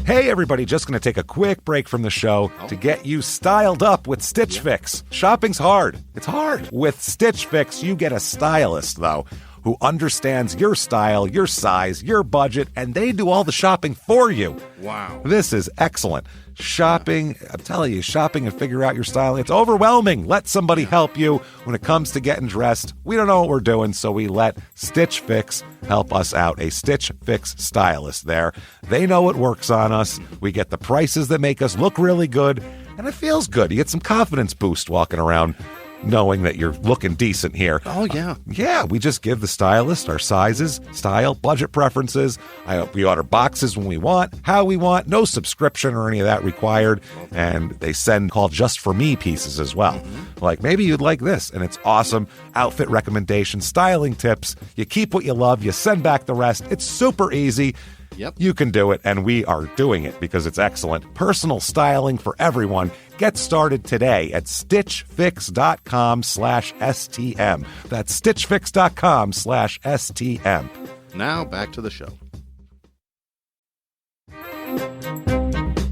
Hey everybody, just going to take a quick break from the show to get you styled up with Stitch Fix. Shopping's hard. It's hard. With Stitch Fix, you get a stylist, though, who understands your style, your size, your budget, and they do all the shopping for you. Wow. This is excellent. Shopping, I'm telling you, shopping and figure out your style, it's overwhelming. Let somebody help you when it comes to getting dressed. We don't know what we're doing, so we let Stitch Fix help us out. A Stitch Fix stylist there. They know what works on us. We get the prices that make us look really good, and it feels good. You get some confidence boost walking around knowing that you're looking decent here. Oh, yeah. Yeah, we just give the stylist our sizes, style, budget preferences. We order boxes when we want, how we want, no subscription or any of that required. And they send called Just For Me pieces as well. Like, maybe you'd like this, and it's awesome. Outfit recommendations, styling tips. You keep what you love, you send back the rest. It's super easy. Yep. You can do it, and we are doing it because it's excellent. Personal styling for everyone. Get started today at stitchfix.com/STM. That's stitchfix.com/STM. Now back to the show.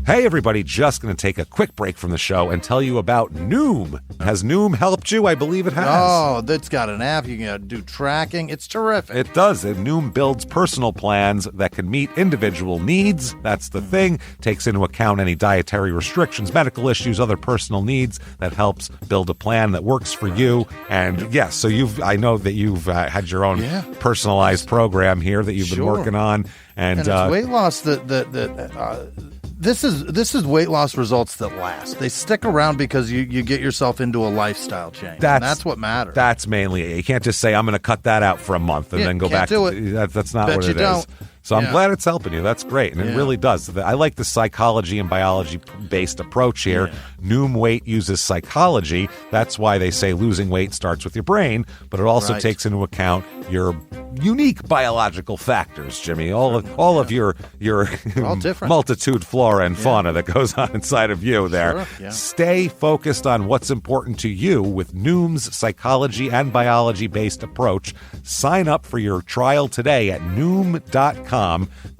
Hey everybody, just going to take a quick break from the show and tell you about Noom. Has Noom helped you? I believe it has. Oh, that's got an app. You can do tracking. It's terrific. It does. And Noom builds personal plans that can meet individual needs. That's the thing. Takes into account any dietary restrictions, medical issues, other personal needs. That helps build a plan that works for you. And yes, so I know that you've had your own personalized program here that you've been working on. And it's weight loss This is weight loss results that last. They stick around because you get yourself into a lifestyle change. That's what matters. That's mainly it. You can't just say, I'm going to cut that out for a month and then go back to it. That's not what it is. So I'm glad it's helping you. That's great. And it really does. I like the psychology and biology-based approach here. Yeah. Noom Weight uses psychology. That's why they say losing weight starts with your brain, but it also takes into account your unique biological factors, Jimmy. All of your multitude flora and fauna that goes on inside of you there. Sure. Yeah. Stay focused on what's important to you with Noom's psychology and biology-based approach. Sign up for your trial today at Noom.com,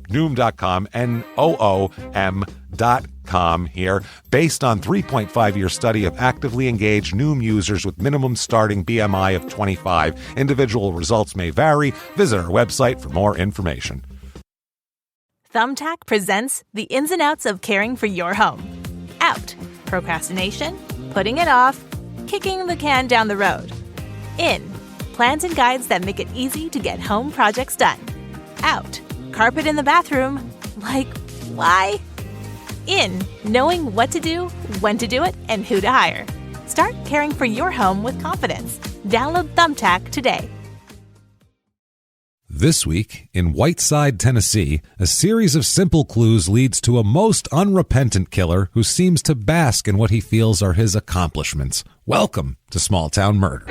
Noom.com here. Based on 3.5-year study of actively engaged Noom users with minimum starting BMI of 25. Individual results may vary. Visit our website for more information. Thumbtack presents the ins and outs of caring for your home. Out, procrastination, putting it off, kicking the can down the road. In, plans and guides that make it easy to get home projects done. Out, carpet in the bathroom. Like, why? In, knowing what to do, when to do it, and who to hire. Start caring for your home with confidence. Download Thumbtack today. This week, in Whiteside, Tennessee, a series of simple clues leads to a most unrepentant killer who seems to bask in what he feels are his accomplishments. Welcome to Small Town Murder.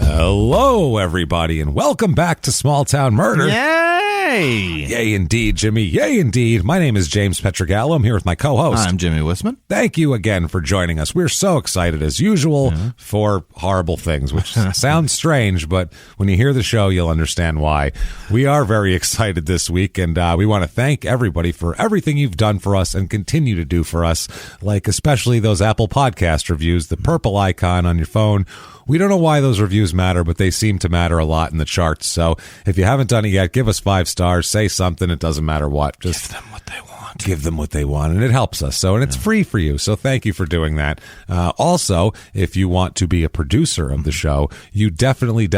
Hello, everybody, and welcome back to Small Town Murder. Yay! Yay, indeed, Jimmy. Yay, indeed. My name is James Pietragallo. I'm here with my co-host. I'm Jimmy Whisman. Thank you again for joining us. We're so excited, as usual, for horrible things, which sounds strange, but when you hear the show, you'll understand why. We are very excited this week, and we want to thank everybody for everything you've done for us and continue to do for us, like especially those Apple Podcast reviews, the purple icon on your phone. We don't know why those reviews matter, but they seem to matter a lot in the charts. So if you haven't done it yet, give us 5 stars, say something. It doesn't matter what. Just give them what they want. Give them what they want, and it helps us. So, and it's free for you. So thank you for doing that. Also, if you want to be a producer of the show, you definitely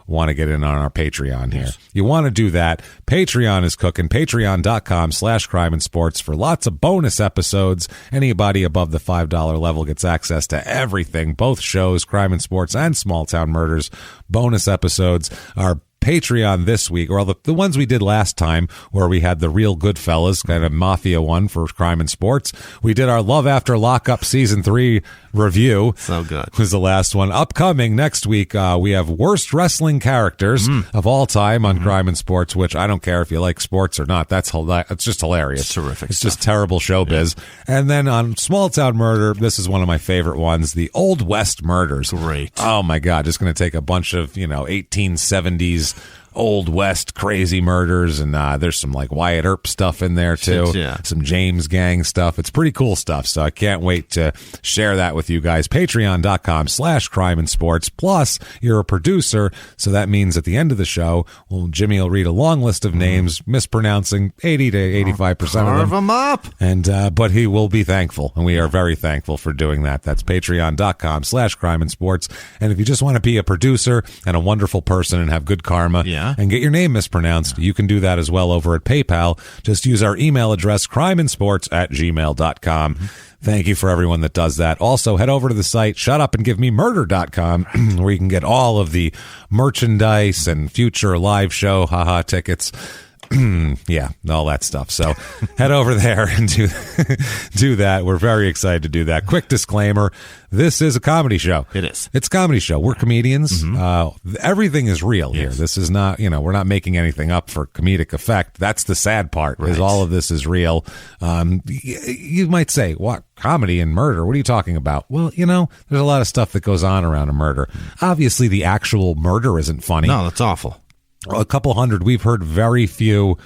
want to get in on our Patreon here. Yes. You want to do that. Patreon is cooking. Patreon.com/crime and sports for lots of bonus episodes. Anybody above the $5 level gets access to everything, both shows, Crime and Sports and Small Town Murders. Bonus episodes are Patreon this week, or the ones we did last time, where we had the real Goodfellas, kind of mafia one for crime and sports. We did our Love After Lockup Season 3 review. So good. Was the last one. Upcoming next week, we have worst wrestling characters of all time on crime and sports, which I don't care if you like sports or not. It's just hilarious. It's terrific It's stuff. just terrible showbiz. Yeah. And then on Small Town Murder, this is one of my favorite ones, the Old West Murders. Great. Oh my God. Just going to take a bunch of, 1870s Old West crazy murders, and there's some like Wyatt Earp stuff in there too. Yeah. Some James Gang stuff. It's pretty cool stuff, so I can't wait to share that with you guys. Patreon.com/crime and sports. Plus, you're a producer, so that means at the end of the show, Jimmy will read a long list of names, mispronouncing 80 to 85% of Carve them up. And but he will be thankful, and we are very thankful for doing that. That's patreon.com/crime and sports. And if you just want to be a producer and a wonderful person and have good karma, and get your name mispronounced, you can do that as well over at PayPal. Just use our email address, crimeandsports@gmail.com. Thank you for everyone that does that. Also, head over to the site, shutupandgivememurder.com, where you can get all of the merchandise and future live show tickets. Yeah, all that stuff. So head over there and do that. We're very excited to do that. Quick disclaimer, this is a comedy show. It is. It's a comedy show. We're comedians. Everything is real here. This is not, we're not making anything up for comedic effect. That's the sad part, is all of this is real. You might say, what, comedy and murder? What are you talking about? Well, there's a lot of stuff that goes on around a murder. Obviously, the actual murder isn't funny. No, that's awful. A couple hundred. We've heard very few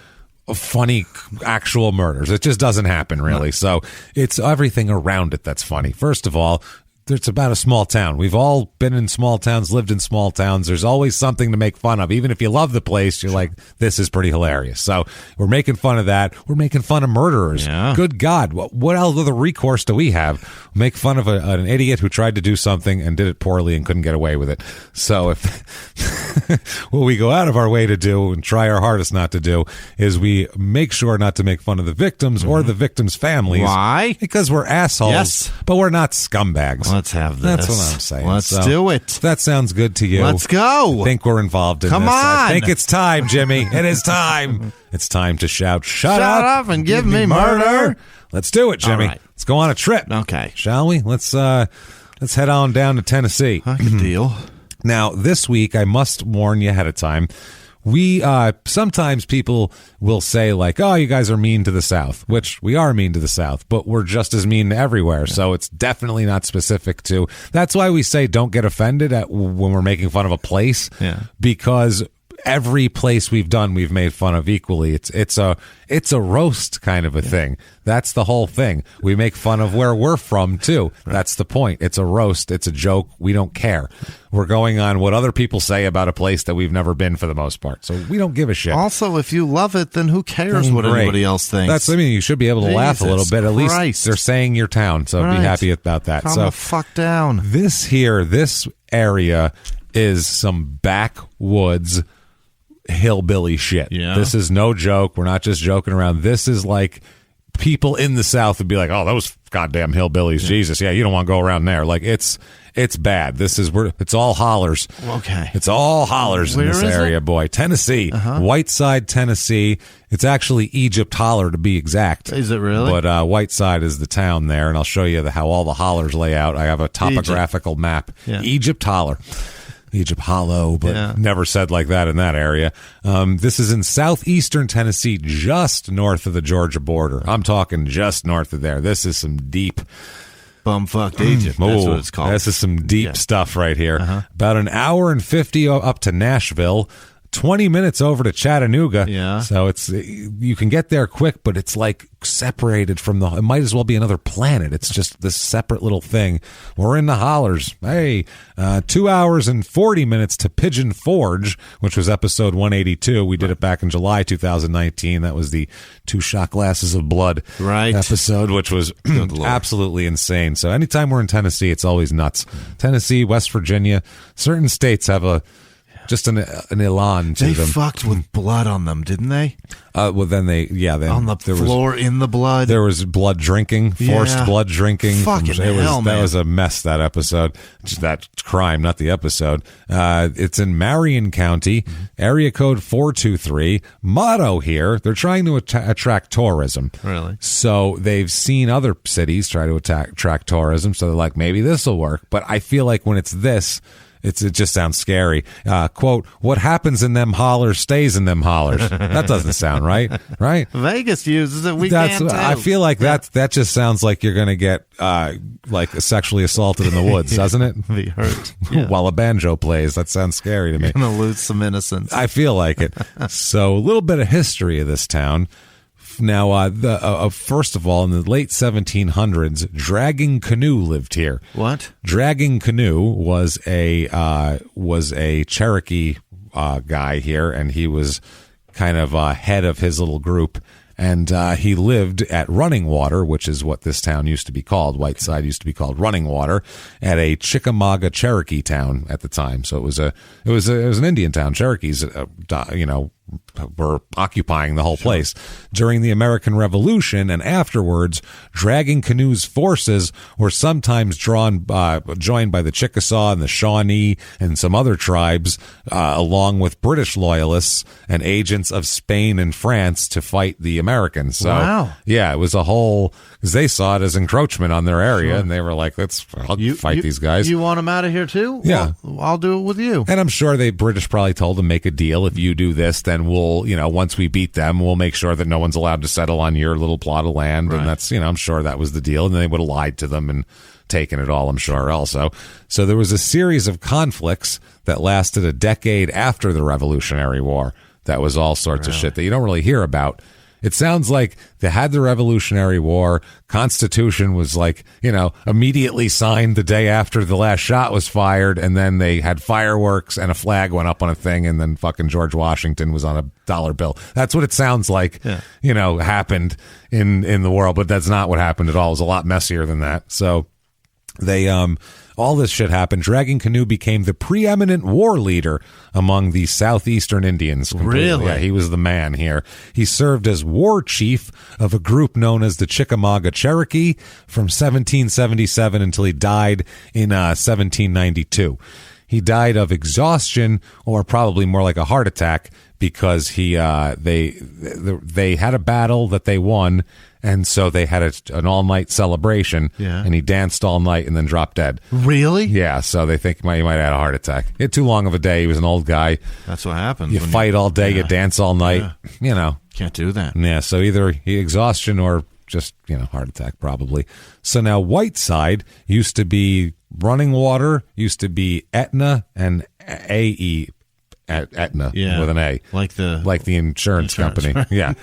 funny actual murders. It just doesn't happen, really. No. So it's everything around it that's funny. First of all, it's about a small town. We've all been in small towns, lived in small towns. There's always something to make fun of. Even if you love the place, you're like, this is pretty hilarious. So we're making fun of that. We're making fun of murderers. Yeah. Good God. What other recourse do we have? Make fun of an idiot who tried to do something and did it poorly and couldn't get away with it. So if what we go out of our way to do and try our hardest not to do is we make sure not to make fun of the victims or the victims' families. Why? Because we're assholes, but we're not scumbags. Let's have this. That's what I'm saying. Let's do it. If that sounds good to you. Let's go. I think we're involved in Come this. on. I think it's time, Jimmy. It is time. It's time to shout, shut up and give me murder. Let's do it, Jimmy. Right. Let's go on a trip. Okay. Shall we? Let's head on down to Tennessee. Good deal. Now, this week, I must warn you ahead of time. We sometimes people will say like, oh, you guys are mean to the South, which we are mean to the South, but we're just as mean everywhere. So it's definitely not specific to. That's why we say don't get offended when we're making fun of a place, because every place we've done, we've made fun of equally. It's a roast kind of a thing. That's the whole thing. We make fun of where we're from too. Right. That's the point. It's a roast. It's a joke. We don't care. We're going on what other people say about a place that we've never been for the most part. So we don't give a shit. Also, if you love it, then who cares what anybody else thinks? You should be able to laugh a little bit. At least they're saying your town. So be happy about that. Calm the fuck down. This area is some backwoods hillbilly shit. Yeah. This is no joke. We're not just joking around. This is like people in the South would be like, oh, those goddamn hillbillies. Jesus. Yeah, you don't want to go around there. Like it's bad. It's all hollers. Okay. It's all hollers in this area, boy. Tennessee. Whiteside, Tennessee. It's actually Egypt Holler to be exact. Is it really? But Whiteside is the town there, and I'll show you how all the hollers lay out. I have a topographical map. Yeah. Egypt Holler. Egypt Hollow, but never said like that in that area. This is in southeastern Tennessee, just north of the Georgia border. I'm talking just north of there. This is some deep bumfucked Egypt. That's what it's called. This is some deep stuff right here. About an hour and 50 up to Nashville. 20 minutes over to Chattanooga. Yeah. So you can get there quick, but it's like separated from it might as well be another planet. It's just this separate little thing. We're in the hollers. Hey, 2 hours and 40 minutes to Pigeon Forge, which was episode 182. We did it back in July 2019. That was the 2 shot glasses of blood episode, which was absolutely insane. So anytime we're in Tennessee, it's always nuts. Tennessee, West Virginia, certain states have a just an elan to they them. They fucked with blood on them, didn't they? Well, then on the floor in the blood. There was blood drinking, forced blood drinking. Fucking hell, man. That was a mess, that episode. That crime, not the episode. It's in Marion County, area code 423. Motto here, they're trying to attract tourism. Really? So they've seen other cities try to attract tourism, so they're like, maybe this will work. But I feel like when it's this, it just sounds scary. Quote, what happens in them hollers stays in them hollers. That doesn't sound right? Vegas uses it. We can too. I feel like that just sounds like you're going to get like sexually assaulted in the woods, doesn't it? Be hurt. While a banjo plays. That sounds scary to me. You're going to lose some innocence. I feel like it. So a little bit of history of this town. Now, first of all, in the late 1700s, Dragging Canoe lived here. What? Dragging Canoe was a Cherokee guy here, and he was kind of head of his little group. And he lived at Running Water, which is what this town used to be called. Whiteside used to be called Running Water, at a Chickamauga Cherokee town at the time. So it was an Indian town. Cherokees, were occupying the whole place. During the American Revolution and afterwards, Dragging Canoe's forces were sometimes joined by the Chickasaw and the Shawnee and some other tribes, along with British loyalists and agents of Spain and France to fight the Americans. So, wow. Yeah, it was a whole, because they saw it as encroachment on their area, and they were like, I'll fight these guys. You want them out of here too? Yeah. Well, I'll do it with you. And I'm sure the British probably told them, make a deal. If you do this, then we'll, once we beat them, we'll make sure that no one's allowed to settle on your little plot of land. Right. And that's, I'm sure that was the deal. And they would have lied to them and taken it all, I'm sure, also. So there was a series of conflicts that lasted a decade after the Revolutionary War. That was all sorts of shit that you don't really hear about. It sounds like they had the Revolutionary War. Constitution was like, immediately signed the day after the last shot was fired. And then they had fireworks and a flag went up on a thing. And then fucking George Washington was on a dollar bill. That's what it sounds like, happened in the world. But that's not what happened at all. It was a lot messier than that. So they, all this shit happened. Dragging Canoe became the preeminent war leader among the southeastern Indians. Completely. Really? Yeah, he was the man here. He served as war chief of a group known as the Chickamauga Cherokee from 1777 until he died in 1792. He died of exhaustion, or probably more like a heart attack, because they had a battle that they won. And so they had an all-night celebration, and he danced all night and then dropped dead. Really? Yeah, so they think he might have had a heart attack. He had too long of a day. He was an old guy. That's what happens. You fight all day, you dance all night, Can't do that. Yeah, so either exhaustion or just, heart attack probably. So now Whiteside used to be Running Water, used to be Aetna and AE. Aetna with an A, like the insurance company, right? Yeah,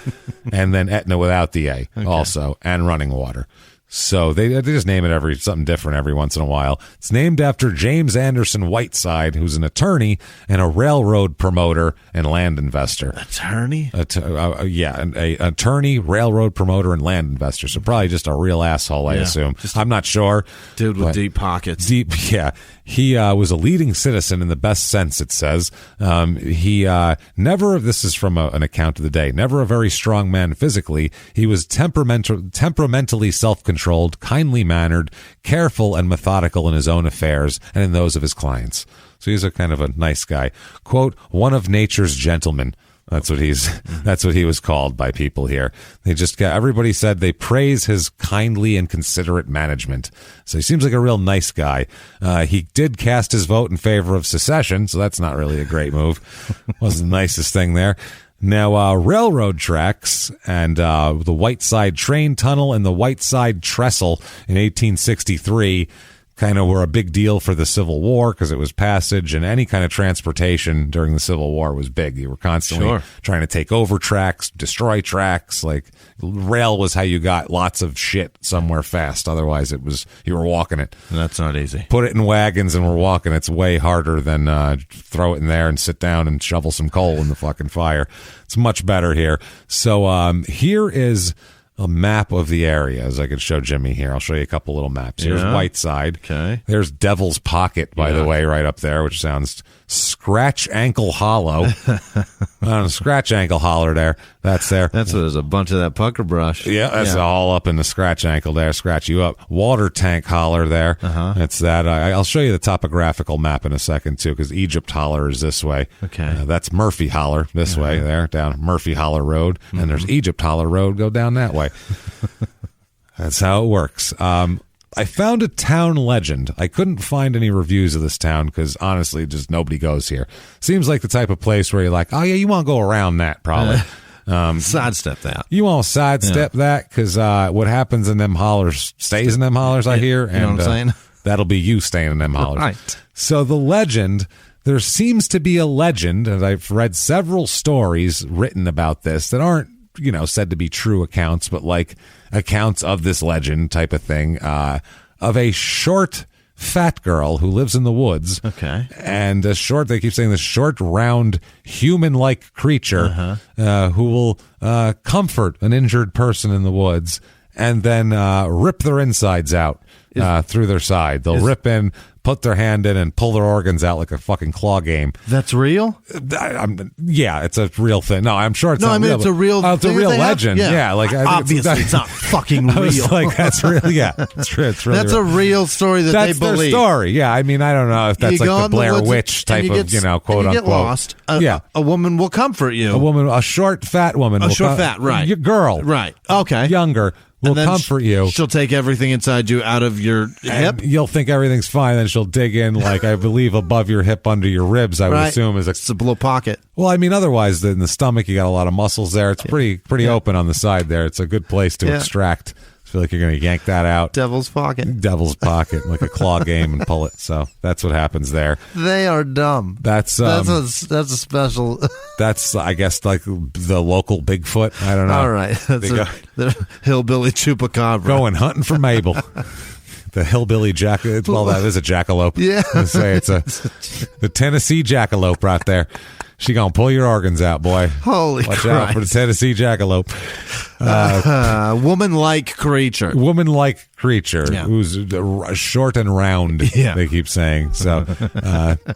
and then Aetna without the A, also, and Running Water. So they just name it something different every once in a while. It's named after James Anderson Whiteside, who's an attorney and a railroad promoter and land investor. Attorney? An attorney, railroad promoter, and land investor. So probably just a real asshole, I assume. I'm not sure. Dude with deep pockets. Deep, yeah. He was a leading citizen in the best sense, it says. He never, this is from an account of the day, never a very strong man physically. He was temperamentally self-controlled, kindly mannered, careful and methodical in his own affairs and in those of his clients. So he's a kind of a nice guy. Quote, one of nature's gentlemen. That's what he was called by people here. Everybody said they praise his kindly and considerate management. So he seems like a real nice guy. He did cast his vote in favor of secession, so that's not really a great move. Wasn't the nicest thing there. Now, railroad tracks and the Whiteside train tunnel and the Whiteside trestle in 1863 kind of were a big deal for the Civil War because it was passage, and any kind of transportation during the Civil War was big. You were constantly trying to take over tracks, destroy tracks. Like, rail was how you got lots of shit somewhere fast. Otherwise, you were walking it. That's not easy. Put it in wagons and we're walking. It's way harder than throw it in there and sit down and shovel some coal in the fucking fire. It's much better here. So here is a map of the area, as I could show Jimmy here. I'll show you a couple little maps. Here's Whiteside. Okay. There's Devil's Pocket, by the way, right up there, which sounds Scratch Ankle Hollow. Scratch Ankle Holler there. That's there. That's what there's a bunch of that pucker brush. Yeah, that's all up in the scratch ankle there. Scratch you up. Water Tank Holler there. It's that. I'll show you the topographical map in a second, too, because Egypt Holler is this way. Okay. That's Murphy Holler this way there, down Murphy Holler Road. And there's Egypt Holler Road. Go down that way. That's how it works. I found a town legend. I couldn't find any reviews of this town because, honestly, just nobody goes here. Seems like the type of place where you're like, oh, yeah, you want to go around that, probably. Sidestep that. You want to sidestep that because what happens in them hollers stays in them hollers, I hear. You know what I'm saying? That'll be you staying in them hollers. Right. So the legend, there seems to be a legend, and I've read several stories written about this that aren't, said to be true accounts, but like accounts of this legend type of thing, of a short, fat girl who lives in the woods. Okay. And they keep saying this short, round, human-like creature who will comfort an injured person in the woods and then rip their insides out through their side. They'll rip in, put their hand in, and pull their organs out like a fucking claw game. That's real? Yeah, it's a real thing. No, I'm sure it's not real. It's a real it's a real legend. Yeah, like obviously it's not fucking real. I was like, that's real. Yeah, it's true. It's really that's real. a real story that that's they believe. Their story. Yeah, I mean, I don't know if that's like the Blair Witch type of, quote unquote. Get lost. A woman will comfort you. A short, fat woman. Right. Your girl. Right. Okay. Younger. Will comfort you. She'll take everything inside you out of your hip. You'll think everything's fine, then she'll dig in, like I believe above your hip, under your ribs. I would assume it's a little pocket. Well, I mean, otherwise in the stomach you got a lot of muscles there. It's pretty open on the side there. It's a good place to extract. I feel like you're going to yank that out. Devil's pocket, like a claw game, and pull it. So that's what happens there. They are dumb. That's a special. That's, I guess, like the local Bigfoot. I don't know. All right, the hillbilly chupacabra going hunting for Mabel. The hillbilly jackalope. Well, that is a jackalope. Yeah, I'd say it's the Tennessee jackalope right there. She gonna pull your organs out, boy. Holy Watch Christ. out for the Tennessee jackalope. Woman-like creature. Who's short and round, they keep saying. So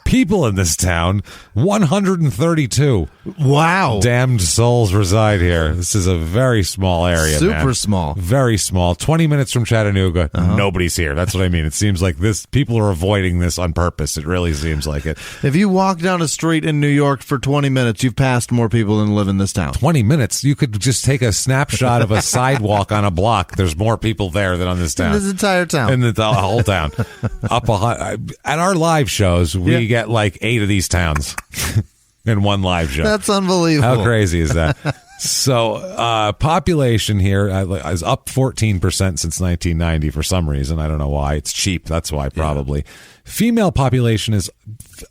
people in this town, 132. Wow. Damned souls reside here. This is a very small area, Super small. Very small. 20 minutes from Chattanooga, nobody's here. That's what I mean. It seems like people are avoiding this on purpose. It really seems like it. If you walk down a street in New York for 20 minutes, you've passed more people than live in this town. 20 minutes? You could just take a snapshot of a sidewalk on a block. There's more people there than on this town. In this entire town. In the whole town. At our live shows, we get like 8 of these towns in one live show. That's unbelievable. How crazy is that? So population here is up 14% since 1990 for some reason. I don't know why. It's cheap. That's why, probably. Female population is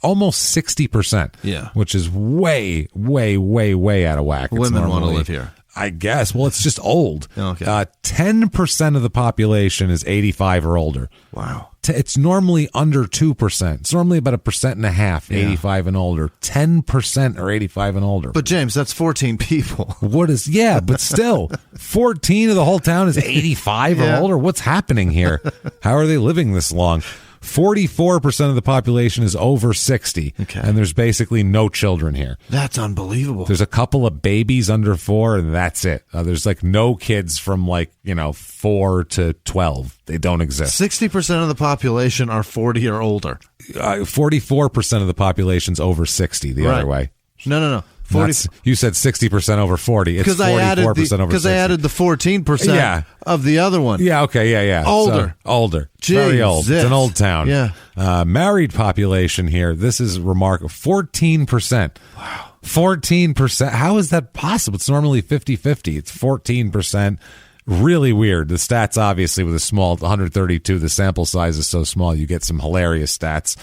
almost 60%. Yeah. Which is way, way, way, way out of whack. Women want to live here. I guess. Well, it's just old. Okay. 10% of the population is 85 or older. Wow. It's normally under 2%. It's normally about 1.5%, 85 and older. 10% are 85 and older. But James, that's 14 people. But still, 14 of the whole town is 85 or older. What's happening here? How are they living this long? 44% of the population is over 60, and there's basically no children here. That's unbelievable. There's a couple of babies under 4, and that's it. There's like no kids from 4 to 12. They don't exist. 60% of the population are 40 or older. 44% of the population's over 60 the other way. No. 40. You said 60% over 40. It's 44% over 60. Because I added the 14% of the other one. Yeah, okay, yeah. Older. So, older. Jeez, very old. It's an old town. Yeah. Married population here, this is remarkable. 14%. Wow. 14%. How is that possible? It's normally 50-50. It's 14%. Really weird. The stats, obviously, with a small 132, the sample size is so small, you get some hilarious stats.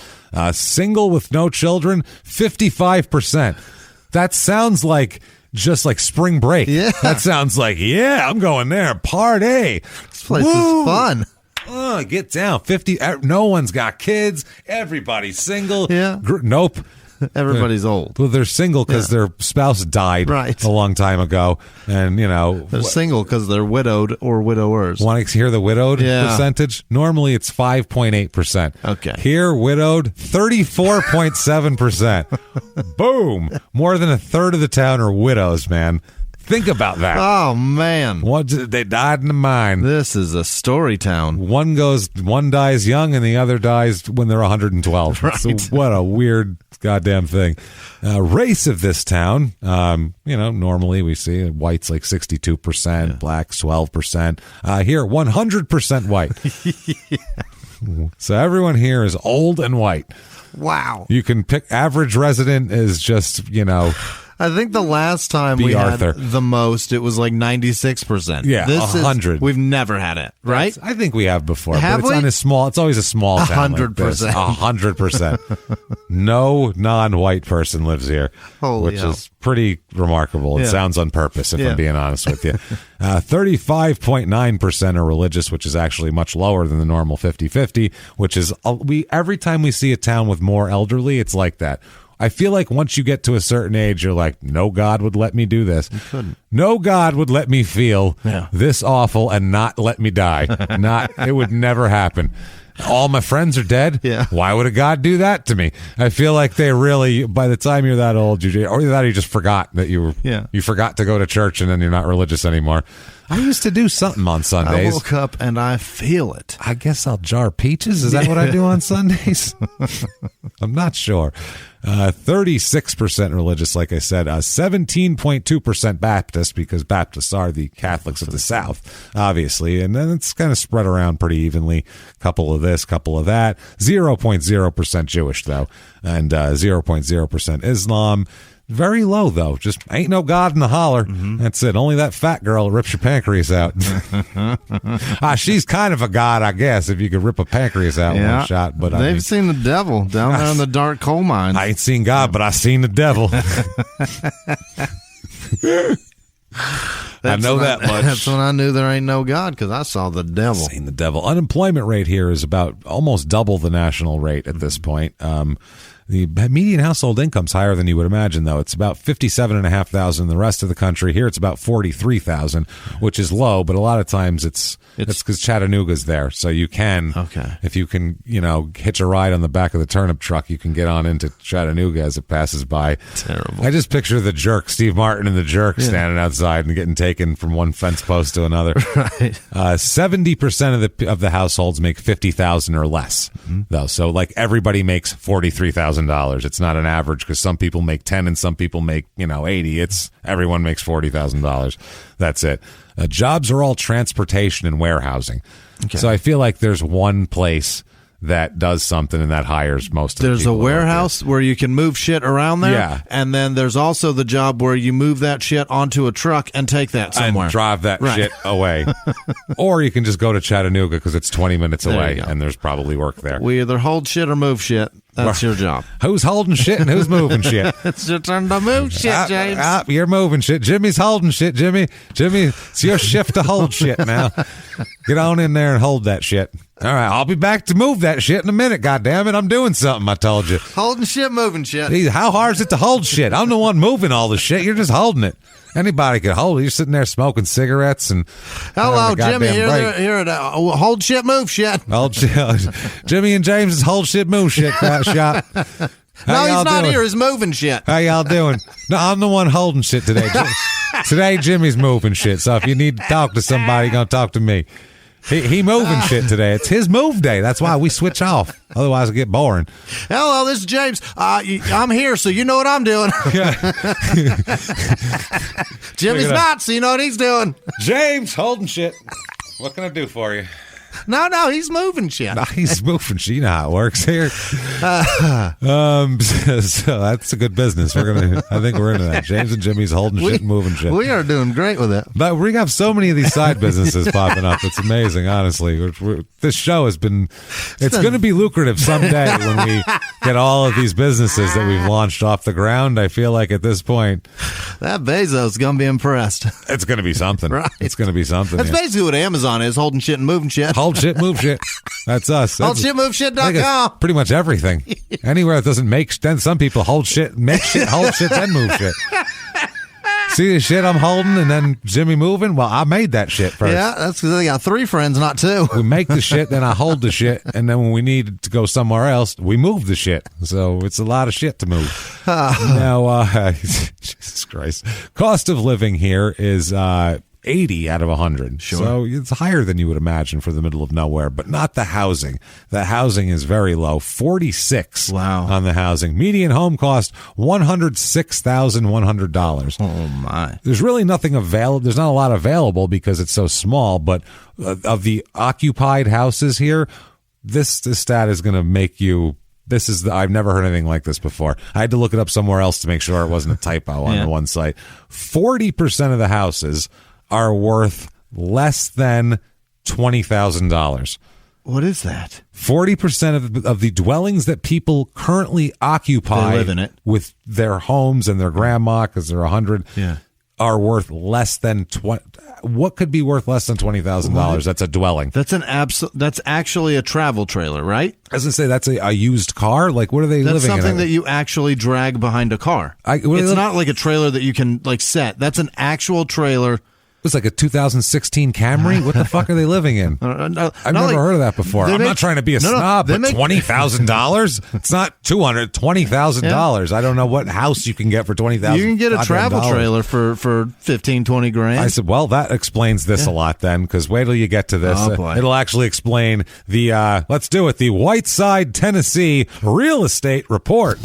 Single with no children, 55%. That sounds like just like spring break. Yeah. That sounds like, I'm going there. Party. This place is fun. Get down. 50. No one's got kids. Everybody's single. Yeah. Nope. Everybody's old. Well, they're single because their spouse died a long time ago. And, they're single because they're widowed or widowers. Want to hear the widowed percentage? Normally it's 5.8%. Okay. Here, widowed, 34.7%. Boom. More than a third of the town are widows, man. Think about that. Oh, man. They died in the mine. This is a story town. One dies young and the other dies when they're 112. Right. So what a weird goddamn thing. Race of this town, normally we see whites like 62%, blacks 12%. Here, 100% white. So everyone here is old and white. Wow. You can pick average resident is just, I think the last time we had the most, it was like 96%. Yeah, 100. We've never had it, right? I think we have before. Have but it's we? It's always a small town. 100%. 100%. No non-white person lives here, which is pretty remarkable. It sounds on purpose, if I'm being honest with you. 35.9% are religious, which is actually much lower than the normal 50-50, which is every time we see a town with more elderly, it's like that. I feel like once you get to a certain age, you're like, no God would let me do this. You couldn't. No God would let me feel this awful and not let me die. It would never happen. All my friends are dead. Yeah. Why would a God do that to me? I feel like they really, by the time you're that old, or that you just forgot that you forgot to go to church and then you're not religious anymore. I used to do something on Sundays. I woke up and I feel it. I guess I'll jar peaches. Is that what I do on Sundays? I'm not sure. 36% religious, like I said. 17.2% Baptist, because Baptists are the Catholics of the South, obviously. And then it's kind of spread around pretty evenly. Couple of this, couple of that. 0.0% Jewish, though. And 0.0% Islam. Very low, though. Just ain't no God in the holler. Mm-hmm. That's it. Only that fat girl that rips your pancreas out. She's kind of a god, I guess, if you could rip a pancreas out in one shot. But they've seen the devil down there in the dark coal mines. I ain't seen God, but I seen the devil. I know that much. That's when I knew there ain't no God, because I saw the devil. Seen the devil. Unemployment rate here is about almost double the national rate at this point. The median household income's higher than you would imagine, though. It's about $57,500 in the rest of the country. Here it's about $43,000, which is low, but a lot of times it's because Chattanooga's there. So you can, if you can, hitch a ride on the back of the turnip truck, you can get on into Chattanooga as it passes by. Terrible. I just picture the jerk, Steve Martin and the jerk standing outside and getting taken from one fence post to another. Right. 70% of the households make $50,000 or less, though. So like everybody makes $43,000. It's not an average, because some people make 10 and some people make 80. It's everyone makes $40,000. That's it. Jobs are all transportation and warehousing. Okay. So I feel like there's one place that does something and that hires most of the people. There's a warehouse where you can move shit around there. Yeah. And then there's also the job where you move that shit onto a truck and take that somewhere. And drive that shit away. Or you can just go to Chattanooga because it's 20 minutes away and there's probably work there. We either hold shit or move shit. That's your job. Who's holding shit and who's moving shit? It's your turn to move shit, James. You're moving shit. Jimmy's holding shit, Jimmy. Jimmy, it's your shift to hold shit now. Get on in there and hold that shit. All right, I'll be back to move that shit in a minute, goddammit. I'm doing something, I told you. Holding shit, moving shit. How hard is it to hold shit? I'm the one moving all the shit. You're just holding it. Anybody could hold it. You're sitting there smoking cigarettes and... Hello, Jimmy. Here at Hold Shit, Move Shit. Hold shit. Jimmy and James' Hold Shit, Move Shit shop. No, he's not here. He's moving shit. How y'all doing? No, I'm the one holding shit today. Today, Jimmy's moving shit. So if you need to talk to somebody, you're going to talk to me. He moving shit today. It's his move day. That's why we switch off. Otherwise, it'll get boring. Hello, this is James. I'm here, so you know what I'm doing. Jimmy's not, so you know what he's doing. James, holding shit. What can I do for you? No, he's moving shit. No, he's moving shit. You know how it works here. So that's a good business. I think we're into that. James and Jimmy's holding shit and moving shit. We are doing great with it. But we have so many of these side businesses popping up. It's amazing, honestly. This show has been... It's going to be lucrative someday when we get all of these businesses that we've launched off the ground. I feel like at this point... That Bezos is going to be impressed. It's going to be something. Right. It's going to be something. That's basically what Amazon is, holding shit and moving shit. Hold shit, move shit. That's us. HoldShitMoveShit.com. Pretty much everything. Anywhere that doesn't make, then some people hold shit, make shit, hold shit, then move shit. See the shit I'm holding and then Jimmy moving? Well, I made that shit first. Yeah, that's because I got 3 friends, not 2. We make the shit, then I hold the shit, and then when we need to go somewhere else, we move the shit. So it's a lot of shit to move. Now, Jesus Christ. Cost of living here is 80 out of 100. Sure. So it's higher than you would imagine for the middle of nowhere, but not the housing. The housing is very low, 46 on the housing. Median home cost $106,100. Oh, my. There's really nothing available. There's not a lot available because it's so small, but of the occupied houses here, this stat is going to make you... I've never heard anything like this before. I had to look it up somewhere else to make sure it wasn't a typo on the one site. 40% of the houses are worth less than $20,000. What is that? 40% of the dwellings that people currently occupy they live in it. With their homes and their grandma, because they're 100, are worth less than what could be worth less than $20,000? That's a dwelling. That's actually a travel trailer, right? I was going to say, that's a used car? Like, what are they living in? That's something that you actually drag behind a car. It's not like a trailer that you can, like, set. That's an actual trailer. It's like a 2016 Camry. What the fuck are they living in? I've never heard of that before. I'm not trying to be a snob, but $20,000? It's not $200,000, $20,000. I don't know what house you can get for $20,000. You can get a travel trailer for 15, 20 grand. I said, well, that explains this a lot then, because wait till you get to this. It'll actually explain the, let's do it, the Whiteside, Tennessee real estate report.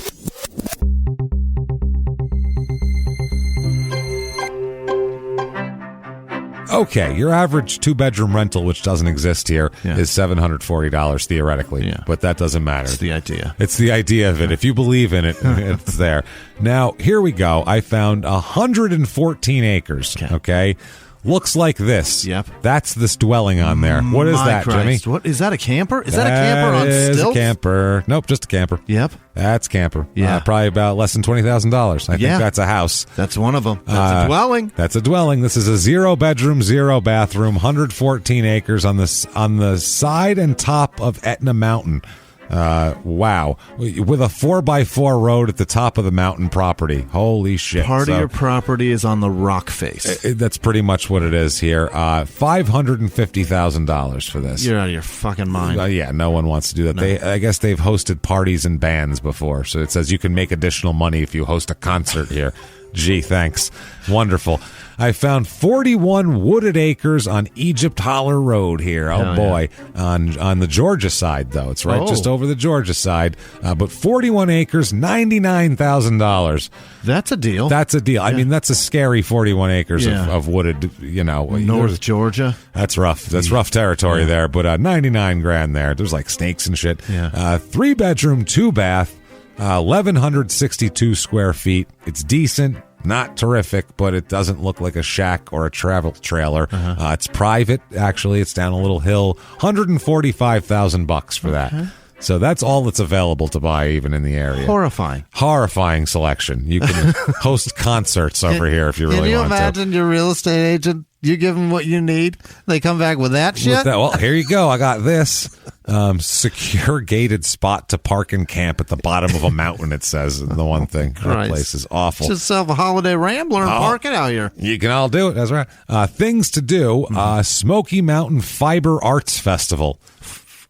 Okay, your average 2-bedroom rental, which doesn't exist here, is $740 theoretically, but that doesn't matter. It's the idea. It's the idea of it. If you believe in it, it's there. Now, here we go. I found 114 acres, okay? Looks like this. Yep. That's this dwelling on there. What is that, Christ. Jimmy? What is that? A camper? Is that a camper on stilts? That is a camper. Nope, just a camper. Yep. That's camper. Yeah. Probably about less than $20,000. I think that's a house. That's one of them. That's a dwelling. That's a dwelling. This is a 0-bedroom, 0-bathroom, 114 acres on the side and top of Etna Mountain. Wow. With a 4x4 road at the top of the mountain property. Holy shit. Part of your property is on the rock face. That's pretty much what it is here. $550,000 for this. You're out of your fucking mind. Yeah, no one wants to do that. No. I guess they've hosted parties and bands before, so it says you can make additional money if you host a concert here. Gee, thanks. Wonderful. I found 41 wooded acres on Egypt Holler Road here. Oh, boy. Yeah. On the Georgia side, though. It's right just over the Georgia side. But 41 acres, $99,000. That's a deal. That's a deal. Yeah. I mean, that's a scary 41 acers of wooded, North Georgia. That's rough. That's rough territory there. But $99,000 there. There's like snakes and shit. Yeah. 3-bedroom, 2-bath. 1,162 square feet. It's decent, not terrific, but it doesn't look like a shack or a travel trailer. It's private, actually. It's down a little hill. $145,000 for that. So that's all that's available to buy, even in the area. Horrifying selection. You can host concerts over here if you really want to. Can you imagine your real estate agent? You give them what you need, they come back with that shit? Well, here you go. I got this. Secure gated spot to park and camp at the bottom of a mountain, it says. The one thing. That place is awful. Just sell a Holiday Rambler and park it out here. You can all do it. That's right. Things to do. Smoky Mountain Fiber Arts Festival.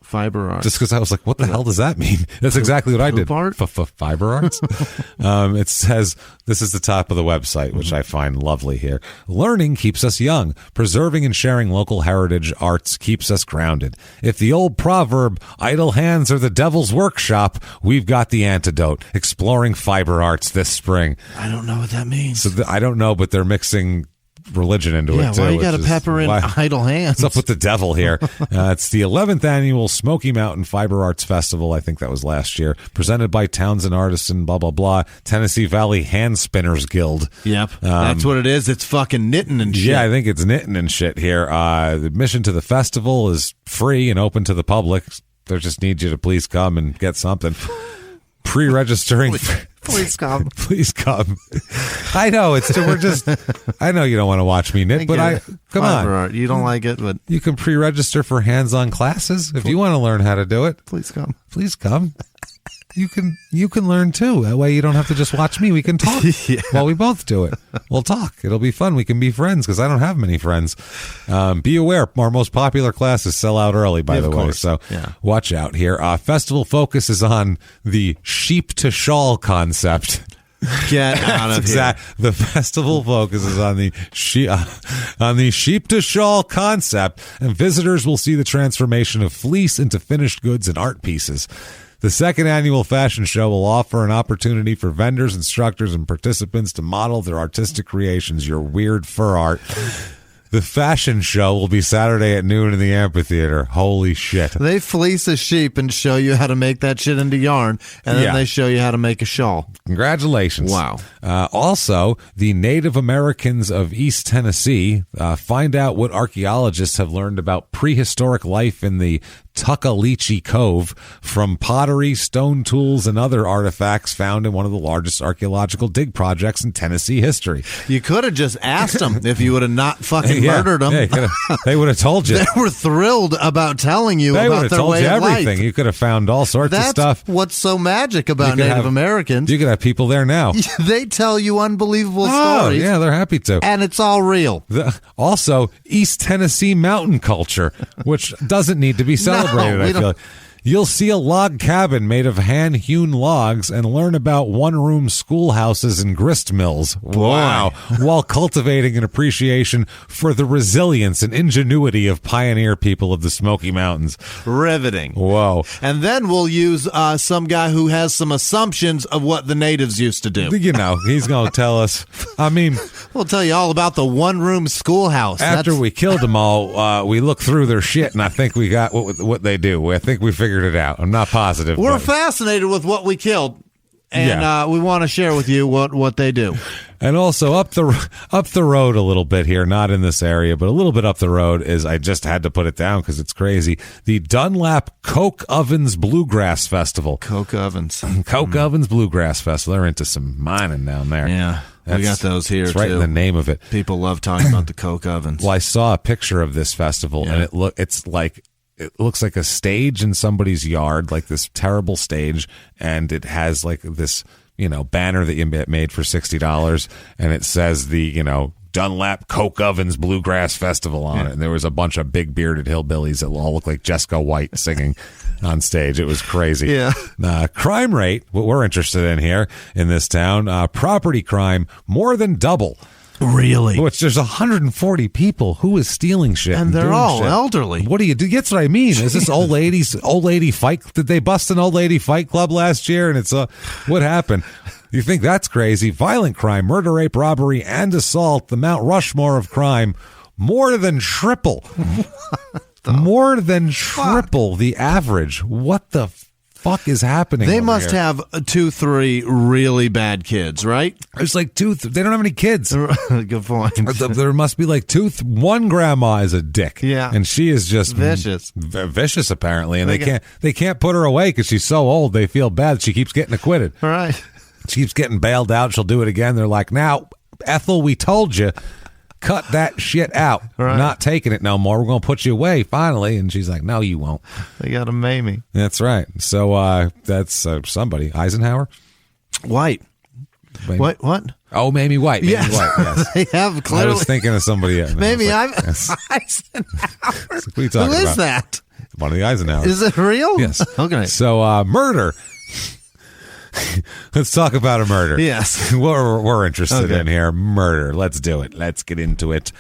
Fiber arts. Just because I was like, what the hell does that mean? That's exactly what I did. Fiber arts? It says, this is the top of the website, which I find lovely here. Learning keeps us young. Preserving and sharing local heritage arts keeps us grounded. If the old proverb, idle hands are the devil's workshop, we've got the antidote. Exploring fiber arts this spring. I don't know what that means. So I don't know, but they're mixing religion into it too. Why you got to pepper in idle hands? What's up with the devil here? It's the 11th annual Smoky Mountain Fiber Arts Festival. I think that was last year. Presented by Townsend Artisan, blah, blah, blah. Tennessee Valley Hand Spinners Guild. Yep. That's what it is. It's fucking knitting and shit. Yeah, I think it's knitting and shit here. The admission to the festival is free and open to the public. They just need you to please come and get something. Pre-registering Please come. Please come. I know I know you don't want to watch me knit, but come on. Art. You don't like it, but you can pre-register for hands-on classes if you want to learn how to do it. Please come. Please come. You can learn too. That way you don't have to just watch me. We can talk while we both do it. We'll talk. It'll be fun. We can be friends because I don't have many friends. Be aware, our most popular classes sell out early, by the way. So watch out here. Festival focus is on the sheep to shawl concept. Get out of here. The festival focuses on the sheep to shawl concept, and visitors will see the transformation of fleece into finished goods and art pieces. The second annual fashion show will offer an opportunity for vendors, instructors, and participants to model their artistic creations, your weird fur art. The fashion show will be Saturday at noon in the amphitheater. Holy shit. They fleece a sheep and show you how to make that shit into yarn, and then they show you how to make a shawl. Congratulations. Wow. Also, the Native Americans of East Tennessee find out what archaeologists have learned about prehistoric life in the Tuckaleechee Cove from pottery, stone tools, and other artifacts found in one of the largest archaeological dig projects in Tennessee history. You could have just asked them if you would have not fucking murdered them. Yeah, they would have told you. They were thrilled about telling you about their way of life. They would have told you everything. You could have found all sorts of stuff. That's what's so magic about Native Americans. You could have people there now. They tell you unbelievable stories. Yeah, they're happy to. And it's all real. Also, East Tennessee mountain culture, which doesn't need to be celebrated. I feel like. You'll see a log cabin made of hand-hewn logs and learn about one-room schoolhouses and grist mills. Wow. While cultivating an appreciation for the resilience and ingenuity of pioneer people of the Smoky Mountains. Riveting. Whoa. And then we'll use some guy who has some assumptions of what the natives used to do. You know, he's going to tell us. I mean, we'll tell you all about the one-room schoolhouse. After we killed them all, we looked through their shit, and I think we got what they do. I think we figured it out. I'm not positive. We're fascinated with what we killed, and we want to share with you what they do. And also up the road a little bit here, not in this area, but a little bit up the road is, I just had to put it down because it's crazy, the Dunlap Coke Ovens Bluegrass Festival. Coke Ovens. Coke Ovens Bluegrass Festival. They're into some mining down there. Yeah. We got those here, it's right too. in the name of it. People love talking about the Coke Ovens. Well, I saw a picture of this festival, and it looks like a stage in somebody's yard, like this terrible stage, and it has like this, banner that you made for $60, and it says the, Dunlap Coke Ovens Bluegrass Festival on it. And there was a bunch of big bearded hillbillies that all look like Jessica White singing on stage. It was crazy. Yeah. Crime rate, what we're interested in here in this town, property crime, more than double. Really? Which there's 140 people who is stealing shit, and they're all elderly. What do you do? That's what I mean. Is this old lady fight? Did they bust an old lady fight club last year? And it's what happened? You think that's crazy? Violent crime, murder, rape, robbery, and assault. The Mount Rushmore of crime, more than triple. More than triple the average. What the fuck is happening? They must have 2-3 really bad kids, right? There's like they don't have any kids. Good point. There must be like one grandma is a dick. Yeah. And she is just vicious apparently. And they can't put her away because she's so old. They feel bad. She keeps getting acquitted. All right. She keeps getting bailed out. She'll do it again. They're like, now, Ethel, we told you. Cut that shit out. Right. Not taking it no more. We're going to put you away finally. And she's like, no, you won't. They got to Mamie. That's right. So that's somebody. Eisenhower? White. Mamie. What? Oh, Mamie White. Mamie White, yes. They have clearly. I was thinking of somebody else. Maybe yes. Eisenhower. What are you talking Who is about? that? One of the Eisenhowers. Is it real? Yes. Okay. So murder. Let's talk about a murder. Yes. We're interested in here. Murder. Let's do it. Let's get into it.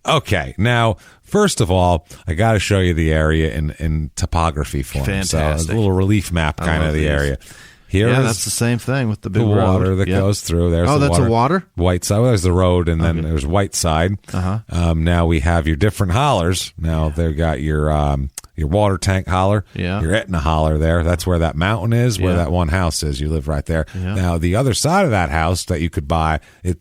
Okay. Now, first of all, I got to show you the area in topography form. Fantastic. So a little relief map kind of the area. Here that's the same thing with the big water road. that goes through. There's the that's water. a water? Whiteside. Well, there's the road, and then there's Whiteside. Now we have your different hollers. Now they've got your water tank holler, your Etna holler there. That's where that mountain is, where that one house is. You live right there. Yeah. Now, the other side of that house that you could buy,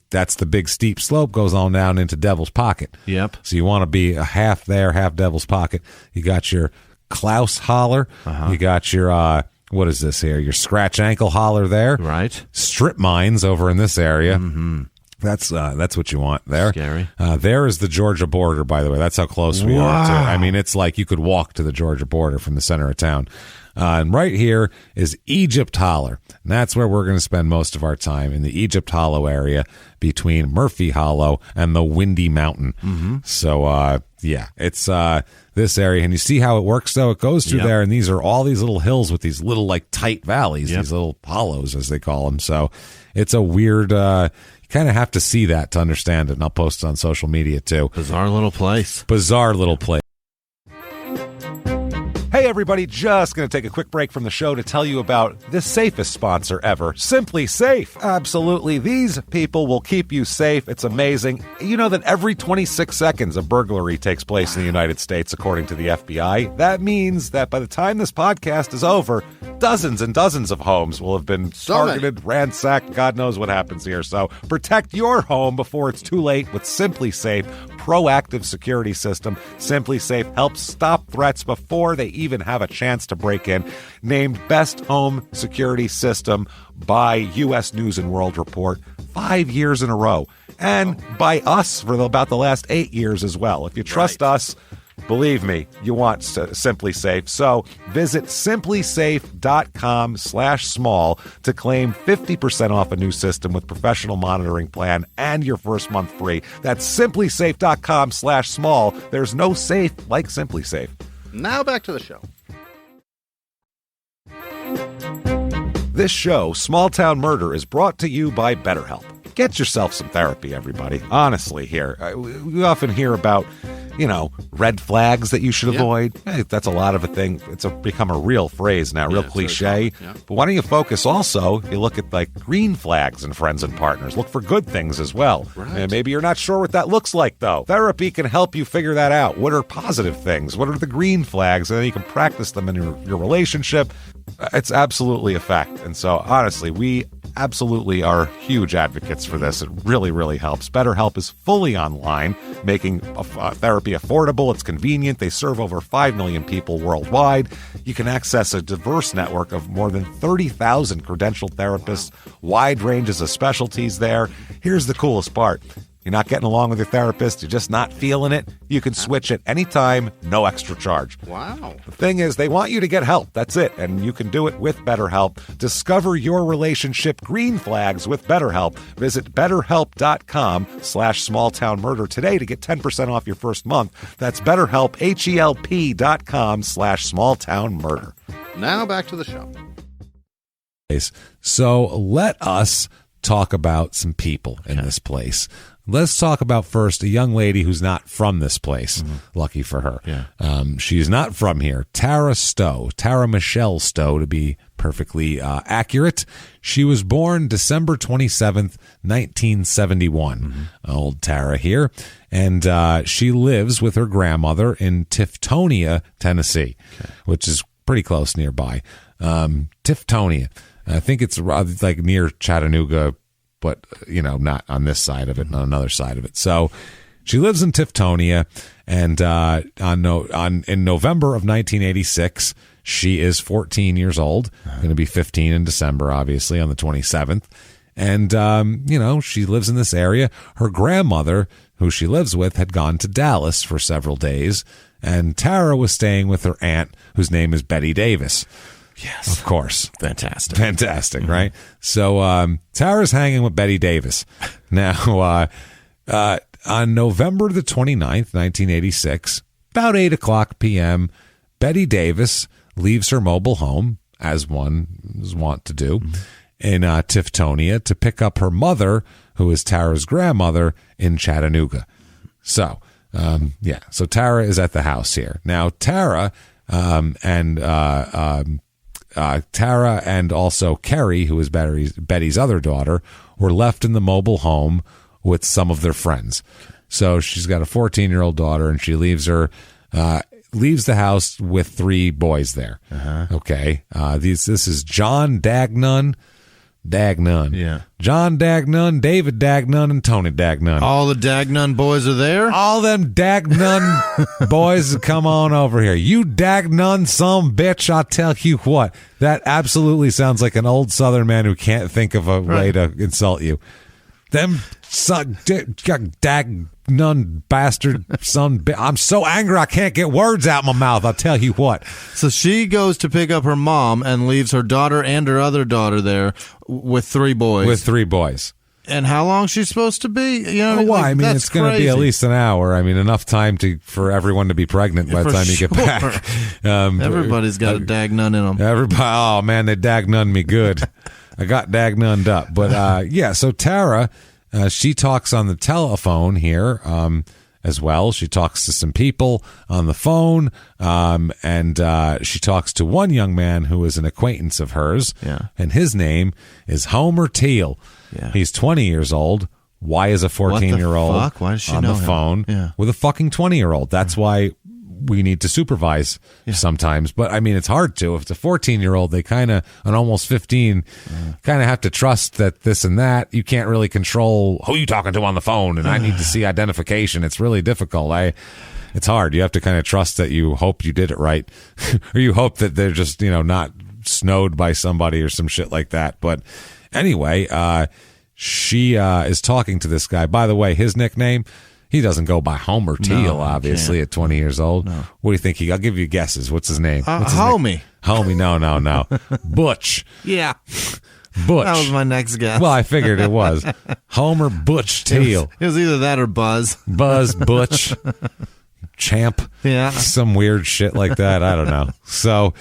that's the big steep slope goes on down into Devil's Pocket. Yep. So you want to be a half there, half Devil's Pocket. You got your Klaus holler. You got your what is this here? Your scratch ankle holler there. Right. Strip mines over in this area. Mm-hmm. That's what you want there. Scary. There is the Georgia border, by the way. That's how close we are to. I mean, it's like you could walk to the Georgia border from the center of town. And right here is Egypt Holler. And that's where we're going to spend most of our time, in the Egypt Hollow area between Murphy Hollow and the Windy Mountain. Mm-hmm. So, yeah, it's this area. And you see how it works, though? It goes through there, and these are all these little hills with these little, like, tight valleys, these little hollows, as they call them. So it's a weird... you kind of have to see that to understand it, and I'll post it on social media, too. Bizarre little place. Bizarre little place. Hey everybody, just going to take a quick break from the show to tell you about the safest sponsor ever, Simply Safe. Absolutely, these people will keep you safe. It's amazing. You know that every 26 seconds a burglary takes place in the United States, according to the FBI. That means that by the time this podcast is over, dozens and dozens of homes will have been targeted, ransacked, God knows what happens here. So protect your home before it's too late with Simply Safe proactive security system. Simply Safe helps stop threats before they even have a chance to break in. Named Best Home Security System by U.S. News and World Report 5 years in a row. And by us for about the last 8 years as well. If you trust us, believe me, you want Simply Safe. So visit simplysafe.com/small to claim 50% off a new system with professional monitoring plan and your first month free. That's simplysafe.com/small. There's no safe like Simply Safe. Now back to the show. This show, Small Town Murder, is brought to you by BetterHelp. Get yourself some therapy, everybody. Honestly, here. We often hear about, red flags that you should avoid. Hey, that's a lot of a thing. It's become a real phrase now, real cliche. But why don't you focus also, you look at like green flags in friends and partners. Look for good things as well. Right. And maybe you're not sure what that looks like, though. Therapy can help you figure that out. What are positive things? What are the green flags? And then you can practice them in your relationship. It's absolutely a fact. And so, honestly, we absolutely are huge advocates for this. It really, really helps. BetterHelp is fully online, making therapy affordable. It's convenient. They serve over 5 million people worldwide. You can access a diverse network of more than 30,000 credentialed therapists, wide ranges of specialties there. Here's the coolest part. You're not getting along with your therapist, you're just not feeling it, you can switch at any time, no extra charge. Wow. The thing is, they want you to get help. That's it. And you can do it with BetterHelp. Discover your relationship green flags with BetterHelp. Visit BetterHelp.com/smalltownmurder today to get 10% off your first month. That's BetterHelp, HELP.com/smalltownmurder. Now back to the show. So let us talk about some people in this place. Let's talk about first a young lady who's not from this place. Mm-hmm. Lucky for her. Yeah. She's not from here. Tara Michelle Stowe, to be perfectly accurate. She was born December 27th, 1971. Mm-hmm. Old Tara here. And she lives with her grandmother in Tiftonia, Tennessee, which is pretty close nearby. Tiftonia. I think it's like near Chattanooga, but, not on this side of it, on another side of it. So she lives in Tiftonia, and in November of 1986, she is 14 years old, going to be 15 in December, obviously, on the 27th. And, she lives in this area. Her grandmother, who she lives with, had gone to Dallas for several days, and Tara was staying with her aunt, whose name is Betty Davis. Yes. Of course. Fantastic, mm-hmm. Right? So Tara's hanging with Betty Davis. Now, on November the 29th, 1986, about 8 o'clock p.m., Betty Davis leaves her mobile home, as one is wont to do, in Tiftonia to pick up her mother, who is Tara's grandmother, in Chattanooga. So, so Tara is at the house here. Now, Tara and also Carrie, who is Betty's other daughter, were left in the mobile home with some of their friends. So she's got a 14-year-old daughter, and she leaves the house with 3 boys there. Uh-huh. Okay. This is John Dagnun, Dagnun. Yeah. John Dagnun, David Dagnun, and Tony Dagnun. All the Dagnun boys are there? All them Dagnun boys come on over here. You Dagnun some bitch, I'll tell you what. That absolutely sounds like an old Southern man who can't think of a way to insult you. Them Dagnun bastard son. I'm so angry I can't get words out my mouth, I'll tell you what. So she goes to pick up her mom and leaves her daughter and her other daughter there with 3 boys. With 3 boys. And how long she's supposed to be? You know, why? I mean, that's it's going to be at least an hour. I mean, enough time for everyone to be pregnant by the time you get back. Everybody's got a dagnun in them. Everybody, oh man, they dagnun me good. I got dagnunned up. But so Tara, she talks on the telephone here as well. She talks to some people on the phone, and she talks to one young man who is an acquaintance of hers, and his name is Homer Teal. Yeah. He's 20 years old. Why is a 14-year-old on the phone with a fucking 20-year-old? That's why we need to supervise sometimes. But, I mean, it's hard to. If it's a 14-year-old, they kind of, an almost 15, kind of have to trust that this and that. You can't really control who you talking to on the phone, and I need to see identification. It's really difficult. It's hard. You have to kind of trust that you hope you did it right, or you hope that they're just, not snowed by somebody or some shit like that. But anyway, she is talking to this guy. By the way, his nickname, he doesn't go by Homer Teal, obviously, at 20 years old. No. What do you think? I'll give you guesses. What's his name? Homie. Homie, no. Butch. Yeah. Butch. That was my next guess. Well, I figured it was. Homer Butch Teal. It was either that or Buzz. Buzz, Butch, Champ. Yeah. Some weird shit like that. I don't know. So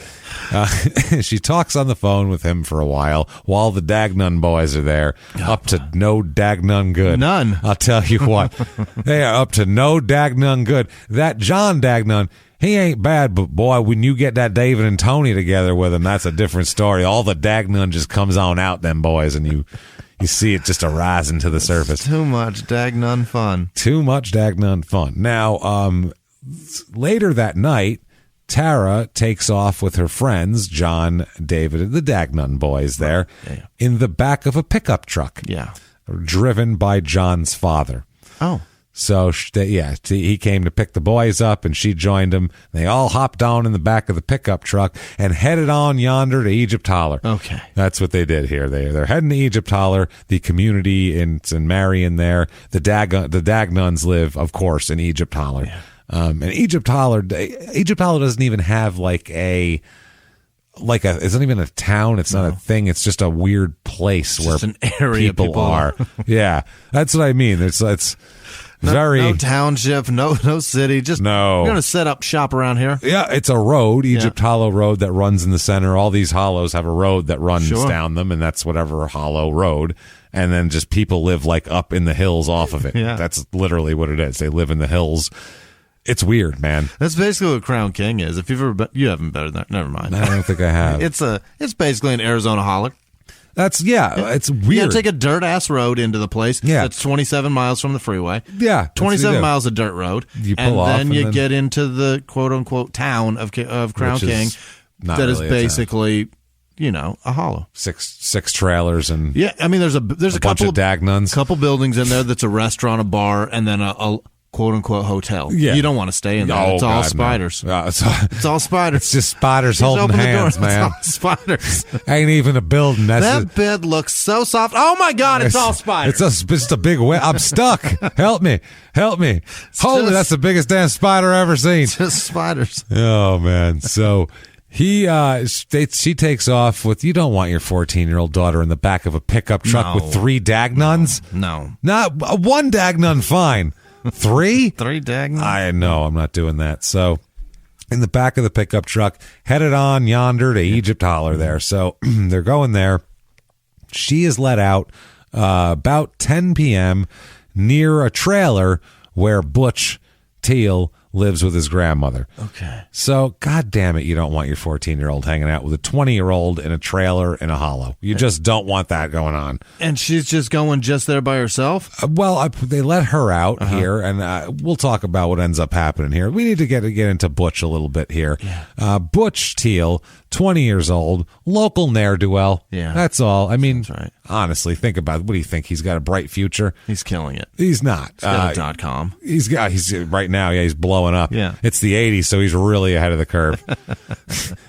she talks on the phone with him for a while the Dagnun boys are there, up to no Dagnun good. None. I'll tell you what. They are up to no Dagnun good. That John Dagnun, he ain't bad, but boy, when you get that David and Tony together with him, that's a different story. All the Dagnun just comes on out, them boys, and you see it just arising to the surface. Too much Dagnun fun. Too much Dagnun fun. Now, later that night, Tara takes off with her friends, John, David, and the Dagnun boys there, in the back of a pickup truck. Yeah. Driven by John's father. Oh. So, he came to pick the boys up, and she joined him. They all hopped on in the back of the pickup truck and headed on yonder to Egypt Holler. Okay. That's what they did here. They're heading to Egypt Holler, the community in Marion there. The Dagnuns live, of course, in Egypt Holler. Yeah. And Egypt Holler doesn't even have it's not even a town. It's not a thing. It's just a weird place where an area people are. Yeah, that's what I mean. It's no township, no city. Just we're going to set up shop around here. Yeah, it's a road, Egypt Hollow Road, that runs in the center. All these hollows have a road that runs down them, and that's whatever hollow road. And then just people live up in the hills off of it. Yeah. That's literally what it is. They live in the hills. It's weird, man. That's basically what Crown King is. If you've ever been, you haven't been there. Never mind. I don't think I have. It's basically an Arizona holler. It's weird. You take a dirt ass road into the place. Yeah. That's 27 miles from the freeway. Yeah. 27 miles of dirt road. You pull off. And then you get into the quote unquote town of Crown King. That is basically, a hollow. Six trailers and I mean there's a couple of Dagnuns. Couple buildings in there that's a restaurant, a bar, and then a quote-unquote hotel. Yeah. You don't want to stay in there. It's all spiders. No. It's all spiders. It's just spiders holding hands, man. It's all spiders. Ain't even a building. That bed looks so soft. Oh, my God, it's all spiders. It's just a big I'm stuck. Help me. Holy, that's the biggest damn spider I've ever seen. Just spiders. Oh, man. So she takes off with, you don't want your 14-year-old daughter in the back of a pickup truck with 3 Dagnuns? No. Not one Dagnun, fine. 3? 3 Dagnun? I know, I'm not doing that. So, in the back of the pickup truck, headed on yonder to Egypt Holler there. So, they're going there. She is let out about 10 p.m. near a trailer where Butch Teal lives with his grandmother. Okay. So, God damn it, you don't want your 14-year-old hanging out with a 20-year-old in a trailer in a hollow. You just don't want that going on. And she's just going just there by herself? They let her out here, and we'll talk about what ends up happening here. We need to get into Butch a little bit here. Yeah. Butch Teal, 20 years old, local ne'er-do-well. Yeah. That's all. I mean, right. Honestly, think about it. What do you think? He's got a bright future? He's killing it. He's not. He's got a .com. He's right now, he's blowing up. Yeah. It's the 80s, so he's really ahead of the curve.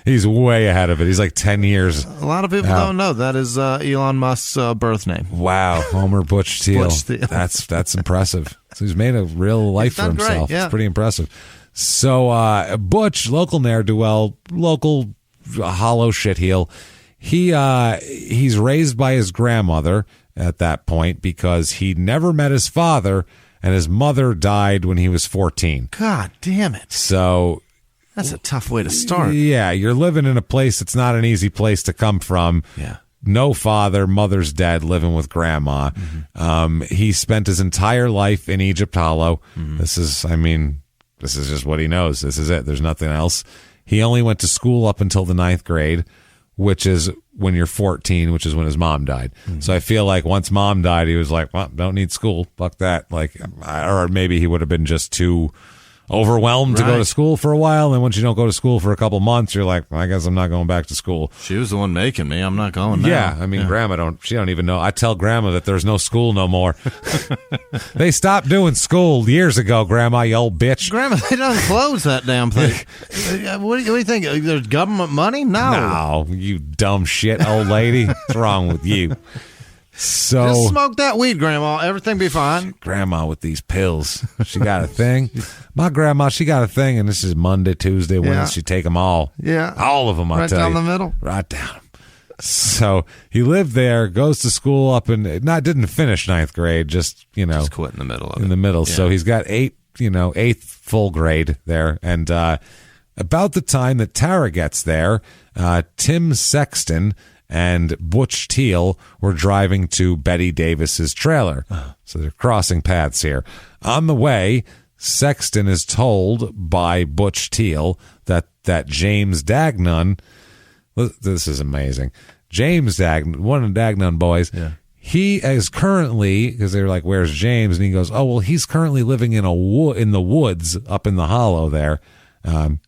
He's way ahead of it. He's like 10 years. A lot of people don't know that is Elon Musk's birth name. Wow, Homer Butch Teal. That's impressive. So he's made a real life for himself. Great, yeah. It's pretty impressive. So Butch, local ne'er-do-well, local hollow shitheel. He's raised by his grandmother at that point because he never met his father, and his mother died when he was 14. God damn it. So that's a tough way to start. Yeah, you're living in a place that's not an easy place to come from. Yeah. No father, mother's dead, living with grandma. Mm-hmm. He spent his entire life in Egypt Hollow. Mm-hmm. This is just what he knows. This is it. There's nothing else. He only went to school up until the 9th grade, which is when you're 14, which is when his mom died. Mm-hmm. So I feel like once mom died, he was like, well, don't need school. Fuck that. Like, or maybe he would have been just too overwhelmed to go to school for a while. And once you don't go to school for a couple months, you're like, well, I guess I'm not going back to school. She was the one making me. I'm not going now. Yeah. I mean, Grandma don't even know. I tell Grandma that there's no school no more. They stopped doing school years ago, Grandma, you old bitch. Grandma, they don't close that damn thing. What do you think? There's government money? No, you dumb shit, old lady. What's wrong with you? So just smoke that weed, Grandma. Everything be fine. Grandma with these pills. She got a thing. My grandma, she got a thing, and this is Monday, Tuesday, Wednesday. She take them all. Yeah. All of them, I tell you. Right down the middle. Right down. So he lived there, goes to school up in, didn't finish 9th grade, just quit in the middle of it. In the middle. Yeah. So he's got 8th full grade there. And about the time that Tara gets there, Tim Sexton and Butch Teal were driving to Betty Davis's trailer. So they're crossing paths here. On the way, Sexton is told by Butch Teal that James Dagnon, this is amazing, James Dagnon, one of the Dagnon boys, he is currently, because they're like, where's James? And he goes, oh, well, he's currently living in the woods up in the hollow there.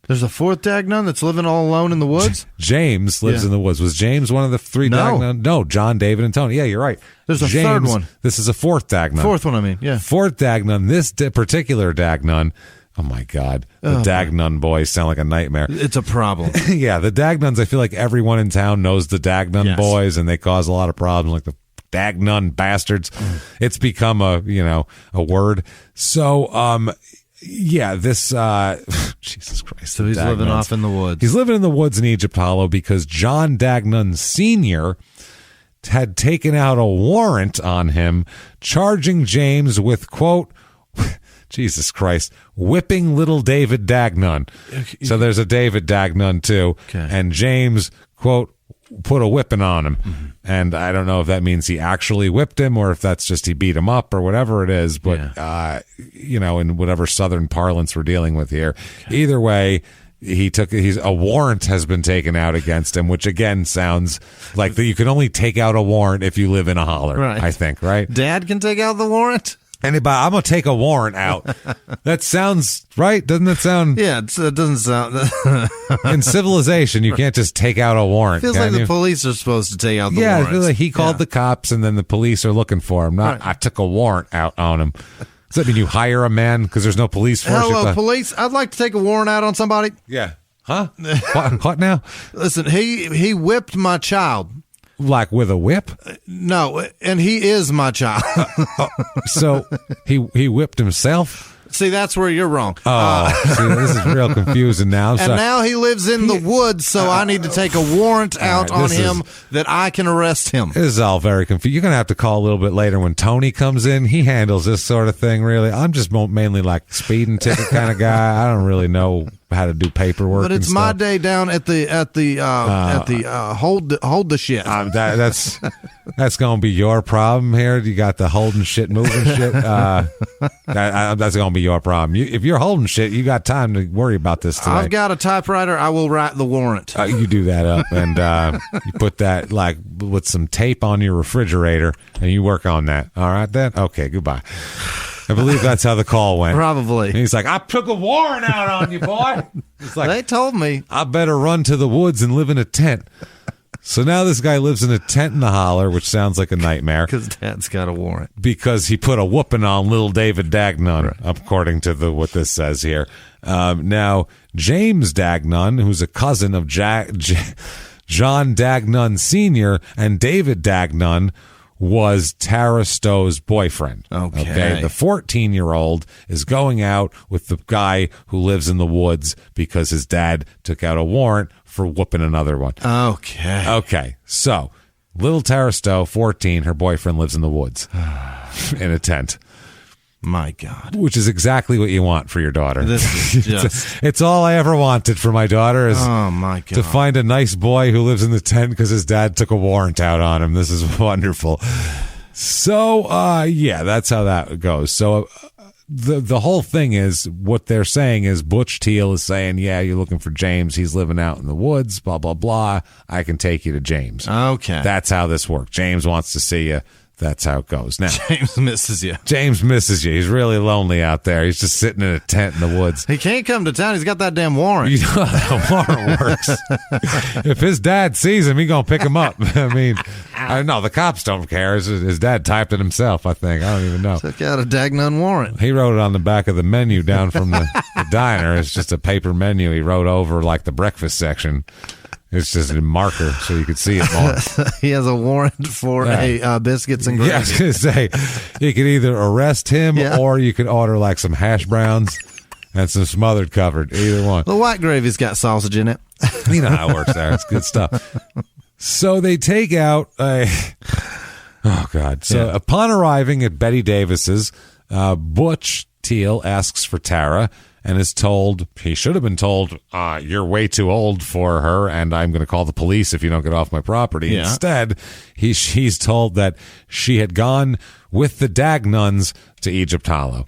There's a fourth Dagnon that's living all alone in the woods? James lives in the woods. Was James one of the three Dagnon? No, John, David, and Tony. Yeah, you're right. There's a third one. This is a fourth Dagnon. Fourth one, I mean, yeah. Fourth Dagnon. This particular Dagnon. Oh, my God. The Dagnon boys sound like a nightmare. It's a problem. Yeah, the Dagnons, I feel like everyone in town knows the Dagnon boys, and they cause a lot of problems, like the Dagnon bastards. It's become a word. So, this Jesus Christ. So he's living off in the woods. He's living in the woods in Egypt Hollow because John Dagnon Sr. had taken out a warrant on him charging James with, quote, Jesus Christ, whipping little David Dagnon. So there's a David Dagnon too. Okay. And James, quote, put a whipping on him. Mm-hmm. And I don't know if that means he actually whipped him or if that's just he beat him up or whatever it is. But, in whatever Southern parlance we're dealing with here. Okay. Either way, a warrant has been taken out against him, which again sounds like you can only take out a warrant if you live in a holler, right. I think, right? Dad can take out the warrant? Anybody, I'm going to take a warrant out. That sounds right. Doesn't that sound? Yeah, it doesn't sound. In civilization, you can't just take out a warrant. Feels like the police are supposed to take out the warrant. warrants. Yeah, like he called the cops and then the police are looking for him. Not, I took a warrant out on him. Does that mean you hire a man because there's no police force? Hello, police. I'd like to take a warrant out on somebody. Yeah. Huh? What now? Listen, he whipped my child. Like with a whip? No, and he is my child. So he whipped himself? See, that's where you're wrong. See, this is real confusing now. And now he lives in the woods, so I need to take a warrant out on him that I can arrest him. This is all very confusing. You're going to have to call a little bit later when Tony comes in. He handles this sort of thing, really. I'm just mainly like speeding ticket kind of guy. I don't really know how to do paperwork. But it's my day down at the hold the shit. That's gonna be your problem here. You got the holding shit, moving shit. That's gonna be your problem. If you're holding shit, you got time to worry about this today. I've got a typewriter. I will write the warrant. You do that up, and you put that like with some tape on your refrigerator, and you work on that. All right, then. Okay, goodbye. I believe that's how the call went. Probably. And he's like, I took a warrant out on you, boy. It's like, they told me. I better run to the woods and live in a tent. So now this guy lives in a tent in the holler, which sounds like a nightmare. Because Dad's got a warrant. Because he put a whooping on little David Dagnon, according to what this says here. Now, James Dagnon, who's a cousin of John Dagnon Sr. and David Dagnon, was Tara Stowe's boyfriend. Okay. The 14-year-old is going out with the guy who lives in the woods because his dad took out a warrant for whooping another one. Okay. So, little Tara Stowe, 14, her boyfriend lives in the woods in a tent. My God. Which is exactly what you want for your daughter. This is just... it's all I ever wanted for my daughter is my God. to find a nice boy who lives in the tent because his dad took a warrant out on him. This is wonderful. So, that's how that goes. So, the whole thing is, what they're saying is Butch Teal is saying, yeah, you're looking for James. He's living out in the woods, blah, blah, blah. I can take you to James. Okay. That's how this works. James wants to see you. That's how it goes. Now, James misses you. He's really lonely out there. He's just sitting in a tent in the woods. He can't come to town. He's got that damn warrant. You know how the warrant works. If his dad sees him, he's going to pick him up. I mean, I know the cops don't care. His dad typed it himself, I think. I don't even know. Took out a Dagnon warrant. He wrote it on the back of the menu down from the diner. It's just a paper menu. He wrote over like the breakfast section. It's just a marker so you could see it more. He has a warrant for biscuits and gravy. Yeah, I was going to say, you could either arrest him or you could order like some hash browns and some smothered covered. Either one. The white gravy's got sausage in it. You know how it works there. It's good stuff. So they take out oh, God. So upon arriving at Betty Davis's, Butch Teal asks for Tara and is told, he should have been told, you're way too old for her, and I'm going to call the police if you don't get off my property. Yeah. Instead, she's told that she had gone with the Dagnons to Egypt Hollow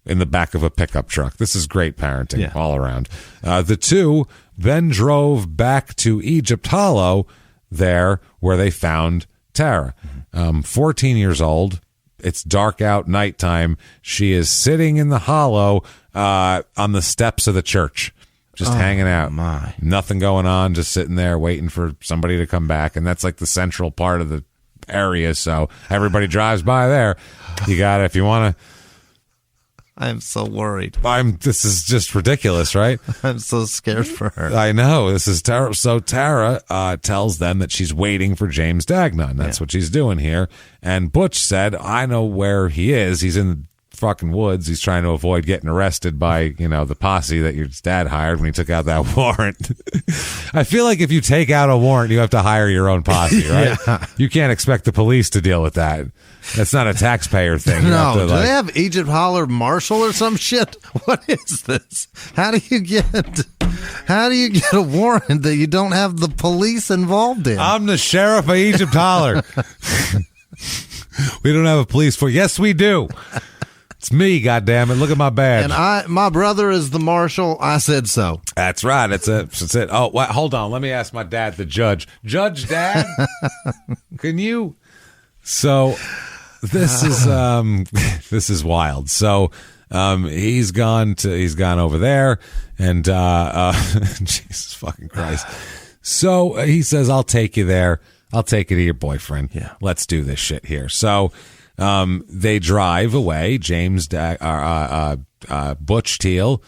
in the back of a pickup truck. This is great parenting all around. The two then drove back to Egypt Hollow there where they found Tara. 14 years old. It's dark out, nighttime. She is sitting in the hollow on the steps of the church, just hanging out. Nothing going on, just sitting there waiting for somebody to come back. And that's like the central part of the area, so everybody drives by there. You got it if you want to. I'm so worried. This is just ridiculous, right? I'm so scared for her. I know. This is terrible. So Tara tells them that she's waiting for James Dagnon. That's what she's doing here. And Butch said, I know where he is. He's in the fucking woods. He's trying to avoid getting arrested by, the posse that your dad hired when he took out that warrant. I feel like if you take out a warrant, you have to hire your own posse, right? You can't expect the police to deal with that. That's not a taxpayer thing. No, do they have Egypt Holler Marshal or some shit? What is this? How do you get a warrant that you don't have the police involved in? I'm the sheriff of Egypt Holler. We don't have a police force. Yes, we do. It's me, goddammit. Look at my badge. And my brother is the marshal. I said so. That's right. That's it. Oh, hold on. Let me ask my dad, the judge. Judge, Dad, can you? So this is wild. So he's gone over there, and Jesus fucking Christ. So he says, "I'll take you there. I'll take you to your boyfriend. Yeah, let's do this shit here." So. They drive away. James, Butch Teal,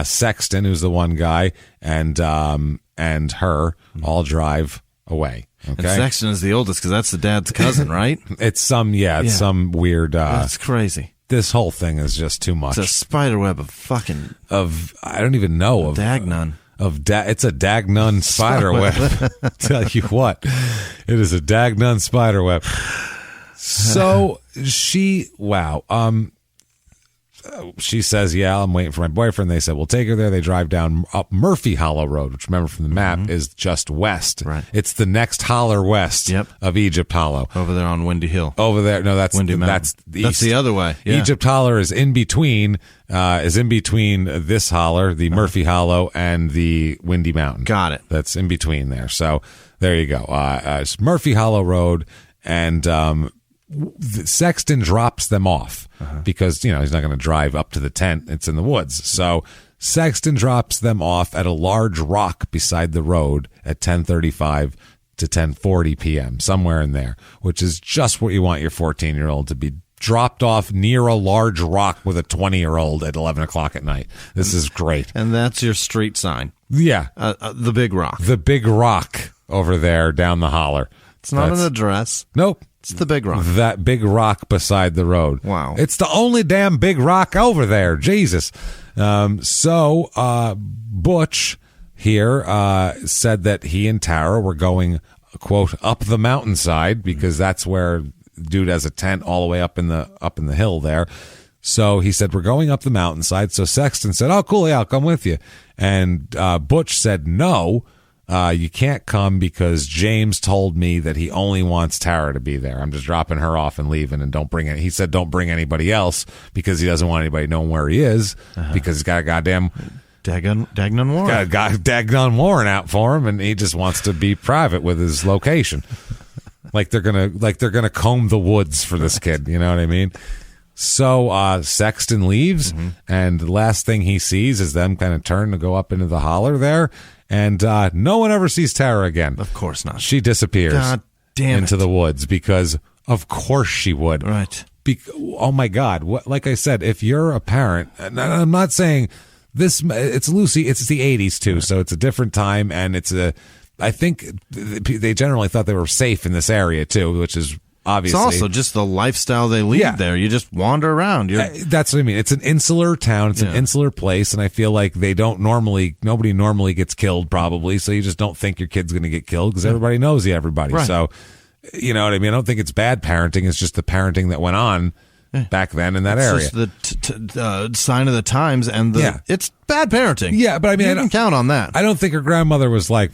Sexton, who's the one guy, and her all drive away. Okay, and Sexton is the oldest because that's the dad's cousin, right? It's some weird. That's crazy. This whole thing is just too much. It's a spider web of I don't even know of Dagnon. It's a Dagnon spider web. Tell you what, it is a Dagnon spider web. So she says, yeah, I'm waiting for my boyfriend. They said, we'll take her there. They drive down up Murphy Hollow Road, which remember from the map is just west. Right. It's the next holler west of Egypt Hollow. Over there on Windy Hill. Over there. No, that's Windy Mountain. That's the east. That's the other way. Yeah. Egypt Holler is in between this holler, the Murphy Hollow, and the Windy Mountain. Got it. That's in between there. So there you go. It's Murphy Hollow Road, and Sexton drops them off because, he's not going to drive up to the tent. It's in the woods. So Sexton drops them off at a large rock beside the road at 10:35 to 10:40 p.m., somewhere in there, which is just what you want your 14-year-old to be dropped off near a large rock with a 20-year-old at 11 o'clock at night. This is great. And that's your street sign. Yeah. The big rock. The big rock over there down the holler. It's not an address. Nope. It's the big rock. That big rock beside the road. Wow. It's the only damn big rock over there. Jesus. So Butch here said that he and Tara were going, quote, up the mountainside because that's where dude has a tent all the way up in the hill there. So he said, we're going up the mountainside. So Sexton said, oh, cool. Yeah, I'll come with you. And Butch said, no. You can't come because James told me that he only wants Tara to be there. I'm just dropping her off and leaving, and he said don't bring anybody else because he doesn't want anybody knowing where he is because he's got a goddamn Dagnun Warren. Got a Dagnun Warren out for him, and he just wants to be private with his location. like they're gonna comb the woods for this kid. You know what I mean? So Sexton leaves, and the last thing he sees is them kind of turn to go up into the holler there. And no one ever sees Tara again. Of course not. She disappears into the woods because, of course, she would. Right. Oh my God! Like I said, if you're a parent, and I'm not saying this. It's Lucy. It's the '80s too, so it's a different time, and I think they generally thought they were safe in this area too, which is. Obviously. It's also just the lifestyle they lead there. You just wander around. That's what I mean. It's an insular town. It's an insular place, and I feel like nobody normally gets killed probably, so you just don't think your kid's going to get killed because everybody knows everybody. Right. So, you know what I mean? I don't think it's bad parenting. It's just the parenting that went on back then in that area. It's just the sign of the times, and it's bad parenting. Yeah, but I mean, you can count on that. I don't think her grandmother was like,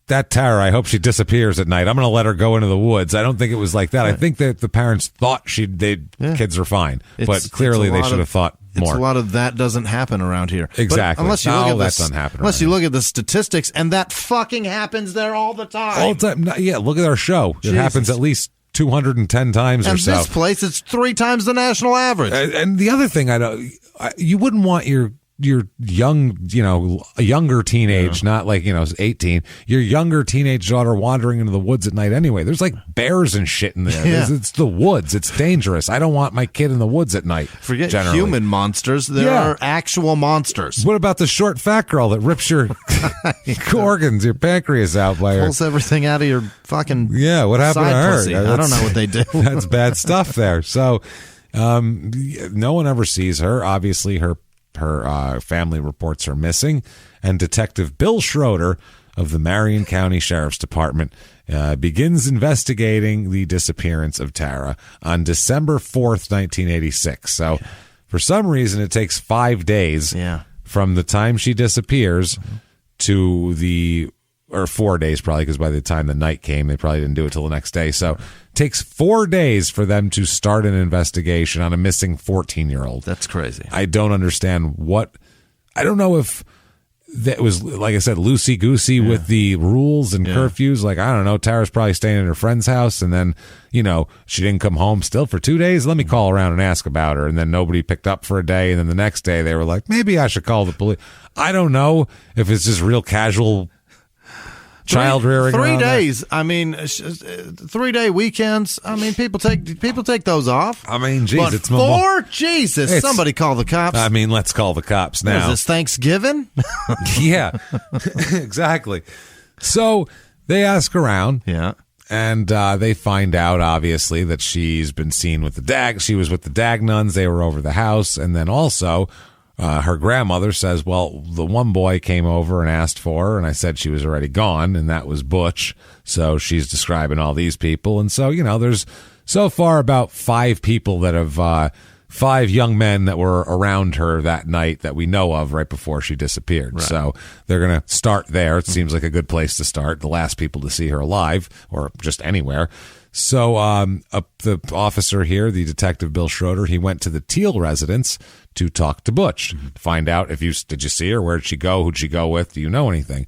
that Tara, I hope she disappears at night. I'm going to let her go into the woods. I don't think it was like that. Right. I think that the parents thought kids are fine, but clearly they should have thought more. It's a lot of that doesn't happen around here. Exactly. Unless you look at the statistics, and that fucking happens there all the time. All the time. Yeah, look at our show. Jesus. It happens at least 210 times or so. And this place, it's 3 times the national average. And the other thing, you wouldn't want your young, a younger teenage, not like, 18, your younger teenage daughter wandering into the woods at night anyway. There's like bears and shit in there. Yeah. It's the woods. It's dangerous. I don't want my kid in the woods at night. Forget human monsters. There are actual monsters. What about the short fat girl that rips your organs, your pancreas out by her? Pulls everything out of your fucking what happened to her? Pussy. I don't know what they do. That's bad stuff there. So no one ever sees her. Obviously, her family reports her missing, and Detective Bill Schroeder of the Marion County Sheriff's Department begins investigating the disappearance of Tara on December 4th, 1986. So for some reason, it takes 5 days from the time she disappears to or 4 days probably, because by the time the night came, they probably didn't do it till the next day. So it takes 4 days for them to start an investigation on a missing 14-year-old. That's crazy. I don't understand I don't know if that was, like I said, loosey-goosey with the rules and curfews. Like, I don't know, Tara's probably staying at her friend's house, and then, she didn't come home still for 2 days. Let me call around and ask about her. And then nobody picked up for a day, and then the next day they were like, maybe I should call the police. I don't know if it's just real casual child rearing. 3 days. I mean, 3-day weekends. I mean, people take those off. I mean, geez, but it's 4. Jesus, somebody call the cops. I mean, let's call the cops now. Is this Thanksgiving? Yeah, exactly. So they ask around. Yeah. And they find out, obviously, that she's been seen with she was with the Dagnuns. They were over the house. And then also, her grandmother says, well, the one boy came over and asked for her, and I said she was already gone, and that was Butch. So she's describing all these people. And so, there's so far about 5 people that have 5 young men that were around her that night that we know of right before she disappeared. Right. So they're going to start there. It seems like a good place to start. The last people to see her alive or just anywhere. So the officer here, the detective Bill Schroeder, he went to the Teal residence to talk to Butch, to find out did you see her? Where did she go? Who'd she go with? Do you know anything?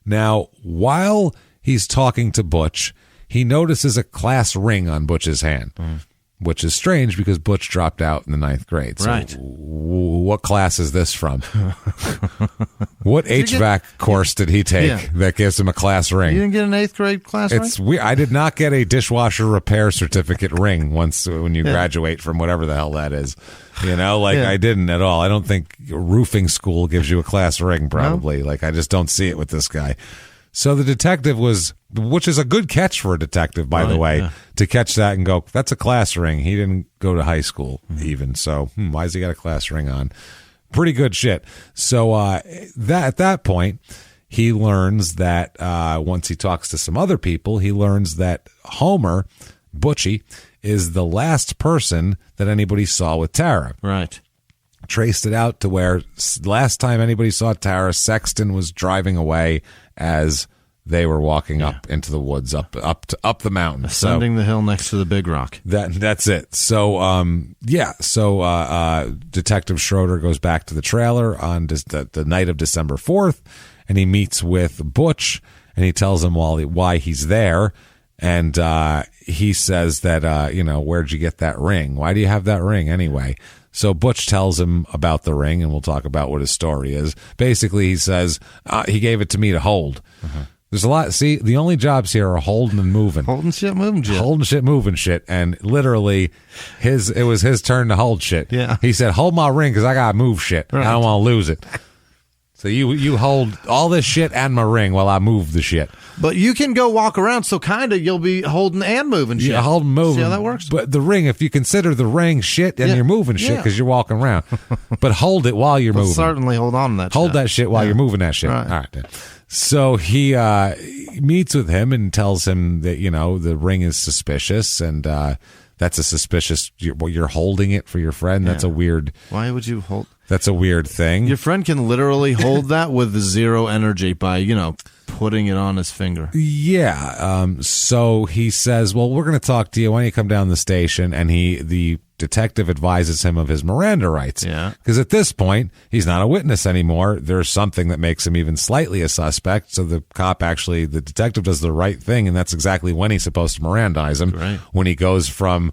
Now, while he's talking to Butch, he notices a class ring on Butch's hand. Which is strange because Butch dropped out in the 9th grade. So right. What class is this from? What HVAC course did he take that gives him a class ring? You didn't get an 8th grade class ring? It's weird. I did not get a dishwasher repair certificate ring when you graduate from whatever the hell that is. I didn't at all. I don't think roofing school gives you a class ring, probably. No? I just don't see it with this guy. So the detective which is a good catch for a detective, by the way, to catch that and go, that's a class ring. He didn't go to high school even. So why has he got a class ring on? Pretty good shit. So at that point, he learns that once he talks to some other people, he learns that Homer, Butchie, is the last person that anybody saw with Tara. Right. Traced it out to where last time anybody saw Tara, Sexton was driving away as they were walking up into the woods, up the mountain, ascending the hill next to the big rock. That's it. So Detective Schroeder goes back to the trailer on the night of December 4th, and he meets with Butch, and he tells him why he's there, and he says that where'd you get that ring? Why do you have that ring anyway? So Butch tells him about the ring, and we'll talk about what his story is. Basically, he says he gave it to me to hold. There's a lot. See, the only jobs here are holding and moving. Holding shit, moving shit. Holding shit, moving shit. And literally, it was his turn to hold shit. Yeah. He said, hold my ring because I got to move shit. Right. I don't want to lose it. So you hold all this shit and my ring while I move the shit. But you can go walk around, so kind of you'll be holding and moving shit. Yeah, holding, moving. See how that works? But the ring, if you consider the ring shit, and you're moving shit because you're walking around. But hold it while you're moving. Certainly hold on to that Hold that shit while you're moving that shit. Right. All right. Then. So he meets with him and tells him that, the ring is suspicious, and that's a suspicious, you're holding it for your friend. That's a weird. Why would you hold? That's a weird thing. Your friend can literally hold that with zero energy by, putting it on his finger. Yeah. So he says, well, we're going to talk to you. Why don't you come down the station? And the detective advises him of his Miranda rights. Yeah. Because at this point, he's not a witness anymore. There's something that makes him even slightly a suspect. So the detective does the right thing. And that's exactly when he's supposed to Mirandize him. Right. When he goes from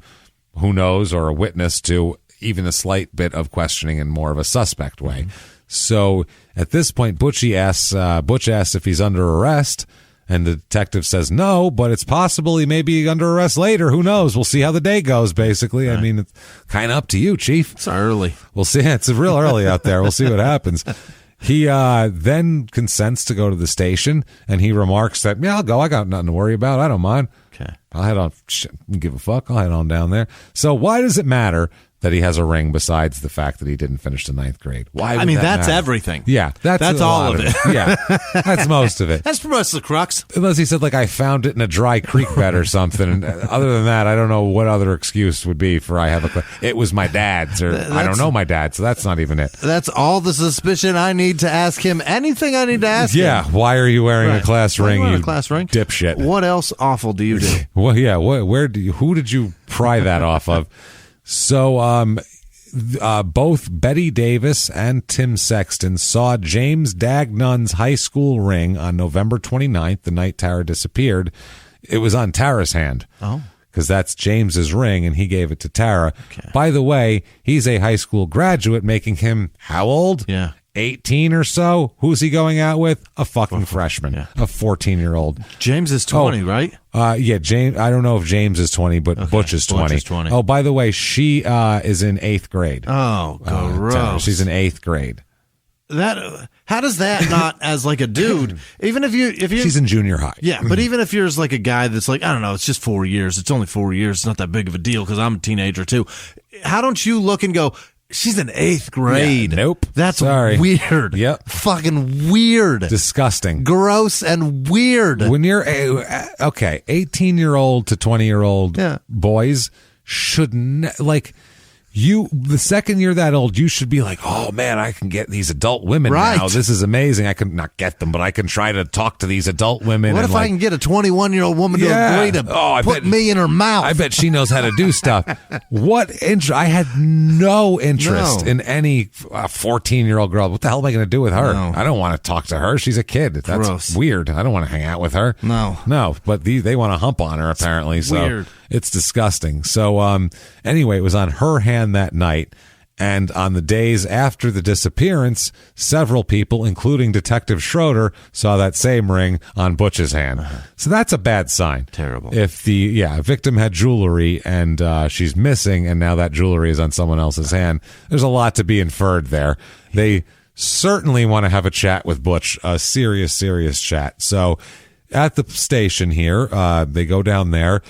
who knows or a witness to even a slight bit of questioning in more of a suspect way. Mm-hmm. So at this point, Butch asks if he's under arrest, and the detective says no, but it's possible he may be under arrest later. Who knows? We'll see how the day goes, basically. Right. I mean, it's kind of up to you, Chief. It's early. We'll see. It's real early out there. We'll see what happens. He then consents to go to the station, and he remarks that, I'll go. I got nothing to worry about. I don't mind. Okay. I'll head on. Give a fuck. I'll head on down there. So why does it matter that he has a ring besides the fact that he didn't finish the 9th grade? Why? That's matter? Everything. Yeah. That's all of it. Yeah. That's most of it. That's pretty much the crux. Unless he said, I found it in a dry creek bed or something. And other than that, I don't know what other excuse would be for it was my dad's, or I don't know my dad, so that's not even it. That's all the suspicion I need to ask him. Anything I need to ask him. Yeah. Why are you wearing a class ring, you class ring? Dipshit? What else awful do you do? Well, yeah. Who did you pry that off of? So, both Betty Davis and Tim Sexton saw James Dagnun's high school ring on November 29th, the night Tara disappeared. It was on Tara's hand. Oh. Because that's James's ring, and he gave it to Tara. Okay. By the way, he's a high school graduate, making him how old? Yeah. 18 or so. Who's he going out with? A fucking freshman. Yeah. A 14-year-old. James is 20, right? Yeah, James. I don't know if James is 20, but okay. Butch is 20. Butch is 20. Oh, by the way, she is in 8th grade. Oh, gross. She's in 8th grade. How does that not, as a dude, even if you she's in junior high. Yeah, but even if you're a guy that's I don't know, it's just 4 years. It's only 4 years. It's not that big of a deal because I'm a teenager too. How don't you look and go, she's in 8th grade? Yeah, nope. That's Sorry. Weird. Yep. Fucking weird. Disgusting. Gross and weird. When you're 18-year-old to 20-year-old boys should The second you're that old, you should be like, oh man, I can get these adult women now. This is amazing. I can not get them, but I can try to talk to these adult women. What if I can get a 21-year-old woman to agree to put me in her mouth? I bet she knows how to do stuff. I had no interest in any 14-year-old girl. What the hell am I going to do with her? No. I don't want to talk to her. She's a kid. That's gross. Weird. I don't want to hang out with her. No. But they want to hump on her apparently. So weird. It's disgusting. So anyway, it was on her hand that night. And on the days after the disappearance, several people, including Detective Schroeder, saw that same ring on Butch's hand. So that's a bad sign. Terrible. If the victim had jewelry and she's missing, and now that jewelry is on someone else's hand, there's a lot to be inferred there. They certainly want to have a chat with Butch, a serious chat. So at the station here, they go down there.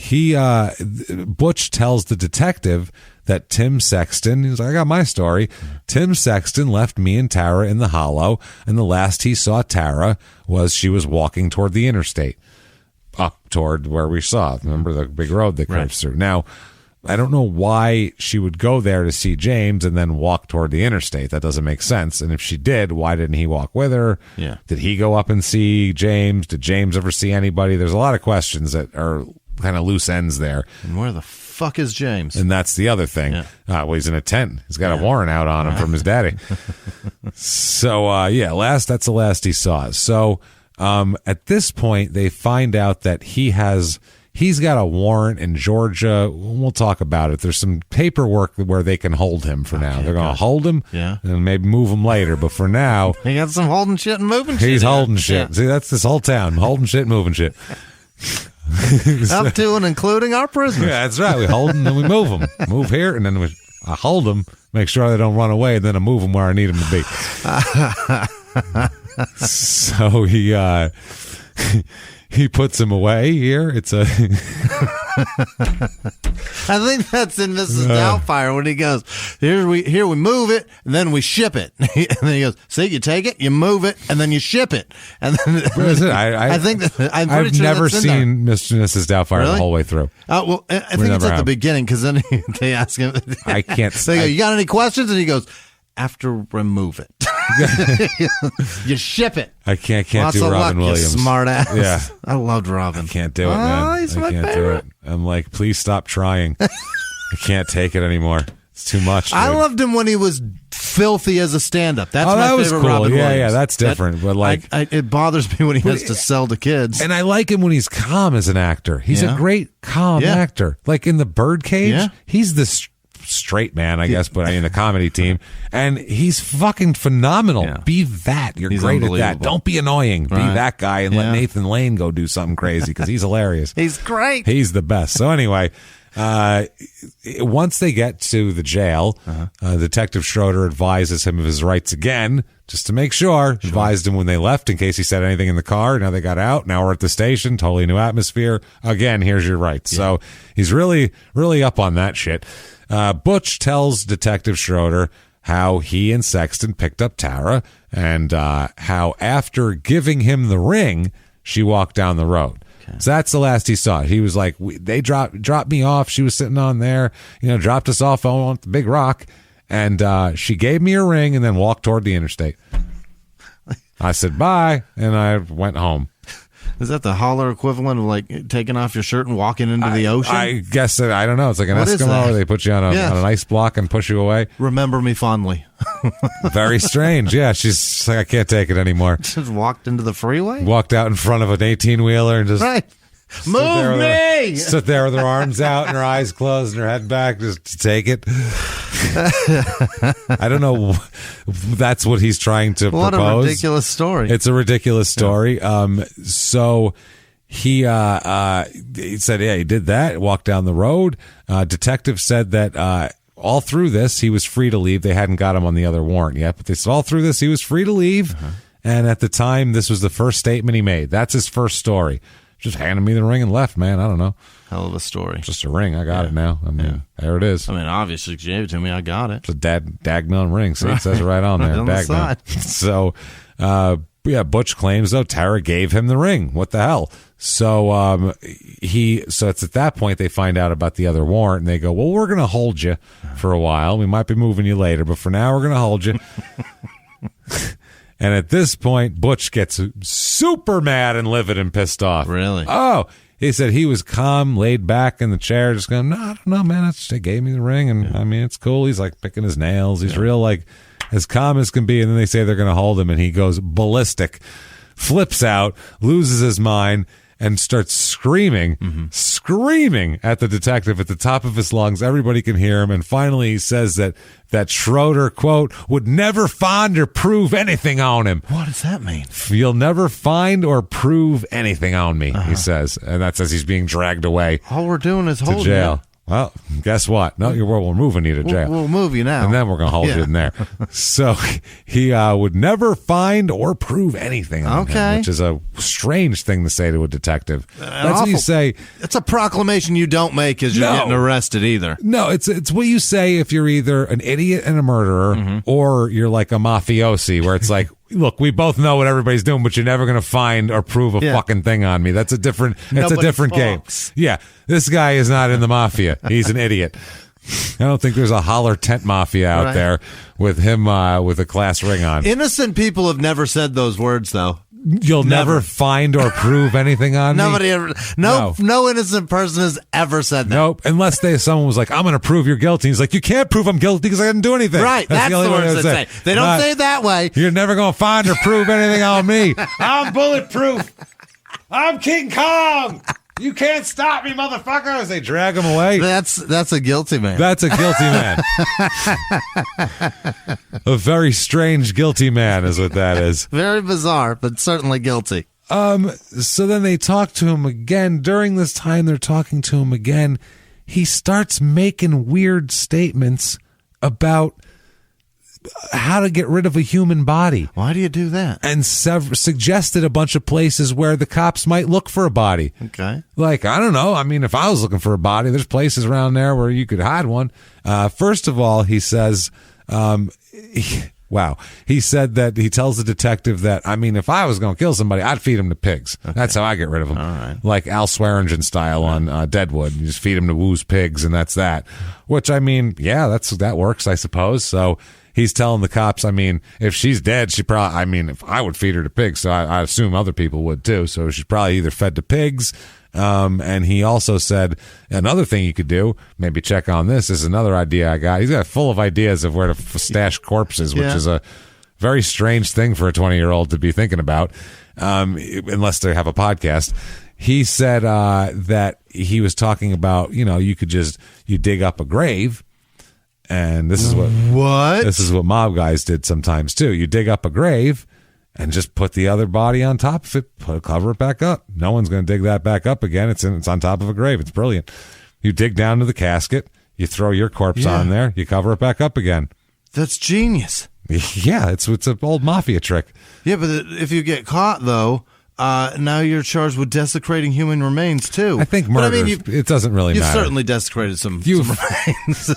Butch tells the detective that Tim Sexton, he's like, I got my story. Tim Sexton left me and Tara in the hollow, and the last he saw Tara was she was walking toward the interstate, up toward where we saw. Remember the big road that curves through? Now, I don't know why she would go there to see James and then walk toward the interstate. That doesn't make sense. And if she did, why didn't he walk with her? Yeah. Did he go up and see James? Did James ever see anybody? There's a lot of questions that are kind of loose ends there. And where the fuck is James? And that's the other thing. Yeah. Well, he's in a tent. He's got a warrant out on him from his daddy. So, that's the last he saw. So, at this point, they find out that he's got a warrant in Georgia. We'll talk about it. There's some paperwork where they can hold him for now. They're going to hold him and maybe move him later. But for now, he got some holding shit and moving shit. He's holding shit. See, that's this whole town. Holding shit, moving shit. Up to and including our prisoners. Yeah, that's right. We hold them and we move them. Move here and then I hold them, make sure they don't run away, and then I move them where I need them to be. So he puts him away here. It's a. I think that's in Mrs. Doubtfire when he goes, here we move it and then we ship it. And then he goes, see, you take it, you move it, and then you ship it. And then where is it? I think that I've sure never seen Mr. and Mrs. Doubtfire the whole way through. Well, I think it's at the beginning because then they ask him. I can't. They go, you got any questions? And he goes, after remove it. You ship it. I can't do Robin Williams. You smart ass. Yeah. I loved Robin. I can't do it, man. He's I can't do it. I'm like, please stop trying. I can't take it anymore. It's too much. Dude. I loved him when he was filthy as a stand-up. That's my favorite cool. Robin Williams. Yeah, that's different. But like, it bothers me when he has to sell to kids. And I like him when he's calm as an actor. He's a great calm actor. Like in The Birdcage, he's the straight man, I guess, but I mean the comedy team, and he's fucking phenomenal. Yeah. Be that. He's great at that. Don't be annoying. Be that guy and let Nathan Lane go do something crazy because he's hilarious. He's great. He's the best. So anyway, once they get to the jail, Detective Schroeder advises him of his rights again, just to make sure. Advised him when they left in case he said anything in the car. Now they got out. Now we're at the station. Totally new atmosphere. Again, here's your rights. Yeah. So he's really, really up on that shit. Butch tells Detective Schroeder how he and Sexton picked up Tara and how after giving him the ring, she walked down the road. Okay. So that's the last he saw. He was like, they dropped me off. She was sitting on there, dropped us off on the big rock. And she gave me a ring and then walked toward the interstate. I said bye, and I went home. Is that the holler equivalent of like taking off your shirt and walking into the ocean? I guess I don't know. It's like an Eskimo where they put you on an ice block and push you away. Remember me fondly. Very strange. Yeah, she's like, I can't take it anymore. Just walked into the freeway? Walked out in front of an 18-wheeler and just... Right. Move me! Sit there with her arms out and her eyes closed and her head back just to take it. I don't know. That's what he's trying to propose. What a ridiculous story. It's a ridiculous story. So he said, he did that, walked down the road. Detective said that all through this, he was free to leave. They hadn't got him on the other warrant yet, but they said all through this, he was free to leave. And at the time, this was the first statement he made. That's his first story. Just handed me the ring and left, man. I don't know. Hell of a story. Just a ring. I got it now. I mean, there it is. I mean, obviously, you gave it to me. I got it. It's a Dagnon ring. See, it says it right on there. Right on the side. So Yeah, Butch claims, though, Tara gave him the ring. What the hell? So so it's at that point they find out about the other warrant, and they go, well, we're going to hold you for a while. We might be moving you later, but for now we're going to hold you. And at this point, Butch gets super mad and livid and pissed off. Really? Oh, he said he was calm, laid back in the chair, just going, no, I don't know, man. They gave me the ring, and I mean, it's cool. He's like picking his nails. He's real, like, as calm as can be. And then they say they're going to hold him, and he goes ballistic, flips out, loses his mind, and starts screaming at the detective at the top of his lungs. Everybody can hear him. And finally he says that Schroeder, quote, would never find or prove anything on him. What does that mean? You'll never find or prove anything on me, he says. And that's as he's being dragged away. All we're doing is to holding jail. him. Well, guess what? No, we're moving you to jail. We'll move you now. And then we're going to hold you in there. So he would never find or prove anything on him, which is a strange thing to say to a detective. That's what you say. It's a proclamation you don't make as you're getting arrested either. No, it's what you say if you're either an idiot and a murderer or you're like a mafiosi, where it's like, look, we both know what everybody's doing, but you're never going to find or prove a fucking thing on me. That's a different game. Yeah, this guy is not in the mafia. He's an idiot. I don't think there's a holler tent mafia out there with him with a class ring on. Innocent people have never said those words, though. You'll never find or prove anything on me? Nobody ever. No innocent person has ever said that. Nope. Unless someone was like, I'm going to prove you're guilty. He's like, you can't prove I'm guilty because I didn't do anything. Right. That's the words they say. They don't say it that way. You're never going to find or prove anything on me. I'm bulletproof. I'm King Kong. You can't stop me, motherfucker, as they drag him away. That's a guilty man. That's a guilty man. A very strange guilty man is what that is. Very bizarre, but certainly guilty. So then they talk to him again. During this time they're talking to him again, he starts making weird statements about how to get rid of a human body. Why do you do that? And suggested a bunch of places where the cops might look for a body. Okay. Like, I don't know. I mean, if I was looking for a body, there's places around there where you could hide one. First of all, he says, he said that he tells the detective that, I mean, if I was going to kill somebody, I'd feed them to pigs. Okay. That's how I get rid of them. All right. Like Al Swearingen style on Deadwood. You just feed them to Woo's pigs, and that's that. Which, I mean, yeah, that works, I suppose. So he's telling the cops, I mean, if she's dead, if I would feed her to pigs, so I assume other people would too. So she's probably either fed to pigs. And he also said another thing you could do, maybe check on this, is another idea I got. He's got full of ideas of where to stash corpses, which is a very strange thing for a 20-year-old to be thinking about, unless they have a podcast. He said that he was talking about, you dig up a grave. And this is what mob guys did sometimes too. You dig up a grave and just put the other body on top of it, cover it back up. No one's going to dig that back up again. It's on top of a grave. It's brilliant. You dig down to the casket, you throw your corpse on there, you cover it back up again. That's genius. Yeah, it's an old mafia trick. Yeah, but if you get caught though, now you're charged with desecrating human remains too. I think murder. It doesn't really matter. You've certainly desecrated some remains.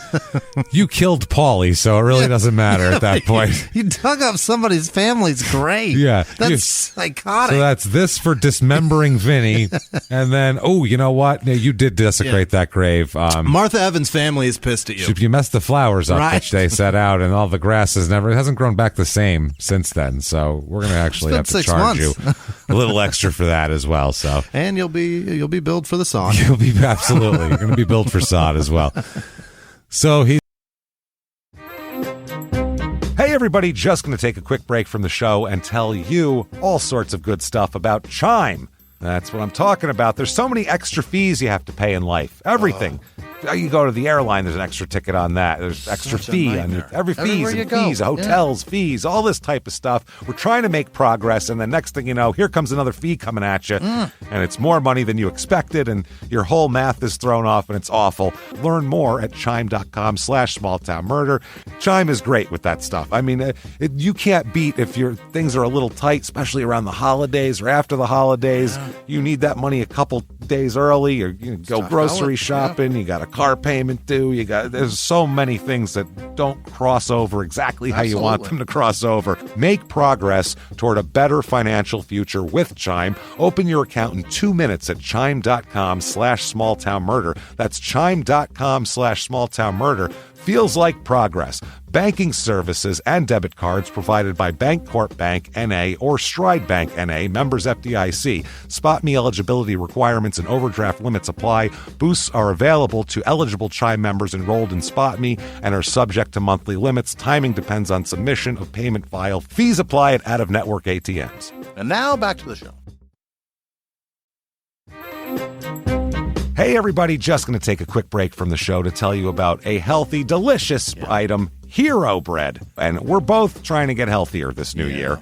You killed Paulie, so it really doesn't matter at that point. You dug up somebody's family's grave. Yeah, that's psychotic. So that's this for dismembering Vinny, and then you know what? You did desecrate that grave. Martha Evans' family is pissed at you. You messed the flowers up, which they set out, and all the grass hasn't grown back the same since then. So we're gonna actually have to charge you a little extra for that as well. So, and you'll be billed for the sod. You're going to be billed for sod as well. So Hey everybody, just going to take a quick break from the show and tell you all sorts of good stuff about Chime. That's what I'm talking about. There's so many extra fees you have to pay in life. Everything. You go to the airline, there's an extra ticket on that. There's extra fee on every fees, hotels, fees, all this type of stuff. We're trying to make progress, and the next thing you know, here comes another fee coming at you, and it's more money than you expected, and your whole math is thrown off, and it's awful. Learn more at chime.com/smalltownmurder. Chime is great with that stuff. I mean, you can't beat if your things are a little tight, especially around the holidays or after the holidays. You need that money a couple days early, or go grocery shopping. You got a car payment due. There's so many things that don't cross over exactly how you want them to cross over. Make progress toward a better financial future with Chime. Open your account in 2 minutes at chime.com/smalltownmurder. That's chime.com/smalltownmurder. Feels like progress. Banking services and debit cards provided by Bancorp Bank N.A. or Stride Bank N.A., members FDIC. SpotMe eligibility requirements and overdraft limits apply. Boosts are available to eligible Chime members enrolled in SpotMe and are subject to monthly limits. Timing depends on submission of payment file. Fees apply at out-of-network ATMs. And now back to the show. Hey, everybody, just going to take a quick break from the show to tell you about a healthy, delicious item, Hero Bread. And we're both trying to get healthier this new year.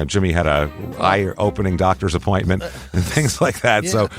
Jimmy had a eye-opening doctor's appointment and things like that. So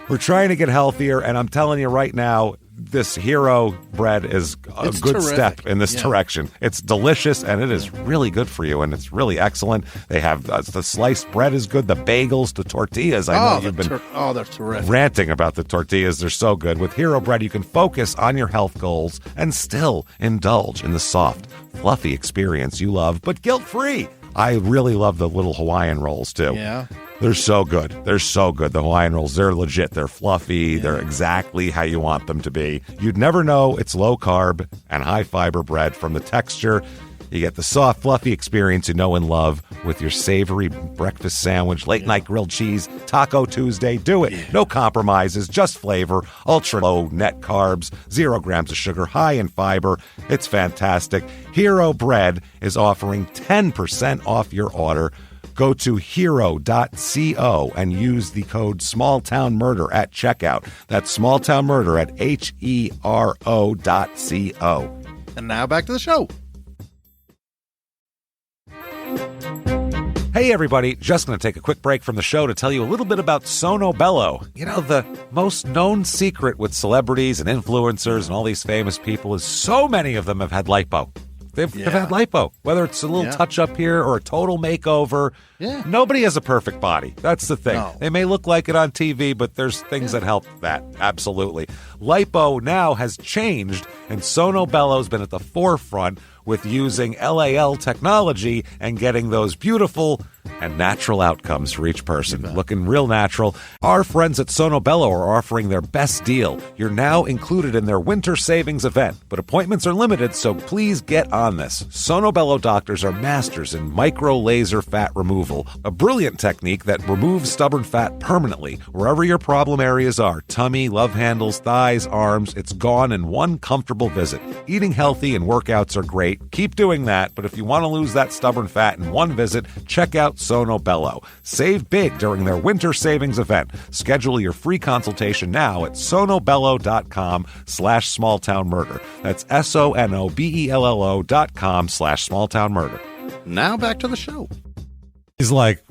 we're trying to get healthier, and I'm telling you right now, this Hero Bread is a good step in this direction. It's delicious, and it is really good for you, and it's really excellent. They have the sliced bread is good, the bagels, the tortillas. I know you've been they're terrific. Ranting about the tortillas. They're so good. With Hero Bread, you can focus on your health goals and still indulge in the soft, fluffy experience you love, but guilt-free. I really love the little Hawaiian rolls, too. Yeah. They're so good. They're so good. The Hawaiian rolls, they're legit. They're fluffy. Yeah. They're exactly how you want them to be. You'd never know it's low-carb and high-fiber bread from the texture. You get the soft, fluffy experience you know and love with your savory breakfast sandwich, late-night grilled cheese, Taco Tuesday. Do it. No compromises, just flavor, ultra-low net carbs, 0 grams of sugar, high in fiber. It's fantastic. Hero Bread is offering 10% off your order. Go to hero.co and use the code SmallTownMurder at checkout. That's SmallTownMurder at HERO.co. And now back to the show. Hey, everybody. Just going to take a quick break from the show to tell you a little bit about Sono Bello. You know, the most known secret with celebrities and influencers and all these famous people is so many of them have had lipo. They've had lipo, whether it's a little touch-up here or a total makeover. Yeah. Nobody has a perfect body. That's the thing. No. They may look like it on TV, but there's things that help that. Absolutely. Lipo now has changed, and Sono Bello's been at the forefront with using LAL technology and getting those beautiful and natural outcomes for each person. Looking real natural. Our friends at Sono Bello are offering their best deal. You're now included in their winter savings event, but appointments are limited, so please get on this. Sono Bello doctors are masters in micro-laser fat removal, a brilliant technique that removes stubborn fat permanently wherever your problem areas are. Tummy, love handles, thighs, arms, it's gone in one comfortable visit. Eating healthy and workouts are great. Keep doing that, but if you want to lose that stubborn fat in one visit, check out Sono Bello. Save big during their winter savings event. Schedule your free consultation now at sonobello.com/smalltownmurder. That's SONOBELLO.com/smalltownmurder. Now back to the show. He's like,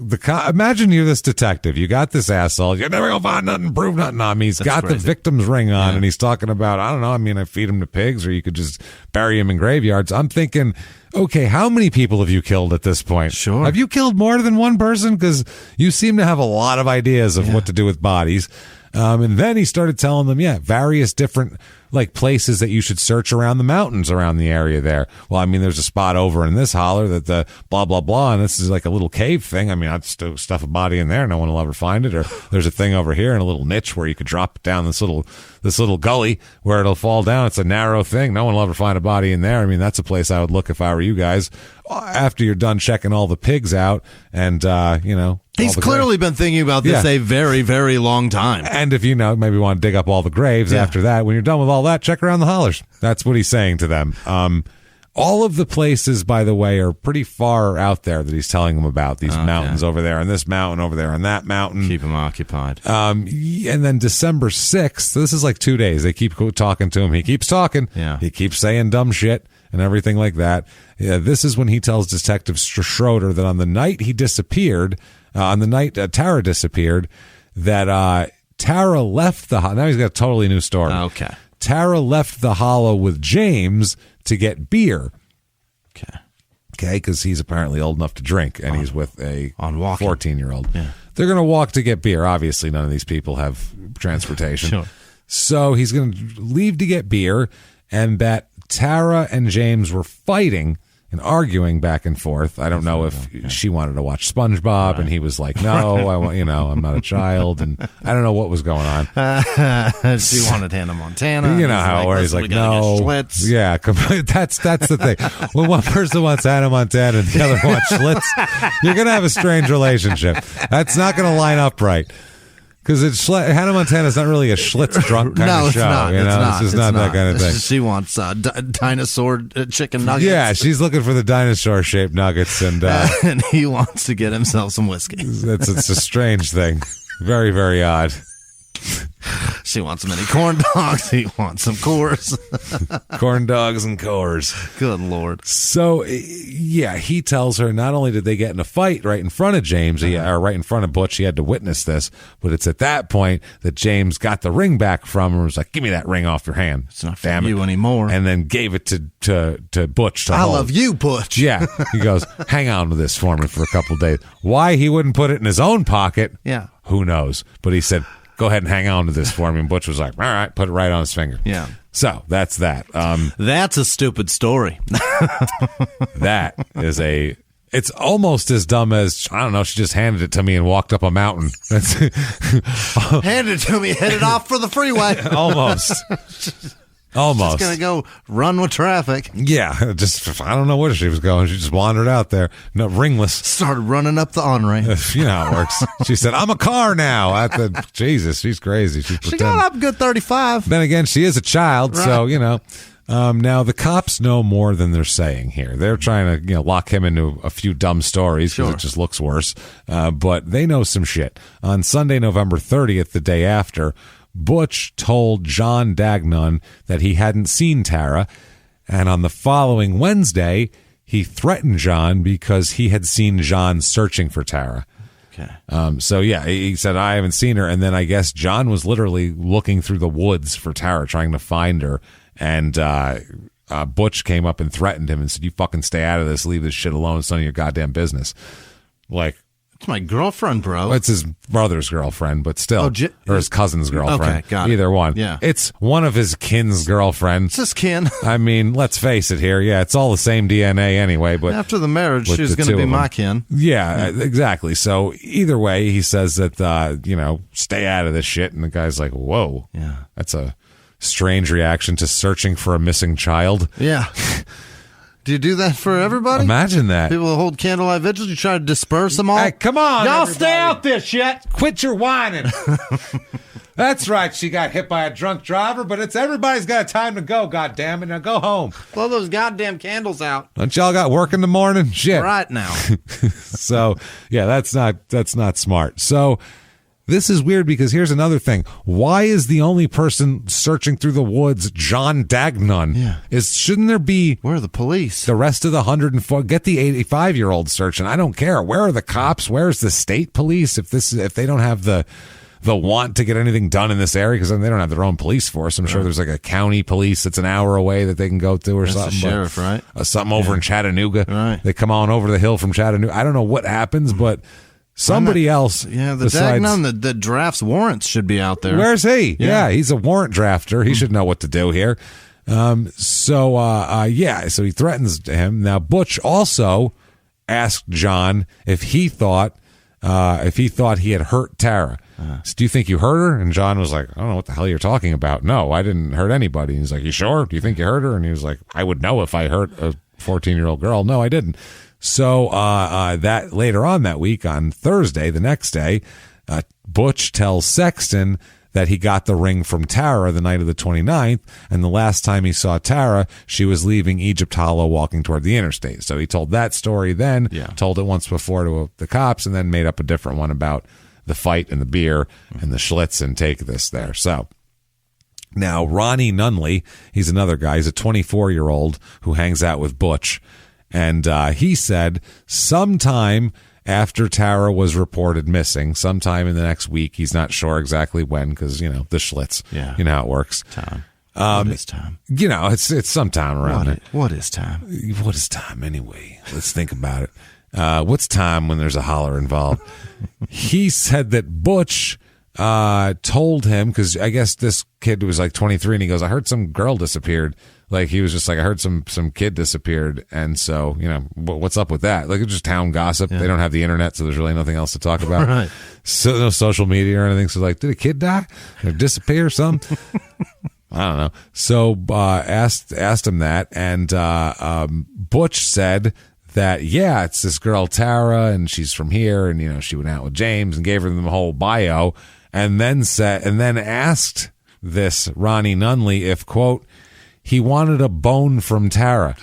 imagine you're this detective. You got this asshole. You're never going to find nothing, prove nothing on me. He's got crazy. The victim's ring on, and he's talking about, I don't know, I mean, I feed him to pigs, or you could just bury him in graveyards. I'm thinking, okay, how many people have you killed at this point? Sure. Have you killed more than one person? Because you seem to have a lot of ideas of what to do with bodies. And then he started telling them, various different places that you should search around the mountains around the area there. Well, I mean, there's a spot over in this holler that the blah, blah, blah, and this is like a little cave thing. I mean, I'd stuff a body in there. No one will ever find it. Or there's a thing over here in a little niche where you could drop it down this little gully where it'll fall down. It's a narrow thing. No one will ever find a body in there. I mean, that's a place I would look if I were you guys. After you're done checking all the pigs out and, he's clearly been thinking about this a very, very long time. And if maybe want to dig up all the graves after that, when you're done with all that, check around the hollers. That's what he's saying to them. All of the places, by the way, are pretty far out there that he's telling them about. These mountains over there, and this mountain over there, and that mountain. Keep him occupied. And then December 6th, so this is like 2 days. They keep talking to him. He keeps talking. Yeah. He keeps saying dumb shit and everything like that. This is when he tells Detective Schroeder that on the night he disappeared, on the night Tara disappeared, that Tara left the hollow. Now he's got a totally new story. Okay. Tara left the hollow with James to get beer. Okay, because he's apparently old enough to drink, and he's with a 14-year-old. Yeah. They're going to walk to get beer. Obviously, none of these people have transportation. Sure. So he's going to leave to get beer, and that Tara and James were fighting and arguing back and forth. I don't know if she wanted to watch SpongeBob, and he was like, "No, I want, I'm not a child," and I don't know what was going on. She wanted Hannah Montana. You know how where he's like, "No, yeah." That's the thing. When one person wants Hannah Montana and the other wants Schlitz, you're gonna have a strange relationship. That's not gonna line up right. Because Hannah Montana's not really a Schlitz drunk kind of show. Not. It's just not that kind of thing. She wants dinosaur chicken nuggets. Yeah, she's looking for the dinosaur-shaped nuggets, and and he wants to get himself some whiskey. It's a strange thing. Very, very odd. She wants some mini corn dogs. He wants some Coors. Corn dogs and Coors. Good Lord. So, yeah, he tells her not only did they get in a fight right in front of James, or right in front of Butch, he had to witness this, but it's at that point that James got the ring back from him and was like, "Give me that ring off your hand. It's not for you anymore." And then gave it to Butch to I hold. love you, Butch. Yeah. He goes, "Hang on to this for me for a couple of days." Why he wouldn't put it in his own pocket, yeah, who knows? But he said, "Go ahead and hang on to this for me." And Butch was like, "All right," put it right on his finger. Yeah. So that's that. That's a stupid story. That is it's almost as dumb as, I don't know, she just handed it to me and walked up a mountain. Handed it to me, headed off for the freeway. Almost. Almost. Just going to go run with traffic. Yeah, just, I don't know where she was going. She just wandered out there, no, ringless. Started running up the on-ramp. You know how it works. She said, "I'm a car now." Jesus, she's crazy. She got up a good 35. Then again, she is a child, right. So, now the cops know more than they're saying here. They're trying to, lock him into a few dumb stories because it just looks worse. But they know some shit. On Sunday, November 30th, the day after, Butch told John Dagnon that he hadn't seen Tara, and on the following Wednesday, he threatened John because he had seen John searching for Tara. Okay. So, yeah, he said, "I haven't seen her," and then I guess John was literally looking through the woods for Tara, trying to find her, and Butch came up and threatened him and said, "You fucking stay out of this, leave this shit alone, it's none of your goddamn business." Like, it's my girlfriend, bro. It's his brother's girlfriend, but still. Or his cousin's girlfriend. Okay, got it. Either one. Yeah. It's one of his kin's girlfriend. It's his kin. I mean, let's face it here. Yeah, it's all the same DNA anyway. But after the marriage, she was going to be my kin. Yeah, exactly. So either way, he says that, stay out of this shit. And the guy's like, "Whoa. Yeah. That's a strange reaction to searching for a missing child." Yeah. Do you do that for everybody? Imagine that. People who hold candlelight vigils, you try to disperse them all? Hey, come on, y'all everybody. Stay out there, shit. Quit your whining. That's right. She got hit by a drunk driver, but everybody's got time to go, goddammit. Now go home. Blow those goddamn candles out. Don't y'all got work in the morning? Shit. Right now. So, yeah, that's not smart. So, this is weird because here's another thing. Why is the only person searching through the woods John Dagnon? Yeah. Shouldn't there be... Where are the police? The rest of the 104... Get the 85-year-old searching. I don't care. Where are the cops? Where's the state police? If they don't have the want to get anything done in this area, because they don't have their own police force. I'm sure there's like a county police that's an hour away that they can go to or that's something. The sheriff, right? Something over in Chattanooga. Right. They come on over the hill from Chattanooga. I don't know what happens, but... Somebody else. Yeah, the Dagnon that drafts warrants should be out there. Where's he? Yeah, he's a warrant drafter. He should know what to do here. So he threatens him. Now, Butch also asked John if he thought he had hurt Tara. So, "Do you think you hurt her?" And John was like, "I don't know what the hell you're talking about. No, I didn't hurt anybody." And he's like, "You sure? Do you think you hurt her?" And he was like, "I would know if I hurt a 14-year-old girl. No, I didn't." So that later on that week, on Thursday, the next day, Butch tells Sexton that he got the ring from Tara the night of the 29th, and the last time he saw Tara, she was leaving Egypt Hollow walking toward the interstate. So he told that story then, told it once before to the cops, and then made up a different one about the fight and the beer and the Schlitz and take this there. So now Ronnie Nunley, he's another guy. He's a 24-year-old who hangs out with Butch. And he said sometime after Tara was reported missing, sometime in the next week, he's not sure exactly when because, the Schlitz, you know how it works. Time. What is time? It's sometime around there. What is time? What is time anyway? Let's think about it. What's time when there's a holler involved? He said that Butch told him, because I guess this kid was like 23, and he goes, I heard some girl disappeared. Like, he was just like, I heard some kid disappeared. And so, what's up with that? Like, it's just town gossip. Yeah. They don't have the internet, so there's really nothing else to talk about. Right. So no social media or anything. So like, did a kid die or disappear or something? I don't know. So asked him that, and Butch said that, yeah, it's this girl Tara, and she's from here, and she went out with James, and gave her the whole bio, and then asked this Ronnie Nunley if, quote, he wanted a bone from Tara.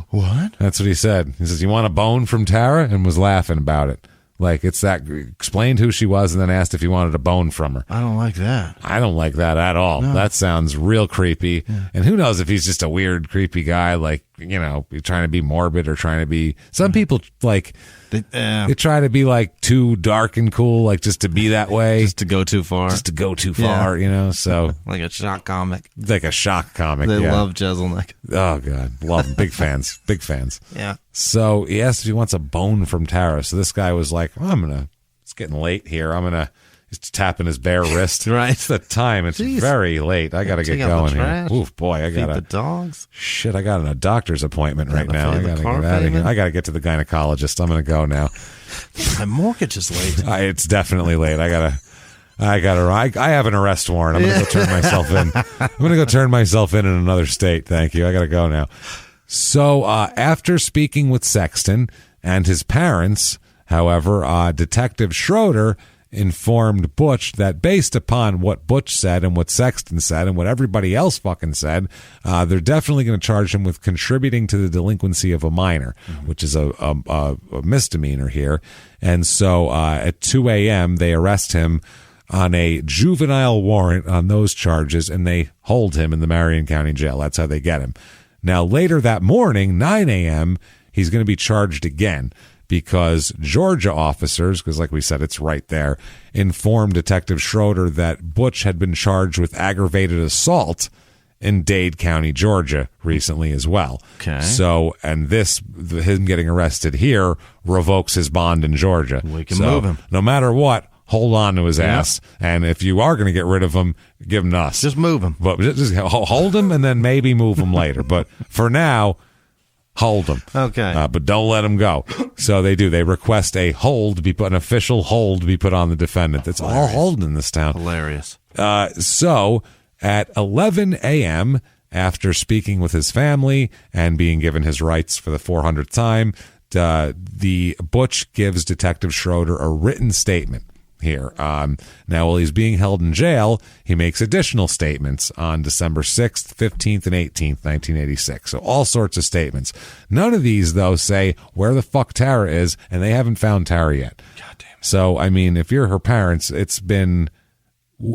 What? That's what he said. He says, you want a bone from Tara? And was laughing about it. Like, it's that, explained who she was and then asked if he wanted a bone from her. I don't like that. I don't like that at all. No. That sounds real creepy. Yeah. And who knows if he's just a weird, creepy guy, like, trying to be morbid or trying to be, some people, like, they try to be like too dark and cool, like just to be that way. Just to go too far. So. Like a shock comic. Like a shock comic, They love Jeselnik. Oh, God. Love him. Big fans. Big fans. Yeah. So he asked if he wants a bone from Tara. So this guy was like, it's getting late here. He's tapping his bare wrist. Right. It's the time. It's very late. I got to get going here. Oof, boy. Feed the dogs. Shit, I got a doctor's appointment right now. I got to get out of here. I got to get to the gynecologist. I'm going to go now. My mortgage is late. It's definitely late. I have an arrest warrant. I'm going to go turn myself in. I'm going to go turn myself in another state. Thank you. I got to go now. So after speaking with Sexton and his parents, however, Detective Schroeder informed Butch that based upon what Butch said and what Sexton said and what everybody else fucking said, they're definitely going to charge him with contributing to the delinquency of a minor, which is a misdemeanor here. And so at 2 a.m., they arrest him on a juvenile warrant on those charges, and they hold him in the Marion County Jail. That's how they get him. Now, later that morning, 9 a.m., he's going to be charged again, because Georgia officers, because like we said, it's right there, informed Detective Schroeder that Butch had been charged with aggravated assault in Dade County, Georgia, recently as well. Okay. So, and him getting arrested here revokes his bond in Georgia. We can move him. No matter what, hold on to his ass. And if you are going to get rid of him, give him to us. Just move him. But just hold him and then maybe move him later. But for now, hold him. Okay. But don't let him go. So they do. They request an official hold to be put on the defendant. It's all hold in this town. Hilarious. So at 11 a.m., after speaking with his family and being given his rights for the 400th time, the Butch gives Detective Schroeder a written statement here. Now, while he's being held in jail, he makes additional statements on December 6th, 15th, and 18th, 1986. So all sorts of statements. None of these, though, say where the fuck Tara is, and they haven't found Tara yet. God damn it. So, I mean, if you're her parents, it's been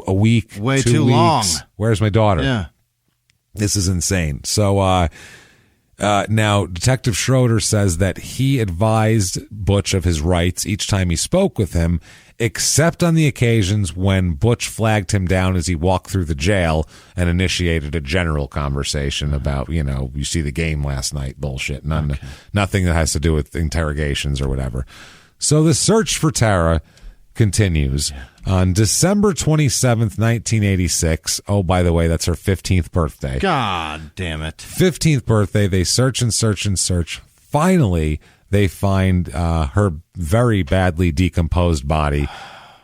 a week, way 2 too weeks. long. Where's my daughter? Yeah. This is insane. So, now, Detective Schroeder says that he advised Butch of his rights each time he spoke with him, except on the occasions when Butch flagged him down as he walked through the jail and initiated a general conversation about, you see the game last night, bullshit. Nothing that has to do with interrogations or whatever. So the search for Tara continues. On December 27th, 1986, oh, by the way, that's her 15th birthday. God damn it. 15th birthday, they search and search and search. Finally, they find her very badly decomposed body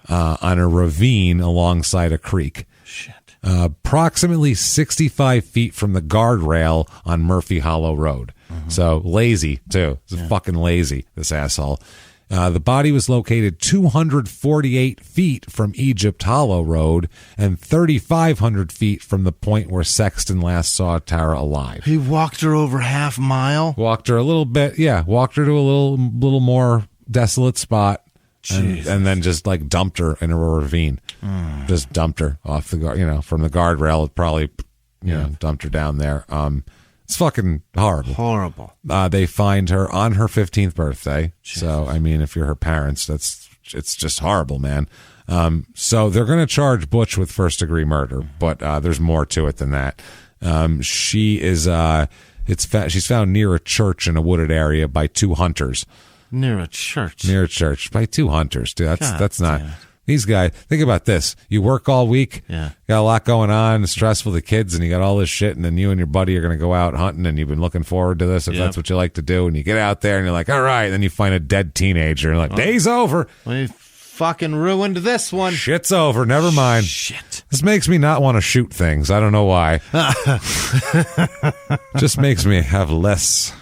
on a ravine alongside a creek. Shit. Approximately 65 feet from the guardrail on Murphy Hollow Road. Mm-hmm. So lazy, too. Fucking lazy, this asshole. The body was located 248 feet from Egypt Hollow Road and 3,500 feet from the point where Sexton last saw Tara alive. He walked her over half mile? Walked her a little bit, walked her to a little more desolate spot and then just like dumped her in a ravine. Just dumped her off the from the guardrail. Probably, dumped her down there. It's fucking horrible. Horrible. They find her on her 15th birthday. Jesus. So, I mean, if you're her parents, it's just horrible, man. So they're going to charge Butch with first-degree murder, but there's more to it than that. She's found near a church in a wooded area by two hunters. Near a church? Near a church by two hunters. Dude, that's not... These guys, think about this. You work all week. Yeah. Got a lot going on. It's stressful, the kids, and you got all this shit. And then you and your buddy are going to go out hunting, and you've been looking forward to this if that's what you like to do. And you get out there, and you're like, all right. And then you find a dead teenager. And you're like, day's over. We fucking ruined this one. Shit's over. Never mind. Shit. This makes me not want to shoot things. I don't know why. Just makes me have less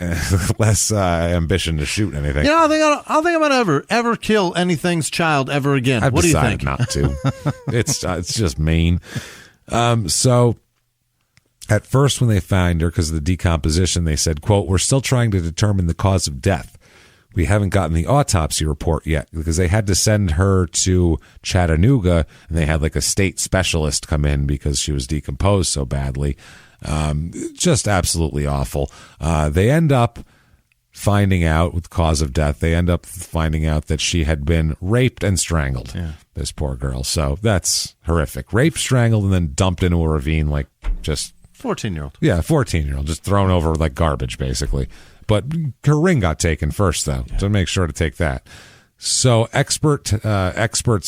ambition to shoot anything. You know, I don't think I'm gonna ever kill anything's child ever again. I've what do you decided think? Not to. It's just mean. So at first, when they found her because of the decomposition, they said, "quote We're still trying to determine the cause of death. We haven't gotten the autopsy report yet because they had to send her to Chattanooga, and they had like a state specialist come in because she was decomposed so badly." Just absolutely awful. They end up finding out with cause of death. They end up finding out that she had been raped and strangled. Yeah. This poor girl. So that's horrific. Raped, strangled, and then dumped into a ravine like just 14-year-old. Yeah, 14-year-old, just thrown over like garbage, basically. But her ring got taken first, though, so make sure to take that. So experts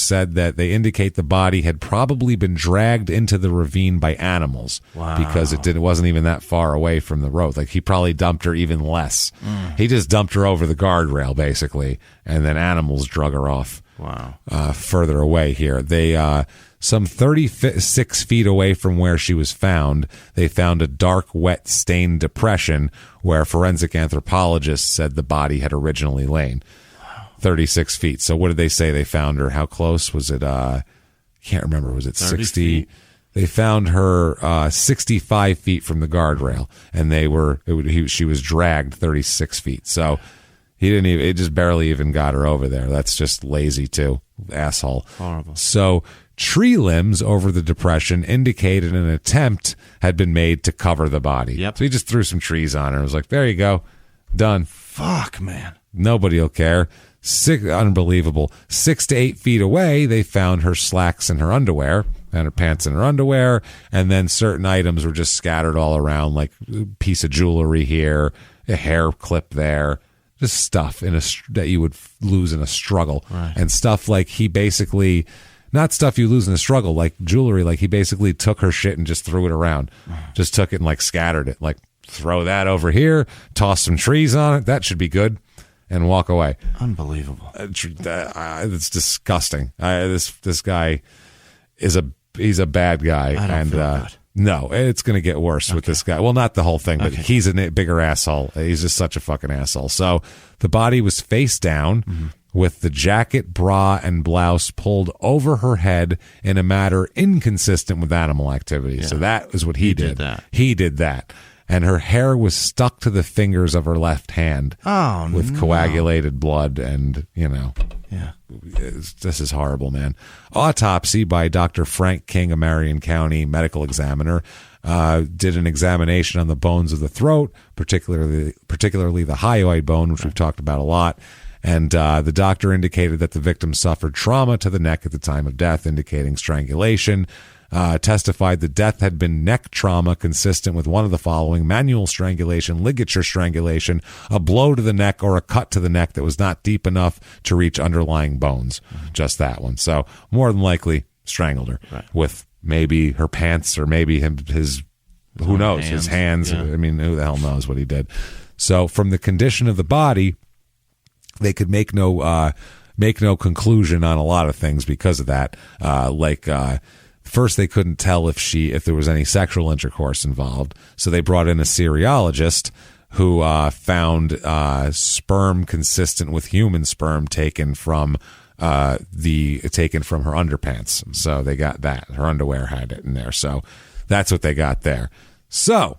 said that they indicate the body had probably been dragged into the ravine by animals. Wow. Because it wasn't even that far away from the road. Like, he probably dumped her even less. He just dumped her over the guardrail, basically, and then animals drug her off. Wow. Further away here. They some 36 feet away from where she was found, they found a dark, wet, stained depression where forensic anthropologists said the body had originally lain. 36 feet. So what did they say they found her? How close was it? Can't remember. Was it 60? Feet. They found her 65 feet from the guardrail, and she was dragged 36 feet. So it just barely even got her over there. That's just lazy too. Asshole. Horrible. So tree limbs over the depression indicated an attempt had been made to cover the body. Yep. So he just threw some trees on her. It was like, there you go. Done. Fuck, man. Nobody will care. Unbelievable. 6 to 8 feet away, they found her slacks and her underwear, and her pants and her underwear, and then certain items were just scattered all around, like a piece of jewelry here, a hair clip there, just stuff that you would lose in a struggle. Right. And stuff like he basically, not stuff you lose in a struggle, like jewelry, like he basically took her shit and just threw it around. Just took it and like scattered it, like throw that over here, toss some trees on it, that should be good. And walk away. Unbelievable. It's disgusting. This guy he's a bad guy, I don't feel good. No, it's going to get worse with this guy. Well, not the whole thing, but he's a bigger asshole. He's just such a fucking asshole. So the body was face down with the jacket, bra, and blouse pulled over her head in a manner inconsistent with animal activity. Yeah. So that is what he did. He did that. And her hair was stuck to the fingers of her left hand with coagulated blood and, Yeah. This is horrible, man. Autopsy by Dr. Frank King, a Marion County medical examiner, did an examination on the bones of the throat, particularly the hyoid bone, which we've talked about a lot. And the doctor indicated that the victim suffered trauma to the neck at the time of death, indicating strangulation. Testified the death had been neck trauma consistent with one of the following: manual strangulation, ligature strangulation, a blow to the neck, or a cut to the neck that was not deep enough to reach underlying bones. Just that one. So more than likely strangled her with maybe her pants or maybe his who knows, his hands. Yeah. I mean, who the hell knows what he did. So from the condition of the body, they could make no conclusion on a lot of things because of that. First, they couldn't tell if there was any sexual intercourse involved, so they brought in a seriologist who found sperm consistent with human sperm taken from her underpants. So they got that. Her underwear had it in there. So that's what they got there. So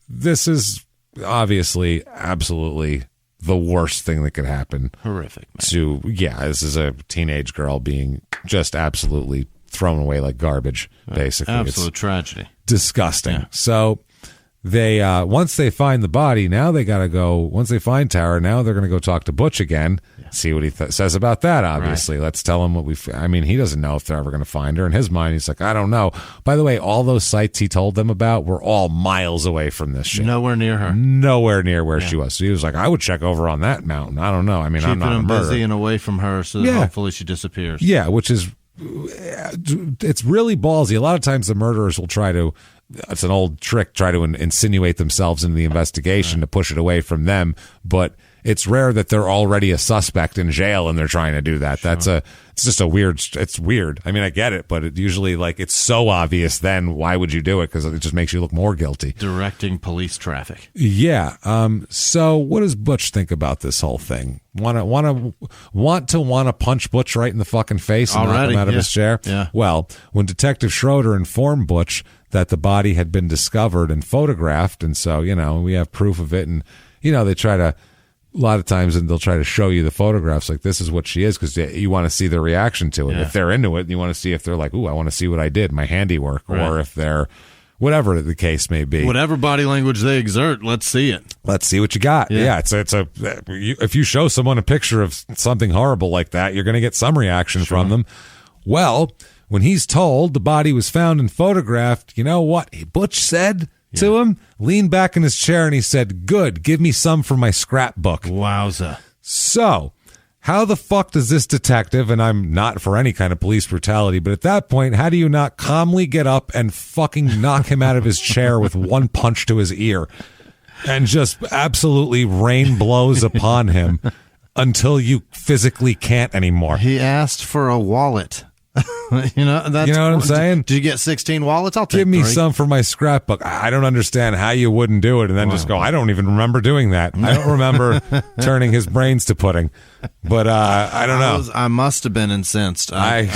this is obviously absolutely the worst thing that could happen. Horrific, man. This is a teenage girl being just absolutely thrown away like garbage, basically. Absolute tragedy. Disgusting. Yeah. So they once they find the body, now they got to go. Once they find Tara, now they're going to go talk to Butch again, see what he says about that. Obviously, let's tell him what I mean, he doesn't know if they're ever going to find her. In his mind, he's like, I don't know. By the way, all those sites he told them about were all miles away from this shit. Nowhere near her. Nowhere near where she was. So he was like, I would check over on that mountain. I don't know. I mean, I'm not a murderer. Busy and away from her, so that hopefully she disappears. Yeah, which is, it's really ballsy. A lot of times the murderers will try to, it's an old trick, try to insinuate themselves into the investigation to push it away from them, but it's rare that they're already a suspect in jail and they're trying to do that. Sure. It's just it's weird. I mean, I get it, but it usually, like, it's so obvious then, why would you do it? Because it just makes you look more guilty. Directing police traffic. Yeah. So what does Butch think about this whole thing? Want to punch Butch right in the fucking face and knock him out of his chair? Yeah. Well, when Detective Schroeder informed Butch that the body had been discovered and photographed, and so, we have proof of it, and, they try to, a lot of times, and they'll try to show you the photographs, like, this is what she is, because you want to see their reaction to it. Yeah. If they're into it, you want to see if they're like, ooh, I want to see what I did, my handiwork, or if they're, whatever the case may be. Whatever body language they exert, let's see it. Let's see what you got. Yeah, if you show someone a picture of something horrible like that, you're going to get some reaction from them. Well, when he's told the body was found and photographed, you know what Butch said to him? Leaned back in his chair and he said, good, give me some for my scrapbook. Wowza. So, how the fuck does this detective, and I'm not for any kind of police brutality, but at that point, how do you not calmly get up and fucking knock him out of his chair with one punch to his ear and just absolutely rain blows upon him until you physically can't anymore? He asked for a wallet. You know what I'm saying? Did you get 16 wallets? I'll take Give me 3. some for my scrapbook. I don't understand how you wouldn't do it and then just go, I don't even remember doing that. I don't remember turning his brains to pudding. But I don't know. I must have been incensed. I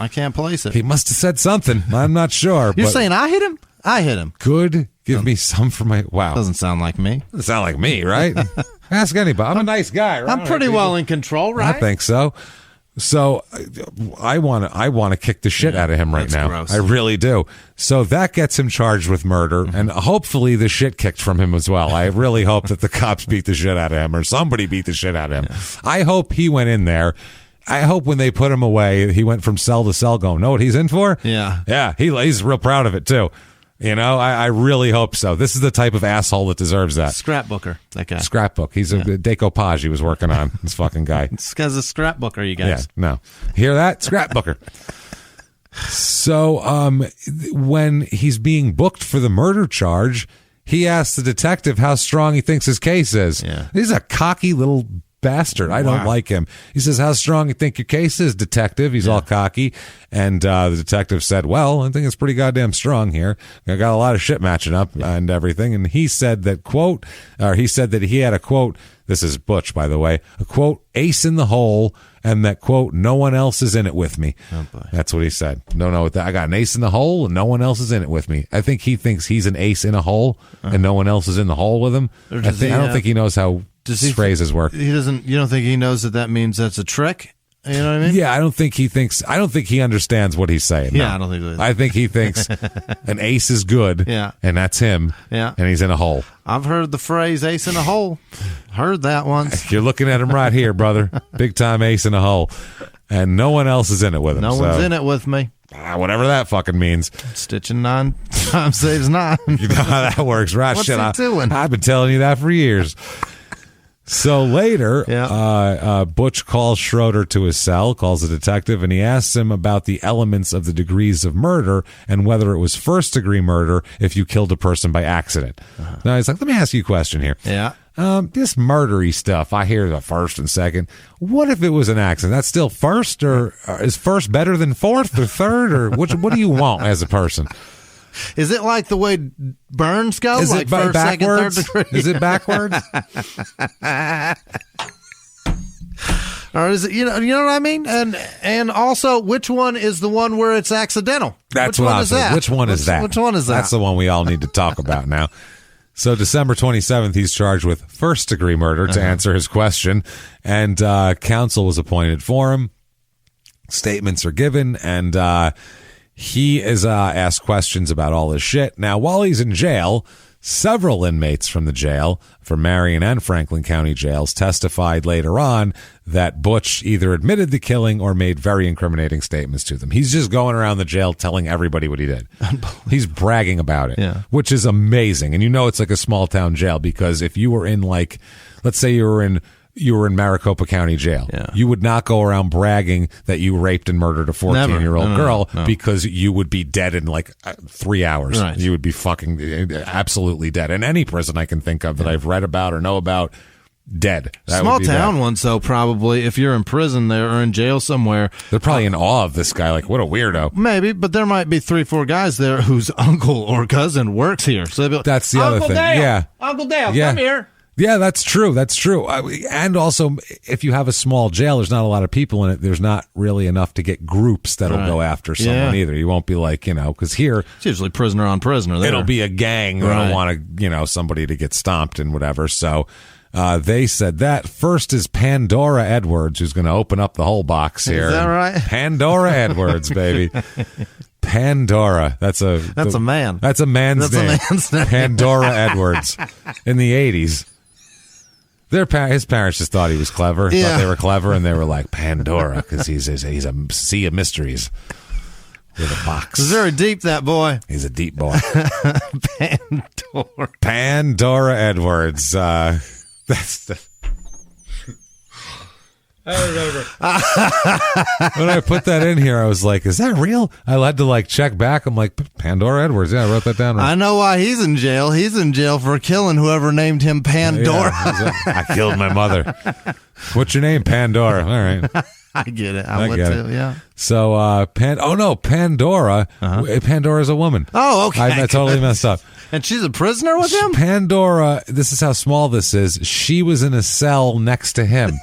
can't place it. He must have said something. I'm not sure. You're saying I hit him? I hit him. Good. Give me some for my... Wow. Doesn't sound like me. Doesn't sound like me, right? Ask anybody. I'm a nice guy, right? I'm pretty well in control, right? I think so. So I want to kick the shit out of him right now. Gross. I really do. So that gets him charged with murder, and hopefully the shit kicked from him as well. I really hope that the cops beat the shit out of him, or somebody beat the shit out of him. Yeah. I hope he went in there. I hope when they put him away, he went from cell to cell going, know what he's in for? Yeah. Yeah, he's real proud of it, too. I really hope so. This is the type of asshole that deserves that. Scrapbooker, that guy. Scrapbook. He's a decoupage he was working on, this fucking guy. This guy's a scrapbooker, you guys. Yeah, no. Hear that? Scrapbooker. So when he's being booked for the murder charge, he asks the detective how strong he thinks his case is. Yeah. He's a cocky little bastard. I don't like him. He says, how strong you think your case is, detective? He's all cocky. And the detective said, well, I think it's pretty goddamn strong here. I got a lot of shit matching up and everything. And he said that, he said that he had a quote, this is Butch, by the way, a quote, ace in the hole, and that, quote, no one else is in it with me. Oh, boy. That's what he said. No, I got an ace in the hole, and no one else is in it with me. I think he thinks he's an ace in a hole, and no one else is in the hole with him. I don't think he knows how phrases work. You don't think he knows that means that's a trick? You know what I mean? Yeah, I don't think he understands what he's saying. Yeah, no. I don't think I think he thinks an ace is good. Yeah. And that's him. Yeah. And he's in a hole. I've heard the phrase ace in a hole. Heard that once. You're looking at him right here, brother. Big time ace in a hole. And no one else is in it with him. No one's in it with me. Whatever that fucking means. Stitching 9 times saves 9. You know how that works, right? What's he doing? I've been telling you that for years. So later, Butch calls Schroeder to his cell, calls the detective, and he asks him about the elements of the degrees of murder and whether it was first-degree murder if you killed a person by accident. Now, he's like, let me ask you a question here. Yeah. This murdery stuff, I hear the first and second. What if it was an accident? That's still first, or is first better than fourth or third, or what do you want as a person? Is it like the way burns go? Is like it first, backwards? second, third degree? Is it backwards? Or is it, you know what I mean? And also, which one is the one where it's accidental? That's what I'm saying. Which one is that? Which one is that? That's the one we all need to talk about now. So December 27th, he's charged with first-degree murder to answer his question, and counsel was appointed for him. Statements are given, and he is asked questions about all this shit. Now, while he's in jail, Several inmates from the jail, from Marion and Franklin County jails, testified later on that Butch either admitted the killing or made very incriminating statements to them. He's just going around the jail telling everybody what he did. He's bragging about it, which is amazing. And it's like a small town jail, because if you were in, like, let's say you were in Maricopa County Jail. Yeah. You would not go around bragging that you raped and murdered a 14-year-old girl, because you would be dead in like 3 hours. Right. You would be fucking absolutely dead. In any prison I can think of that I've read about or know about, dead. Small town ones, though, probably, if you're in prison there or in jail somewhere. They're probably in awe of this guy, like, what a weirdo. Maybe, but there might be 3-4 guys there whose uncle or cousin works here. So they'll be like, that's the other thing. Dale, Uncle Dale, come here. Yeah, that's true. That's true. And also, if you have a small jail, there's not a lot of people in it. There's not really enough to get groups that'll go after someone either. You won't be like, because here, it's usually prisoner on prisoner. There. It'll be a gang that'll want to, somebody to get stomped and whatever. So they said that. First is Pandora Edwards, who's going to open up the whole box here. Is that right? Pandora Edwards, baby. Pandora. That's a man. That's a man's name. Pandora Edwards in the 80s. His parents just thought he was clever. Thought they were clever, and they were like, Pandora, because he's a sea of mysteries with a box. It's very deep, that boy. He's a deep boy. Pandora Edwards. That's the... I remember when I put that in here, I was like, is that real? I had to check back. I'm like, Pandora Edwards. Yeah, I wrote that down. I know why he's in jail. He's in jail for killing whoever named him Pandora. I killed my mother. What's your name? Pandora. All right. I get it. I would too. Yeah. So, Pandora. Pandora's a woman. Oh, okay. I totally messed up. And she's a prisoner with him? Pandora, this is how small this is. She was in a cell next to him.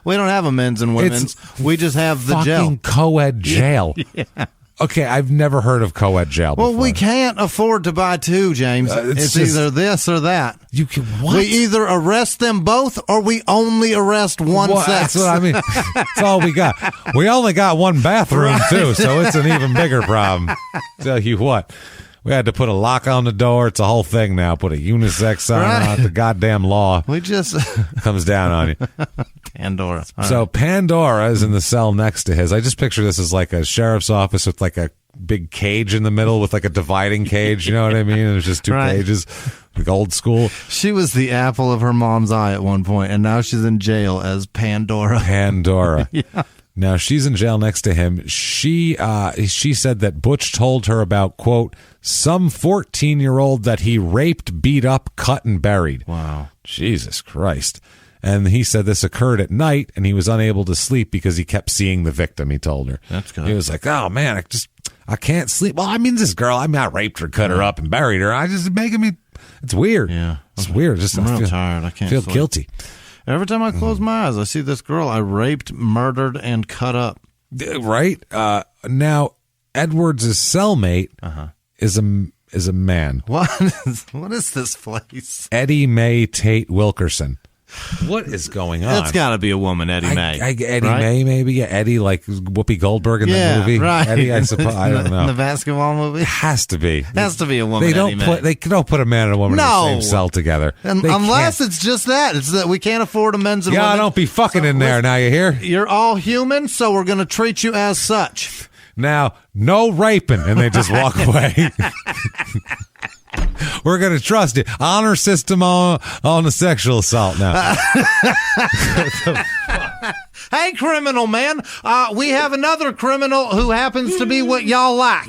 We don't have a men's and women's. We just have the jail. Fucking co-ed jail. Yeah. Okay, I've never heard of co-ed jail before. Well, we can't afford to buy two, James. It's either this or that. You can what? We either arrest them both or we only arrest one sex. That's what I mean. That's all we got. We only got one bathroom, too, so it's an even bigger problem. Tell you what. We had to put a lock on the door. It's a whole thing now. Put a unisex sign on it. The goddamn law comes down on you. Pandora. So Pandora is in the cell next to his. I just picture this as like a sheriff's office with like a big cage in the middle with like a dividing cage. You know what I mean? There's just two cages, like old school. She was the apple of her mom's eye at one point, and now she's in jail as Pandora. Pandora. Yeah. Now she's in jail next to him. She said that Butch told her about, quote, some 14-year-old that he raped, beat up, cut, and buried. Wow. Jesus Christ. And he said this occurred at night, and he was unable to sleep because he kept seeing the victim, he told her. That's good. He was like, oh, man, I can't sleep. Well, I mean, this girl, I not raped her, cut her up, and buried her. It's weird. Yeah. It's weird. I'm real tired. I can't feel sleep. Guilty. Every time I close my eyes, I see this girl I raped, murdered, and cut up. Right? Now, Edwards' cellmate is a man. What is this place? Eddie Mae Tate Wilkerson. What is going on? It's got to be a woman, Eddie Mae. Eddie Mae, maybe. Yeah, Eddie, like Whoopi Goldberg in the movie. Right. Eddie, I suppose. I don't know. In the basketball movie? It has to be. Has to be a woman. They don't put a man and a woman in the same cell together. Unless it's just that. It's that we can't afford a men's and women's. Yeah, don't be fucking in there now, you hear? You're all human, so we're going to treat you as such. Now, no raping. And they just walk away. We're going to trust it. Honor system on the sexual assault now. Hey, criminal man. We have another criminal who happens to be what y'all like.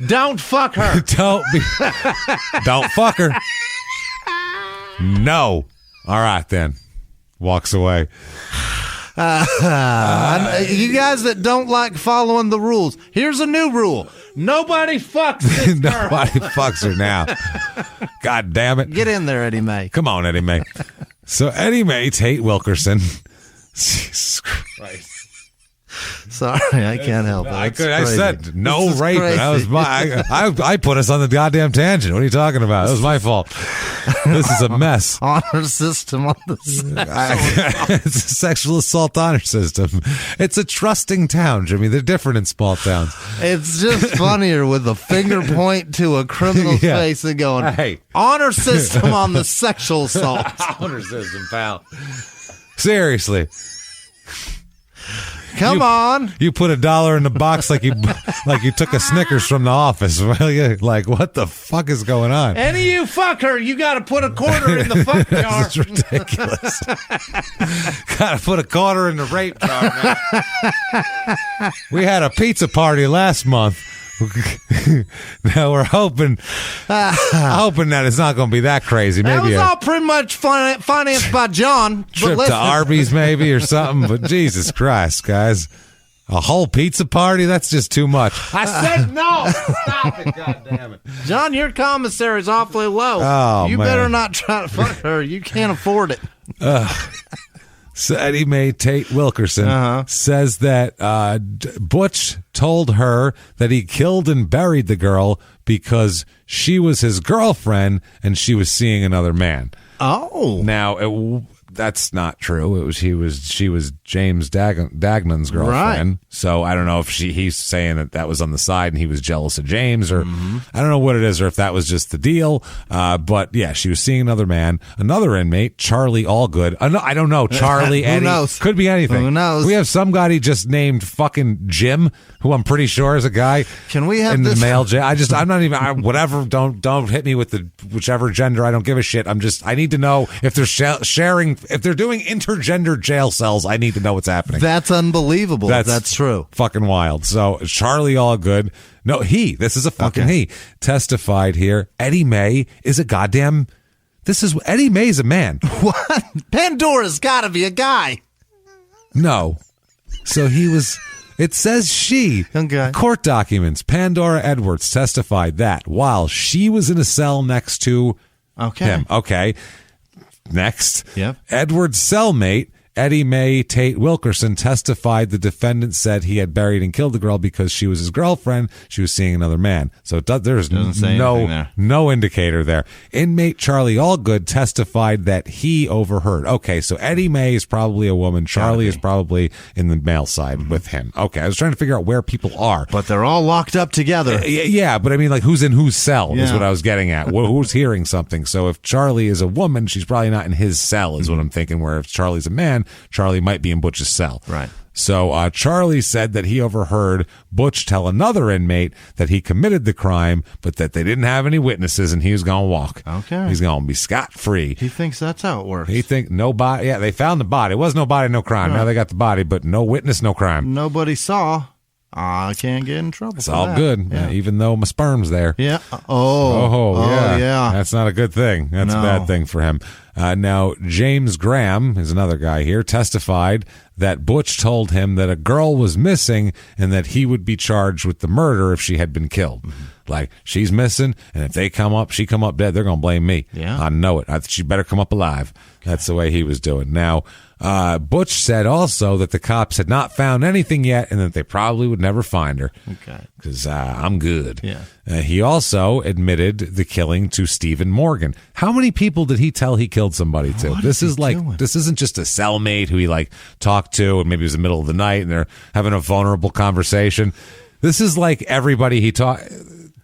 Don't fuck her. Don't fuck her. No. All right, then. Walks away. You guys that don't like following the rules, here's a new rule. Nobody fucks this girl. Nobody fucks her now. God damn it. Get in there, Eddie Mae. Come on, Eddie Mae. So Eddie Mae Tate Wilkerson. Jesus Christ. Sorry, I can't help it. I said no raping. Crazy. That was my. I put us on the goddamn tangent. What are you talking about? That was my fault. This is a mess. Honor system on the It's a sexual assault honor system. It's a trusting town, Jimmy. They're different in small towns. It's just funnier with a finger point to a criminal's Yeah. face and going, Hey. honor system on the sexual assault. Honor system, pal. Seriously. Come on. You put $1 in the box like you took a Snickers from the office. Like, what the fuck is going on? Any of you fucker, you got to put a quarter in the fuck jar. This is ridiculous. Gotta put a quarter in the rape jar, man. We had a pizza party last month. Now we're hoping that it's not going to be that crazy. That Maybe was a all pretty much financed by John. trip But to Arby's, maybe, or something. But Jesus Christ, guys. A whole pizza party? That's just too much. I said no. Stop it, goddammit. John, your commissary is awfully low. Oh, you man. better not try to fuck her. You can't afford it. So Eddie Mae Tate Wilkerson says that Butch told her that he killed and buried the girl because she was his girlfriend and she was seeing another man. Oh. Now, that's not true. She was James Dagnon's girlfriend. Right. So I don't know if he's saying that was on the side and he was jealous of James, or I don't know what it is, or if that was just the deal. But yeah, she was seeing another man, another inmate, Charlie Allgood. I don't know, Charlie. Who Eddie, knows? could be anything. Who knows? We have somebody just named fucking Jim, who I'm pretty sure is a guy. Can we have in the this- male jail? I'm not even. Whatever. Don't hit me with the whichever gender. I don't give a shit. I need to know if they're sharing. If they're doing intergender jail cells, I need to know what's happening. That's unbelievable. That's true. Fucking wild. So Charlie Allgood. No, this is a fucking he. Testified here. Eddie Mae is a goddamn. Eddie Mae's a man. What? Pandora's got to be a guy. No. So he was. It says she. Okay. Court documents. Pandora Edwards testified that while she was in a cell next to him. Okay. Next. Yep. Edwards' cellmate, Eddie Mae Tate Wilkerson, testified the defendant said he had buried and killed the girl because she was his girlfriend. She was seeing another man. So there's Doesn't say anything there. no indicator there. Inmate Charlie Allgood testified that he overheard. Okay, so Eddie Mae is probably a woman. Charlie is probably in the male side with him. Okay, I was trying to figure out where people are. But they're all locked up together. Yeah, but I mean, like, who's in whose cell is Yeah. what I was getting at. Who's hearing something? So if Charlie is a woman, she's probably not in his cell, is what I'm thinking, where if Charlie's a man, Charlie might be in Butch's cell. Right. So Charlie said that he overheard Butch tell another inmate that he committed the crime, but that they didn't have any witnesses and he was going to walk. Okay. He's going to be scot-free. He thinks that's how it works. He think no body. Yeah, they found the body. It was no body, no crime. Now they got the body, but no witness, no crime. Nobody saw. I can't get in trouble. It's for all that. good, Yeah. even though my sperm's there. Yeah. Oh, yeah. yeah. That's not a good thing. That's a No. bad thing for him. Now, James Graham is another guy here, testified that Butch told him that a girl was missing and that he would be charged with the murder if she had been killed. Like, she's missing, and if she come up dead, they're going to blame me. Yeah. I know it. She better come up alive. That's the way he was doing. Now, Butch said also that the cops had not found anything yet and that they probably would never find her. Okay. Because I'm good. Yeah. He also admitted the killing to Stephen Morgan. How many people did he tell he killed somebody to? This is like, doing? this isn't just a cellmate who he like talked to and maybe it was the middle of the night and they're having a vulnerable conversation. This is like everybody he talked,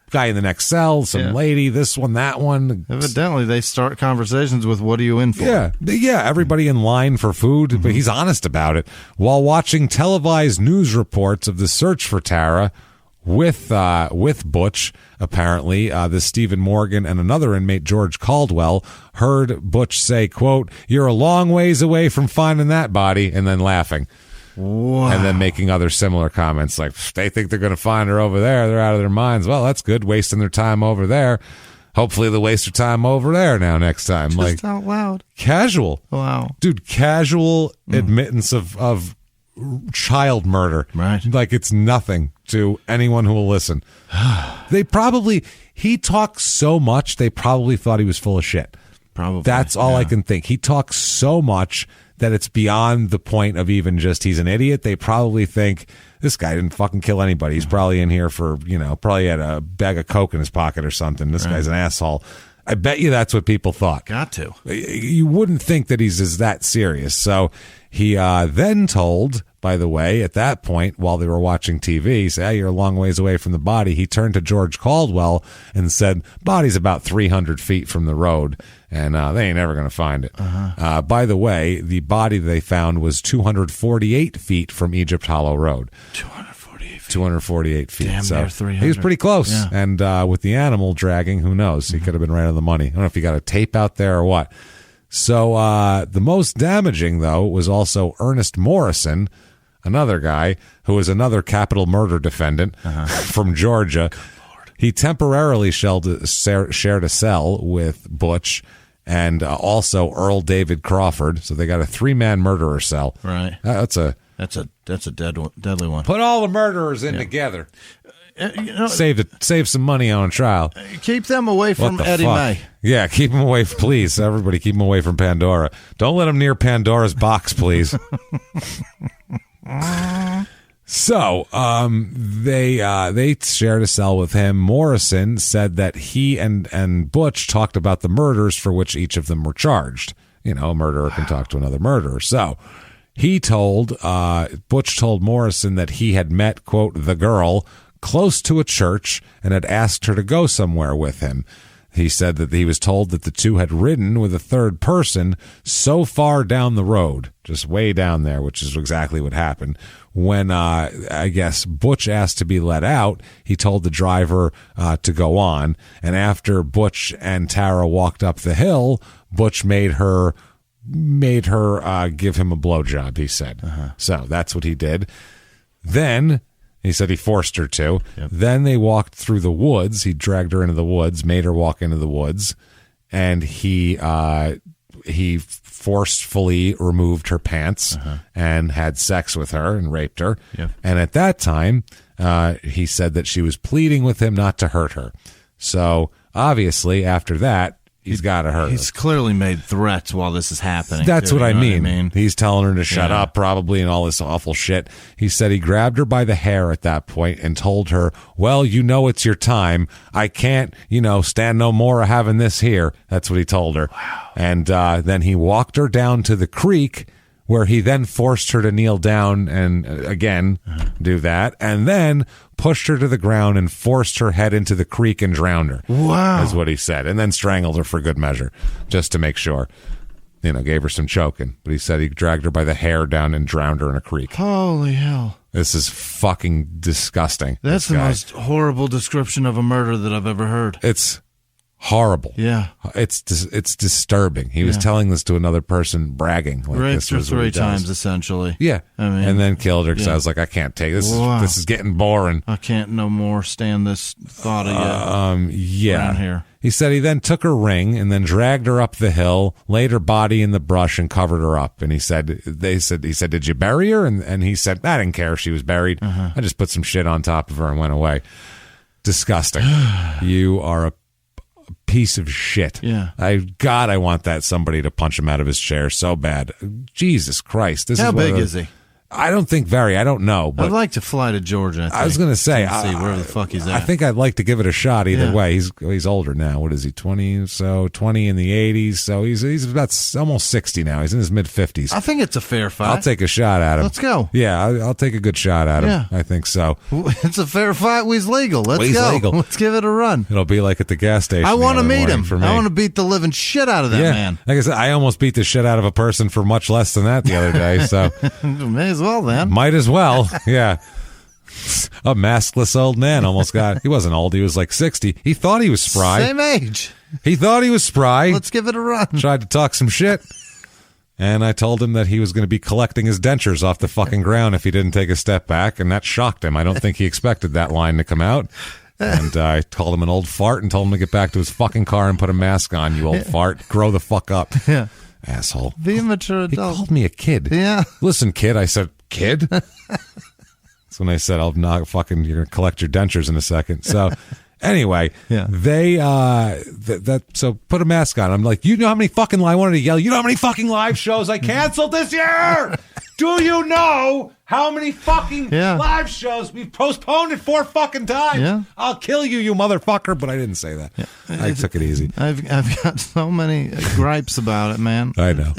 guy in the next cell, some lady, this one, that one. Evidently, they start conversations with, what are you in for? Yeah, everybody in line for food, but he's honest about it. While watching televised news reports of the search for Tara with Butch, apparently, the Stephen Morgan and another inmate, George Caldwell, heard Butch say, quote, "You're a long ways away from finding that body," and then laughing. Wow. And then making other similar comments like, they think they're going to find her over there. They're out of their minds. Well, that's good. Wasting their time over there. Hopefully they'll waste their time over there now next time. Just like out loud. Casual. Wow. Dude, casual admittance of child murder. Right. Like it's nothing to anyone who will listen. He talks so much, they probably thought he was full of shit. Probably. That's all I can think. He talks so much that it's beyond the point of even just he's an idiot. They probably think this guy didn't fucking kill anybody. He's probably in here for, probably had a bag of Coke in his pocket or something. This guy's an asshole. I bet you that's what people thought. Got to. You wouldn't think that he's that serious. So he then told, by the way, at that point, while they were watching TV, he said, hey, you're a long ways away from the body. He turned to George Caldwell and said, body's about 300 feet from the road, and they ain't ever going to find it. By the way, the body they found was 248 feet from Egypt Hollow Road. 248 feet. Damn, so 300. he was pretty close. Yeah. And with the animal dragging, who knows? He could have been right on the money. I don't know if he got a tape out there or what. So the most damaging, though, was also Ernest Morrison, another guy who was another capital murder defendant from Georgia. He temporarily shared a cell with Butch and also Earl David Crawford. So they got a 3-man murderer cell. Right. That's a deadly one. Put all the murderers in together. Save some money on a trial. Keep them away from Eddie May. Yeah, keep them away, please. Everybody, keep them away from Pandora. Don't let them near Pandora's box, please. So, they shared a cell with him. Morrison said that he and Butch talked about the murders for which each of them were charged. A murderer can talk to another murderer. So, Butch told Morrison that he had met, quote, the girl close to a church and had asked her to go somewhere with him. He said that he was told that the two had ridden with a third person so far down the road, just way down there, which is exactly what happened. When, I guess, Butch asked to be let out, he told the driver to go on. And after Butch and Tara walked up the hill, Butch made her give him a blowjob, he said. So that's what he did. Then he said he forced her to. Yep. Then they walked through the woods. He dragged her into the woods, made her walk into the woods, and he forcefully removed her pants and had sex with her and raped her. Yep. And at that time, he said that she was pleading with him not to hurt her. So obviously, after that, he's got to hurt her. He's clearly made threats while this is happening. That's too, what I mean. What I mean. He's telling her to shut up probably and all this awful shit. He said he grabbed her by the hair at that point and told her, well, it's your time. I can't, stand no more of having this here. That's what he told her. Wow. And then he walked her down to the creek where he then forced her to kneel down and again do that, and then pushed her to the ground and forced her head into the creek and drowned her. Wow. Is what he said. And then strangled her for good measure, just to make sure. Gave her some choking. But he said he dragged her by the hair down and drowned her in a creek. Holy hell. This is fucking disgusting. That's the most horrible description of a murder that I've ever heard. It's horrible. Yeah. It's disturbing. He was telling this to another person, bragging. Like raped her this 3 times, essentially. Yeah. I mean, and then killed her because I was like, I can't take this. Wow. This is getting boring. I can't no more stand this thought of you around here. He said he then took her ring and then dragged her up the hill, laid her body in the brush and covered her up. And he said, did you bury her? And he said, I didn't care if she was buried. I just put some shit on top of her and went away. Disgusting. You are a piece of shit. Yeah. I want that somebody to punch him out of his chair so bad. Jesus Christ. How big is he? I don't think very. I don't know. But I'd like to fly to Georgia. I was going to say, see where the fuck he's at. I think I'd like to give it a shot either way. He's older now. What is he? 20? So 20 in the 80s. So he's about almost 60 now. He's in his mid 50s. I think it's a fair fight. I'll take a shot at him. Let's go. Yeah, I'll take a good shot at him. Yeah. I think so. It's a fair fight. He's legal. Let's go. Legal. Let's give it a run. It'll be like at the gas station. I want to meet him. For me. I want to beat the living shit out of that man. Like I said, I almost beat the shit out of a person for much less than that the other day. So may as well then. Might as well. Yeah. A maskless old man almost got. He wasn't old. He was like 60. He thought he was spry. Same age. He thought he was spry. Let's give it a run. Tried to talk some shit. And I told him that he was going to be collecting his dentures off the fucking ground if he didn't take a step back, and that shocked him. I don't think he expected that line to come out. And I called him an old fart and told him to get back to his fucking car and put a mask on, you old fart. Grow the fuck up. Yeah. Asshole. Be a mature adult. He called me a kid. Yeah. Listen, kid. I said, kid? That's when I said, you're going to collect your dentures in a second. So Anyway, Yeah. they so put a mask on. I'm like, you know how many fucking I wanted to yell. You know how many fucking live shows I canceled this year? Do you know how many fucking live shows we've postponed it 4 fucking times? Yeah. I'll kill you, you motherfucker. But I didn't say that. Yeah. I took it easy. I've got so many gripes about it, man. I know.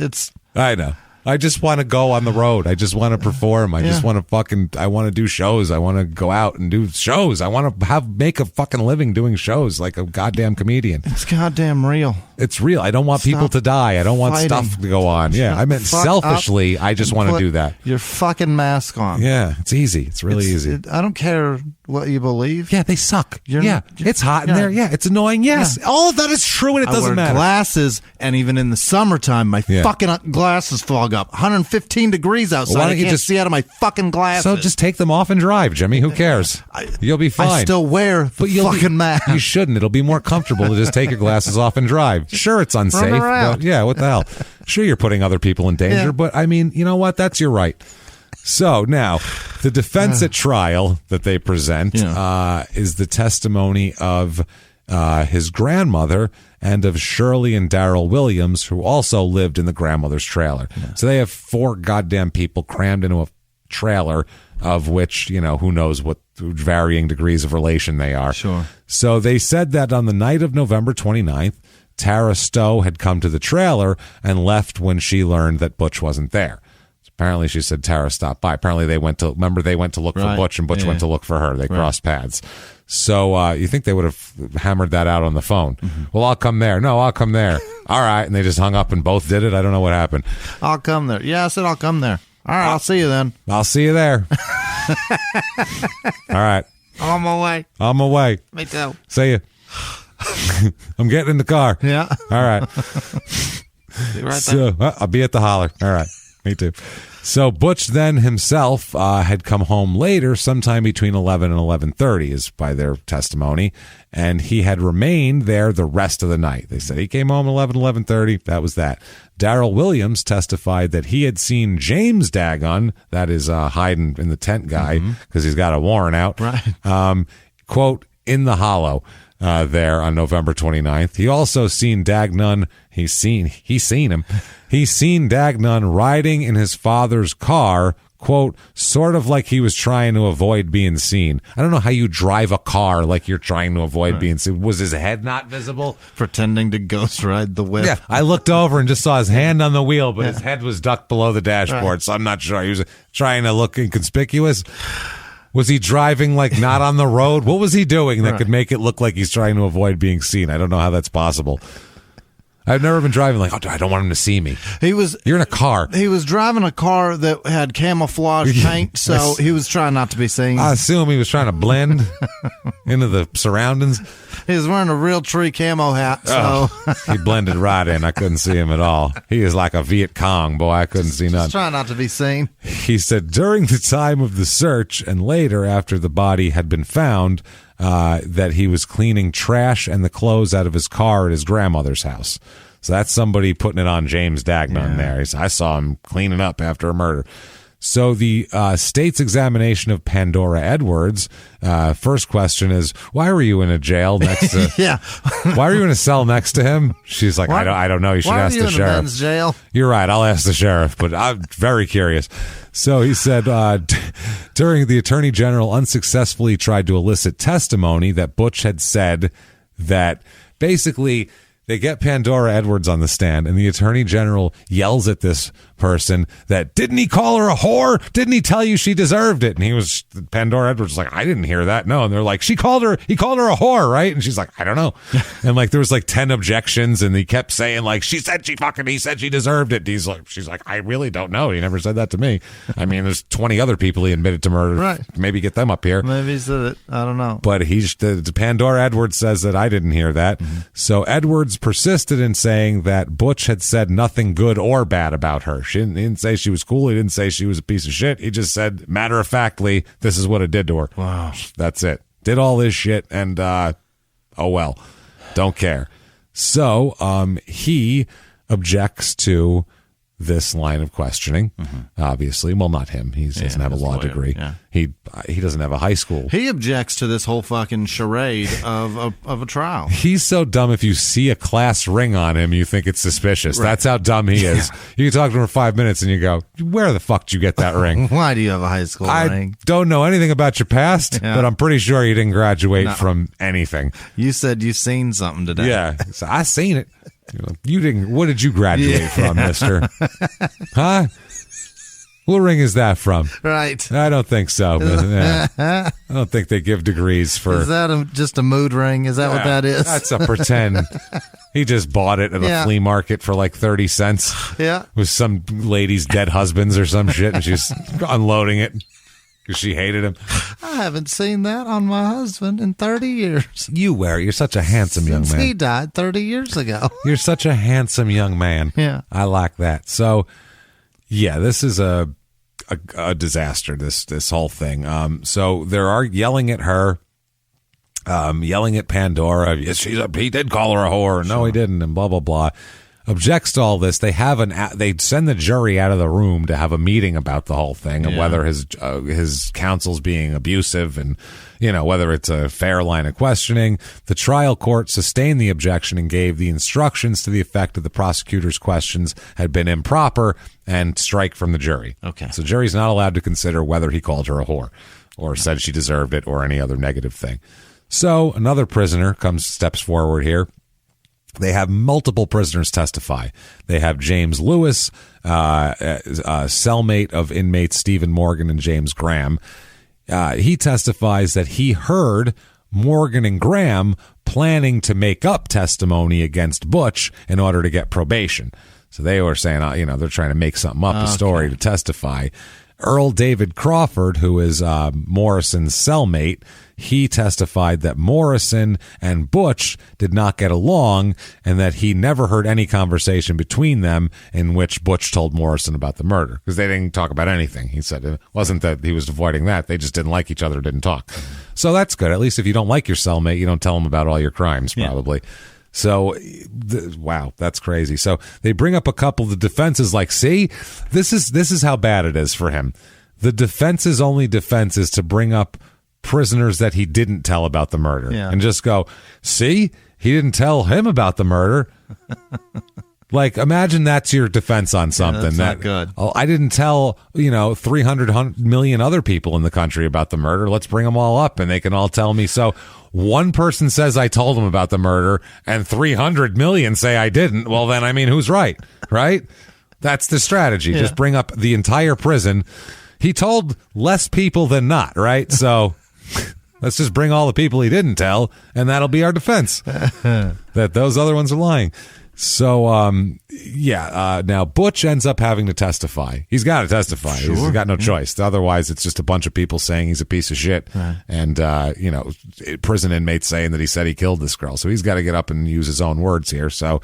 I know. I just want to go on the road. I just want to perform. I just want to I want to do shows. I want to go out and do shows. I want to make a fucking living doing shows like a goddamn comedian. It's goddamn real. It's real. I don't want people to die. I don't want stuff to go on. Yeah, I meant selfishly, I just want to do that. Your fucking mask on. Yeah, it's easy. It's really easy. I don't care what you believe. Yeah, they suck. It's hot in there. Yeah, it's annoying. Yes, all of that is true, and it doesn't matter. Glasses, and even in the summertime, my fucking glasses fog up. 115 degrees outside. I can't see out of my fucking glasses. So just take them off and drive, Jimmy. Who cares? You'll be fine. I still wear the fucking mask. You shouldn't. It'll be more comfortable to just take your glasses off and drive. Sure, it's unsafe. But yeah, what the hell? Sure, you're putting other people in danger, but I mean, you know what? That's your right. So now, the defense at trial that they present is the testimony of his grandmother and of Shirley and Darrell Williams, who also lived in the grandmother's trailer. Yeah. So they have 4 goddamn people crammed into a trailer, of which, who knows what varying degrees of relation they are. Sure. So they said that on the night of November 29th, Tara Stowe had come to the trailer and left when she learned that Butch wasn't there. Apparently, she said Tara stopped by. Apparently, they went to look for Butch, and Butch went to look for her. They crossed paths. So you think they would have hammered that out on the phone. Mm-hmm. Well, I'll come there. No, I'll come there. All right. And they just hung up and both did it. I don't know what happened. I'll come there. Yeah, I said I'll come there. All right, I'll see you then. I'll see you there. All right. On my way. On my way. Me too. See you. I'm getting in the car. Yeah. All right. Be right there. So, I'll be at the holler. All right. Me too. So Butch then himself had come home later, sometime between 11 and 11:30, is by their testimony, and he had remained there the rest of the night. They said he came home 11:30. That was that. Darrell Williams testified that he had seen James Dagon, that is hiding in the tent guy, because he's got a warrant out, right? Quote, in the hollow. There on November 29th. He also seen Dagnun. He's seen him. He's seen Dagnun riding in his father's car, quote, sort of like he was trying to avoid being seen. I don't know how you drive a car like you're trying to avoid being seen. Was his head not visible? Pretending to ghost ride the whip. Yeah, I looked over and just saw his hand on the wheel, but his head was ducked below the dashboard, so I'm not sure. He was trying to look inconspicuous. Was he driving like not on the road? What was he doing that could make it look like he's trying to avoid being seen? I don't know how that's possible. I've never been driving like, I don't want him to see me. You're in a car. He was driving a car that had camouflage paint, so he was trying not to be seen. I assume he was trying to blend into the surroundings. He was wearing a real tree camo hat, so he blended right in. I couldn't see him at all. He is like a Viet Cong, boy. I couldn't see nothing. Trying not to be seen. He said during the time of the search and later after the body had been found, that he was cleaning trash and the clothes out of his car at his grandmother's house. So that's somebody putting it on James Dagnun there. I saw him cleaning up after a murder. So the state's examination of Pandora Edwards, first question is, why were you in a jail next to... Why were you in a cell next to him? She's like, I don't know. You should ask the sheriff. Why are you in a men's jail? You're right. I'll ask the sheriff, but I'm very curious. So he said, during the attorney general unsuccessfully tried to elicit testimony that Butch had said that basically... They get Pandora Edwards on the stand, and the attorney general yells at this person that, didn't he call her a whore? Didn't he tell you she deserved it? And Pandora Edwards was like, I didn't hear that. No. And they're like, he called her a whore, right? And she's like, I don't know. And there was 10 objections, and he kept saying he said she deserved it. She's like, I really don't know. He never said that to me. I mean, there's 20 other people he admitted to murder. Right. Maybe get them up here. Maybe he said it. I don't know. But the Pandora Edwards says that I didn't hear that. Mm-hmm. So Edwards persisted in saying that Butch had said nothing good or bad about her. He didn't say she was cool. He didn't say she was a piece of shit. He just said, matter-of-factly, this is what it did to her. Wow. That's it. Did all this shit, and oh well. Don't care. So he objects to this line of questioning. Obviously, well, not him. He doesn't have a law degree. Yeah. He doesn't have a high school. He objects to this whole fucking charade of a trial. He's so dumb. If you see a class ring on him, you think it's suspicious. Right. That's how dumb he is. You can talk to him for 5 minutes and you go, "Where the fuck did you get that ring? Why do you have a high school ring? I don't know anything about your past, but I'm pretty sure you didn't graduate from anything. You said you seen something today. Yeah, so I seen it. You didn't. What did you graduate from, mister? Huh? What ring is that from? Right. I don't think so. But, I don't think they give degrees for... Is that just a mood ring? Is that what that is? That's a pretend. He just bought it at a flea market for like 30 cents. Yeah. With some lady's dead husbands or some shit, and she's unloading it because she hated him. I haven't seen that on my husband in 30 years. You wear it. You're such a handsome young man. Since he died 30 years ago. You're such a handsome young man. Yeah. I like that. So... yeah, this is a disaster, this whole thing. So there are yelling at her, yelling at Pandora. Yes, he did call her a whore. No, he didn't, and blah, blah, blah. Objects to all this. They send the jury out of the room to have a meeting about the whole thing and whether his counsel's being abusive and, whether it's a fair line of questioning. The trial court sustained the objection and gave the instructions to the effect that the prosecutor's questions had been improper and strike from the jury. Okay. So the jury's not allowed to consider whether he called her a whore or said she deserved it or any other negative thing. So another prisoner steps forward here. They have multiple prisoners testify. They have James Lewis, cellmate of inmates Stephen Morgan and James Graham. He testifies that he heard Morgan and Graham planning to make up testimony against Butch in order to get probation. So they were saying, they're trying to make something up, a story to testify. Earl David Crawford, who is Morrison's cellmate, he testified that Morrison and Butch did not get along and that he never heard any conversation between them in which Butch told Morrison about the murder because they didn't talk about anything. He said it wasn't that he was avoiding that. They just didn't like each other, didn't talk. So that's good. At least if you don't like your cellmate, you don't tell him about all your crimes, probably. Yeah. So, wow, that's crazy. So they bring up a couple of the defenses like, see, this is how bad it is for him. The defense's only defense is to bring up prisoners that he didn't tell about the murder and just go, see, he didn't tell him about the murder. Like, imagine that's your defense on something. That's not good. Oh, I didn't tell, 300 million other people in the country about the murder. Let's bring them all up and they can all tell me. So one person says I told them about the murder and 300 million say I didn't. Well, then, who's right? Right? That's the strategy. Yeah. Just bring up the entire prison. He told less people than not, right? So let's just bring all the people he didn't tell and that'll be our defense. That those other ones are lying. So, now Butch ends up having to testify. He's got to testify. Sure. He's got no choice. Otherwise, it's just a bunch of people saying he's a piece of shit. Right. And, prison inmates saying that he said he killed this girl. So he's got to get up and use his own words here. So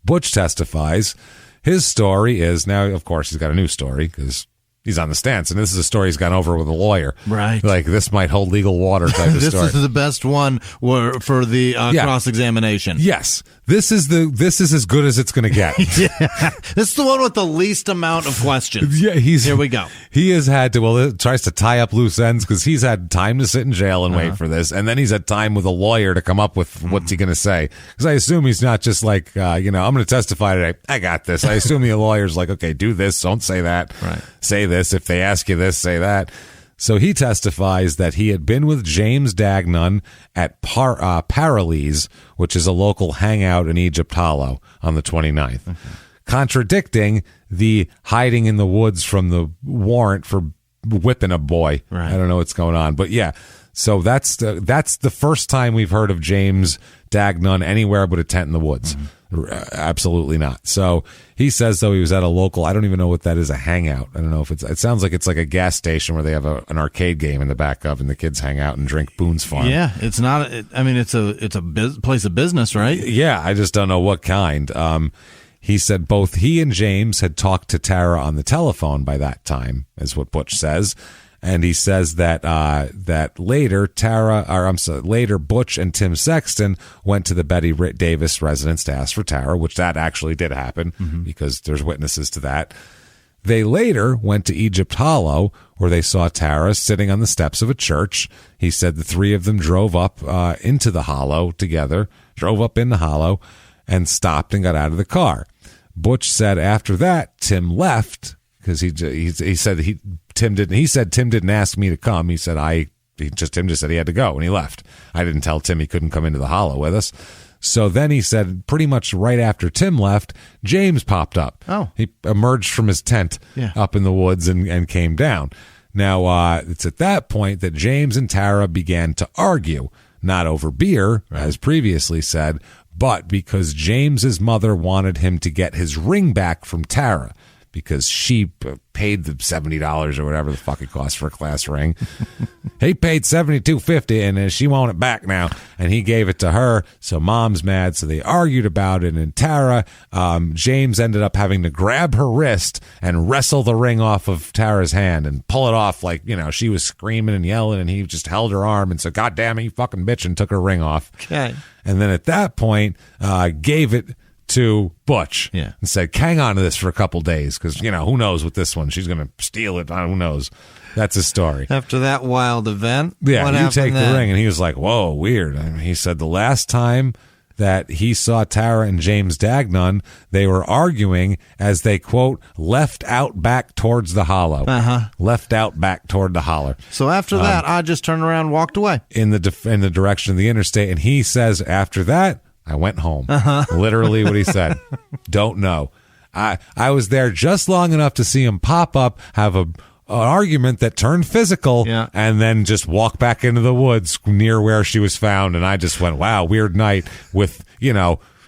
Butch testifies. His story is now, of course, he's got a new story because he's on the stance, and this is a story he's gone over with a lawyer. Right. Like, this might hold legal water type of story. This is the best one for the cross-examination. Yes. This is as good as it's going to get. This is the one with the least amount of questions. Yeah, here we go. He has had to, it tries to tie up loose ends because he's had time to sit in jail and wait for this, and then he's had time with a lawyer to come up with what's he going to say. Because I assume he's not just like, I'm going to testify today. I got this. I assume the lawyer's like, okay, do this, don't say that. Right. Say this. If they ask you this, say that. So he testifies that he had been with James Dagnon at Paralese, which is a local hangout in Egypt Hollow, on the 29th, contradicting the hiding in the woods from the warrant for whipping a boy. Right. I don't know what's going on, but yeah. So that's the first time we've heard of James Dagnon anywhere but a tent in the woods. Absolutely not. So he says, though, he was at a local, I don't even know what that is, a hangout. I don't know if it sounds like it's like a gas station where they have an arcade game in the back of and the kids hang out and drink Boone's Farm. Yeah, it's not, it's a place of business, right? Yeah, I just don't know what kind. He said both he and James had talked to Tara on the telephone by that time, is what Butch says. And he says that later later Butch and Tim Sexton went to the Betty Davis residence to ask for Tara, which that actually did happen because there's witnesses to that. They later went to Egypt Hollow, where they saw Tara sitting on the steps of a church. He said the three of them drove up into the hollow together, drove up in the hollow, and stopped and got out of the car. Butch said after that, Tim left because he said Tim didn't ask me to come. He said Tim just said he had to go, and he left. I didn't tell Tim he couldn't come into the hollow with us. So then he said pretty much right after Tim left, James popped up. Oh. He emerged from his tent up in the woods and came down. Now, it's at that point that James and Tara began to argue, not over beer, as previously said, but because James's mother wanted him to get his ring back from Tara because she paid the $70 or whatever the fuck it costs for a class ring. He paid $72.50 and she want it back now, and he gave it to her. So mom's mad. So they argued about it, and Tara, James ended up having to grab her wrist and wrestle the ring off of Tara's hand and pull it off like, she was screaming and yelling, and he just held her arm and said, "God damn it, you fucking bitch," and took her ring off. Okay. And then at that point, gave it to Butch and said, hang on to this for a couple days because, who knows with this one. She's going to steal it. Who knows? That's his story. After that wild event, yeah, what you take then? the ring. And he was like, whoa, weird. I mean, he said the last time that he saw Tara and James Dagnon, they were arguing as they, quote, left out back towards the hollow. Left out back toward the holler. So after that, I just turned around and walked away. In the direction of the interstate. And he says after that, I went home. Literally what he said. Don't know. I was there just long enough to see him pop up, have an argument that turned physical, and then just walk back into the woods near where she was found. And I just went, wow, weird night with,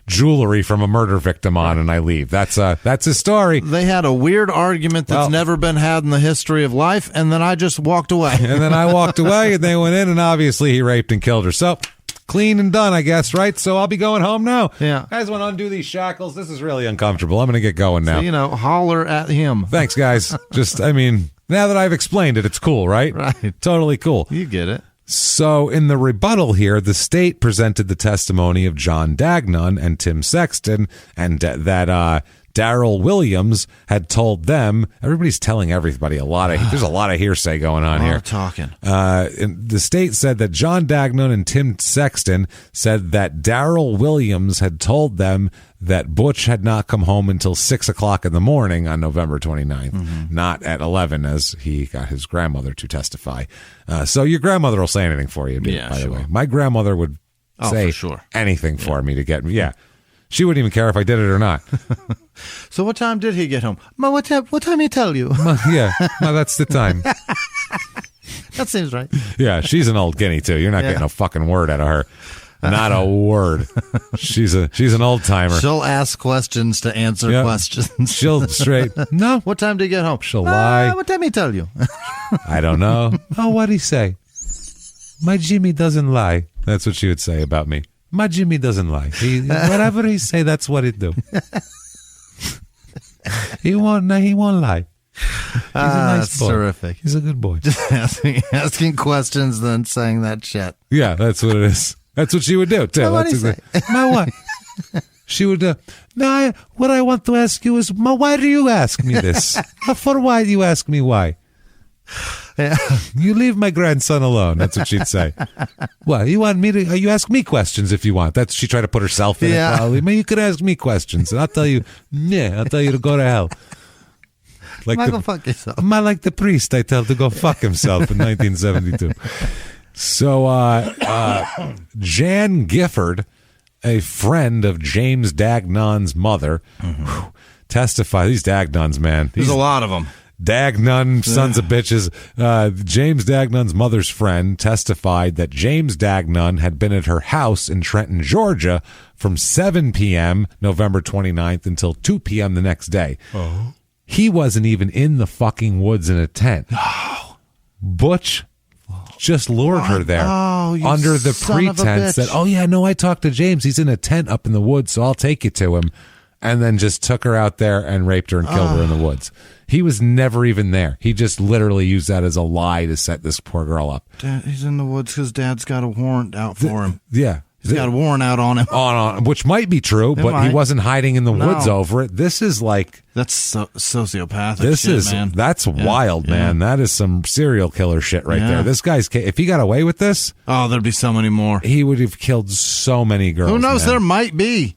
jewelry from a murder victim on, and I leave. That's his story. They had a weird argument that's never been had in the history of life, and then I just walked away. And then I walked away, and they went in, and obviously he raped and killed her. So clean and done, I guess, right? So I'll be going home now. Yeah. Guys want to undo these shackles? This is really uncomfortable. I'm going to get going now. So, holler at him. Thanks, guys. Now that I've explained it, it's cool, right? Right. Totally cool. You get it. So in the rebuttal here, the state presented the testimony of John Dagnon and Tim Sexton, and that Darrell Williams had told them. Everybody's telling everybody there's a lot of hearsay going on here. Talking. The state said that John Dagnon and Tim Sexton said that Darrell Williams had told them that Butch had not come home until 6 o'clock in the morning on November 29th, not at 11 as he got his grandmother to testify. So your grandmother will say anything for you, dude, by the way. My grandmother would say anything for me to get me. Yeah. She wouldn't even care if I did it or not. So what time did he get home? Ma, what time he tell you? That's the time. That seems right. Yeah, she's an old guinea too. You're not getting a fucking word out of her. Not a word. She's an old timer. She'll ask questions to answer questions. She'll straight. No. What time did he get home? She'll lie. What time he tell you? I don't know. Oh, what'd he say? My Jimmy doesn't lie. That's what she would say about me. My Jimmy doesn't lie. Whatever he say, that's what he do. He won't lie. He's a nice boy. Terrific. He's a good boy. Just asking questions, then saying that shit. Yeah, that's what it is. That's what she would do too. What do you say? My what? She would. No, what I want to ask you is, why do you ask me this? For why do you ask me why? Yeah. You leave my grandson alone. That's what she'd say. Well, you want me to? You ask me questions if you want. That's she tried to put herself in it. Probably. You can ask me questions, and I'll tell you. I'll tell you to go to hell. Go fuck yourself. Like the priest I tell to go fuck himself in 1972. So Jan Gifford, a friend of James Dagnon's mother, testified. These Dagnons, man. There's a lot of them. Dagnon, sons of bitches. James Dagnon's mother's friend testified that James Dagnon had been at her house in Trenton, Georgia from 7 p.m. November 29th until 2 p.m. the next day. Oh. He wasn't even in the fucking woods in a tent. Oh. Butch just lured her there under the pretense that, I talked to James. He's in a tent up in the woods, so I'll take you to him. and then just took her out there and raped her and killed her in the woods. He was never even there. He just literally used that as a lie to set this poor girl up. Dad, he's in the woods because Dad's got a warrant out for him. Yeah. He's got a warrant out on him. On which might be true, but he wasn't hiding in the woods over it. This is like... That's sociopathic shit, man. That's wild, man. That is some serial killer shit right there. This guy's... If he got away with this... Oh, there'd be so many more. He would have killed so many girls. Who knows? Man. There might be.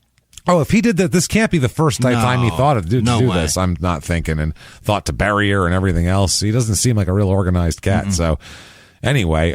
Oh, if he did that, this can't be the first time he thought of do this. I'm not thinking, and thought to bury her and everything else. He doesn't seem like a real organized cat. So anyway,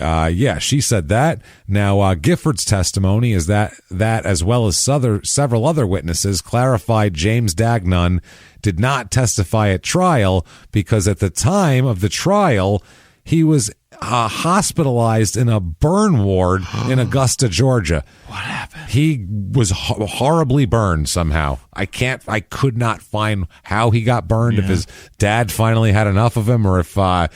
she said that. Now, Gifford's testimony is that as well as several other witnesses clarified James Dagnon did not testify at trial because at the time of the trial, he was hospitalized in a burn ward in Augusta, Georgia. What happened? He was horribly burned somehow. I could not find how he got burned, if his dad finally had enough of him, or if the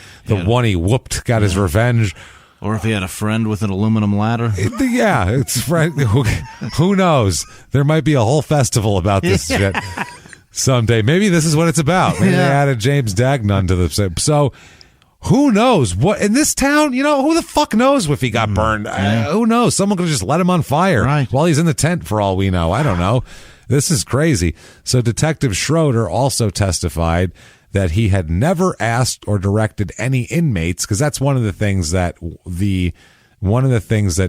one he whooped got his revenge. Or if he had a friend with an aluminum ladder. It's who knows? There might be a whole festival about this shit someday. Maybe this is what it's about. Maybe they added James Dagnon to the... So... Who knows what in this town? Who the fuck knows if he got burned? Who knows? Someone could just let him on fire while he's in the tent for all we know. I don't know. This is crazy. So Detective Schroeder also testified that he had never asked or directed any inmates, because that's one of the things that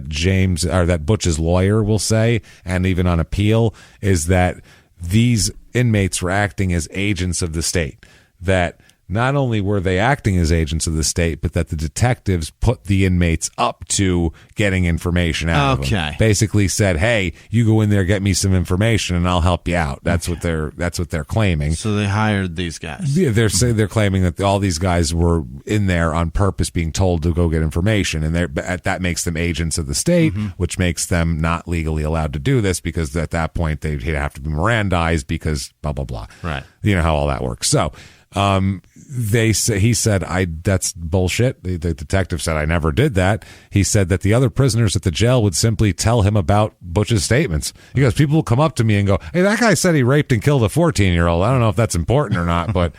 James or that Butch's lawyer will say, and even on appeal, is that these inmates were acting as agents of the state. That not only were they acting as agents of the state, but that the detectives put the inmates up to getting information out of them. Basically said, "Hey, you go in there, get me some information, and I'll help you out." That's what they're claiming. So they hired these guys. Yeah, they're claiming that all these guys were in there on purpose, being told to go get information, and that makes them agents of the state, which makes them not legally allowed to do this, because at that point they'd have to be Mirandized because blah blah blah. Right. You know how all that works. So. He said, that's bullshit. The detective said, I never did that. He said that the other prisoners at the jail would simply tell him about Butch's statements. He goes, people will come up to me and go, "Hey, that guy said he raped and killed a 14-year-old. I don't know if that's important or not, but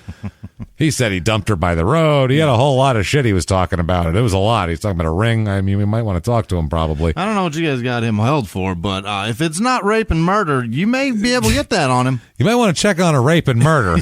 he said he dumped her by the road." He had a whole lot of shit he was talking about. It was a lot. He's talking about a ring. I mean, we might want to talk to him probably. I don't know what you guys got him held for, but if it's not rape and murder, you may be able to get that on him. You might want to check on a rape and murder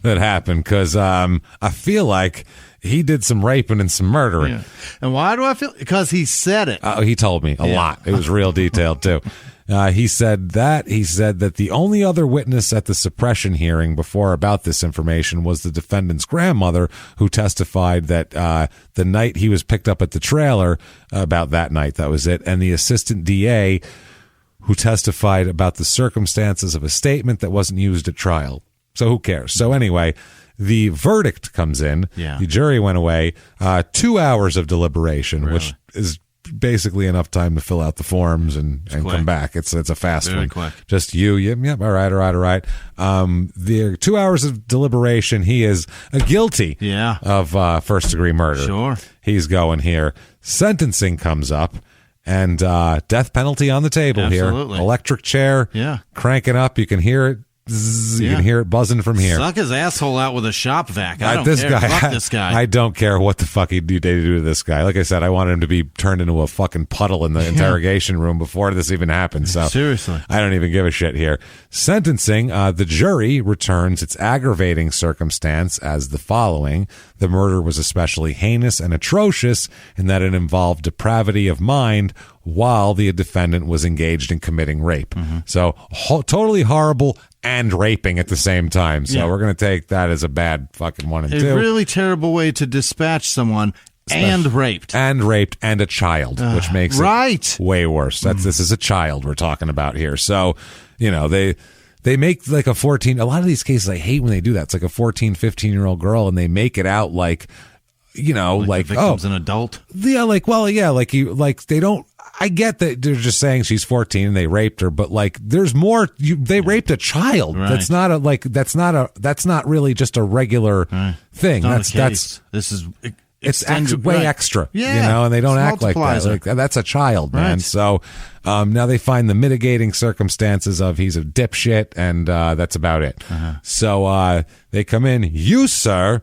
that happened, because I feel like he did some raping and some murdering. Yeah. And why do I feel? Because he said it. He told me a lot. It was real detailed, too. He said that the only other witness at the suppression hearing about this information was the defendant's grandmother, who testified that the night he was picked up at the trailer, about that night, that was it, and the assistant DA, who testified about the circumstances of a statement that wasn't used at trial. So who cares? So anyway, the verdict comes in. Yeah. The jury went away. 2 hours of deliberation, which is basically enough time to fill out the forms and come back. It's a fast Very one. quick. Just you. Yep. All right. The 2 hours of deliberation. He is guilty of first-degree murder. Sure. He's going here. Sentencing comes up. And death penalty on the table. Absolutely. Here. Electric chair. Yeah. Cranking up. You can hear it. Zzz, you can hear it buzzing from here. Suck his asshole out with a shop vac. I don't care. Fuck this guy. I don't care what the fuck they do to this guy. Like I said, I wanted him to be turned into a fucking puddle in the interrogation room before this even happened. So seriously, I don't even give a shit here. Sentencing, the jury returns its aggravating circumstance as the following. The murder was especially heinous and atrocious in that it involved depravity of mind while the defendant was engaged in committing rape. So totally horrible and raping at the same time. So we're going to take that as a bad fucking one and two. A really terrible way to dispatch someone and raped. And raped and a child, which makes it way worse. This is a child we're talking about here. So, they make like a 14, a lot of these cases, I hate when they do that. It's like a 14, 15-year-old girl and they make it out like, like the victim's an adult. Yeah, they don't. I get that they're just saying she's 14 and they raped her, but like there's more. They raped a child. Right. That's not really just a regular thing. This is it's actually way extra, Yeah, and they don't act like that. multiplies it. Like, that's a child, man. Right. So now they find the mitigating circumstances of he's a dipshit, and that's about it. So they come in. You, sir,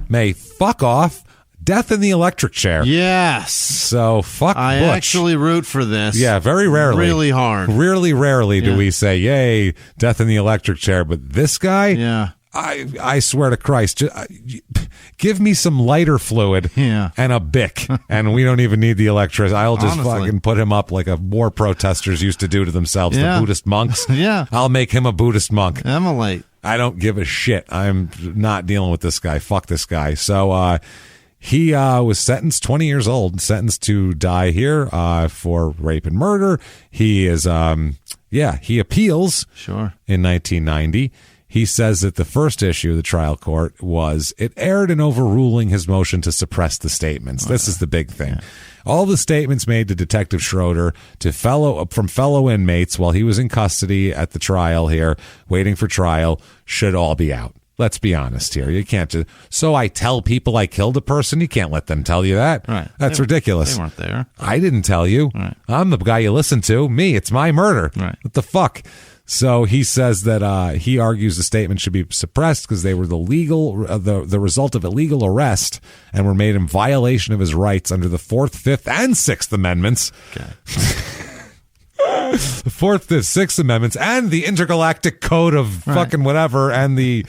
may fuck off. Death in the electric chair. Yes. So fuck I Butch. actually root for this. Yeah, very rarely. Really hard. Really rarely do we say, yay, death in the electric chair. But this guy, Yeah. I swear to Christ, give me some lighter fluid and a Bic, and we don't even need the electricity. I'll just Honestly. fucking put him up like a war protesters used to do to themselves, the Buddhist monks. Yeah. I'll make him a Buddhist monk. Emulate. I don't give a shit. I'm not dealing with this guy. Fuck this guy. So he was sentenced, 20 years old, sentenced to die here for rape and murder. He is, he appeals. Sure. In 1990. He says that the first issue of the trial court was it erred in overruling his motion to suppress the statements. This is the big thing. Yeah. All the statements made to Detective Schroeder from fellow inmates while he was in custody at the trial here, waiting for trial, should all be out. Let's be honest here. You can't just, so I tell people I killed a person. You can't let them tell you that. Right. That's ridiculous. They weren't there. I didn't tell you. Right. I'm the guy you listen to. Me. It's my murder. Right. What the fuck? So he says that he argues the statement should be suppressed because they were the result of illegal arrest and were made in violation of his rights under the 4th, 5th, and 6th Amendments. Okay. The 4th, 5th, 6th Amendments and the Intergalactic Code of fucking whatever, and the,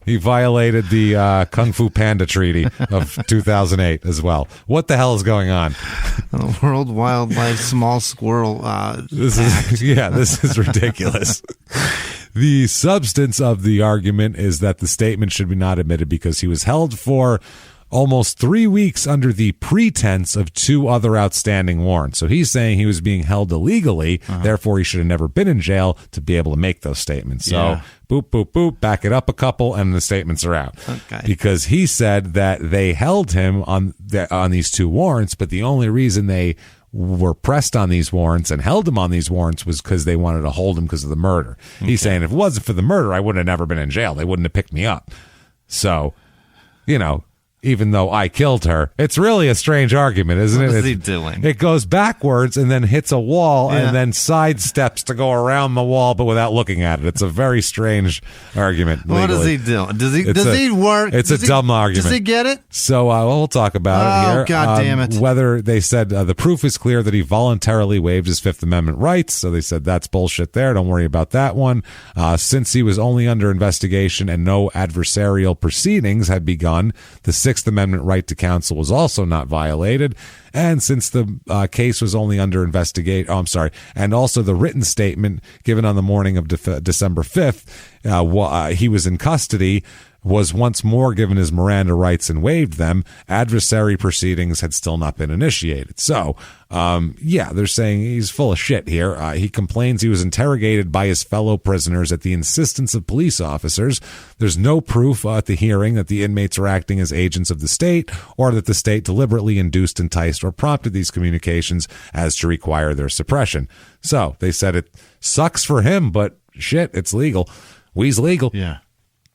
he violated the Kung Fu Panda Treaty of 2008 as well. What the hell is going on? The World Wildlife Small Squirrel. This is ridiculous. The substance of the argument is that the statement should be not admitted because he was held for almost 3 weeks under the pretense of 2 other outstanding warrants. So he's saying he was being held illegally, therefore he should have never been in jail to be able to make those statements. So boop, boop, boop, back it up a couple, and the statements are out. Okay. Because he said that they held him on these 2 warrants, but the only reason they were pressed on these warrants and held him on these warrants was because they wanted to hold him because of the murder. Okay. He's saying if it wasn't for the murder, I wouldn't have never been in jail. They wouldn't have picked me up. So, even though I killed her. It's really a strange argument, isn't it? What is he doing? It goes backwards and then hits a wall and then sidesteps to go around the wall, but without looking at it. It's a very strange argument. What is he doing? Does he work? It's a dumb argument. Does he get it? So we'll talk about it here. God damn it. Whether they said the proof is clear that he voluntarily waived his Fifth Amendment rights. So they said that's bullshit there. Don't worry about that one. Since he was only under investigation and no adversarial proceedings had begun, the Sixth Amendment right to counsel was also not violated. And since the case was only under and also the written statement given on the morning of December 5th, he was in custody, was once more given his Miranda rights and waived them, adversary proceedings had still not been initiated. So, they're saying he's full of shit here. He complains he was interrogated by his fellow prisoners at the insistence of police officers. There's no proof at the hearing that the inmates are acting as agents of the state or that the state deliberately induced, enticed, or prompted these communications as to require their suppression. So they said it sucks for him, but shit, it's legal. We's legal. Yeah.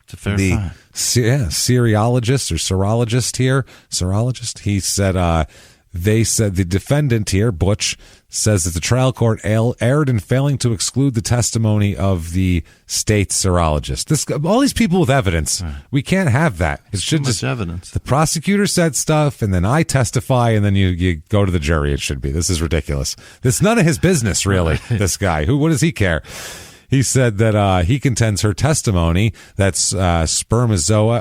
It's a fair fine. Serologist or serologist here, he said, they said the defendant here, Butch, says that the trial court erred in failing to exclude the testimony of the state serologist. All these people with evidence, we can't have that. It should just evidence. The prosecutor said stuff, and then I testify, and then you go to the jury. It should be. This is ridiculous. This is none of his business, really. This guy, what does he care? He said that he contends her testimony, that's spermatozoa.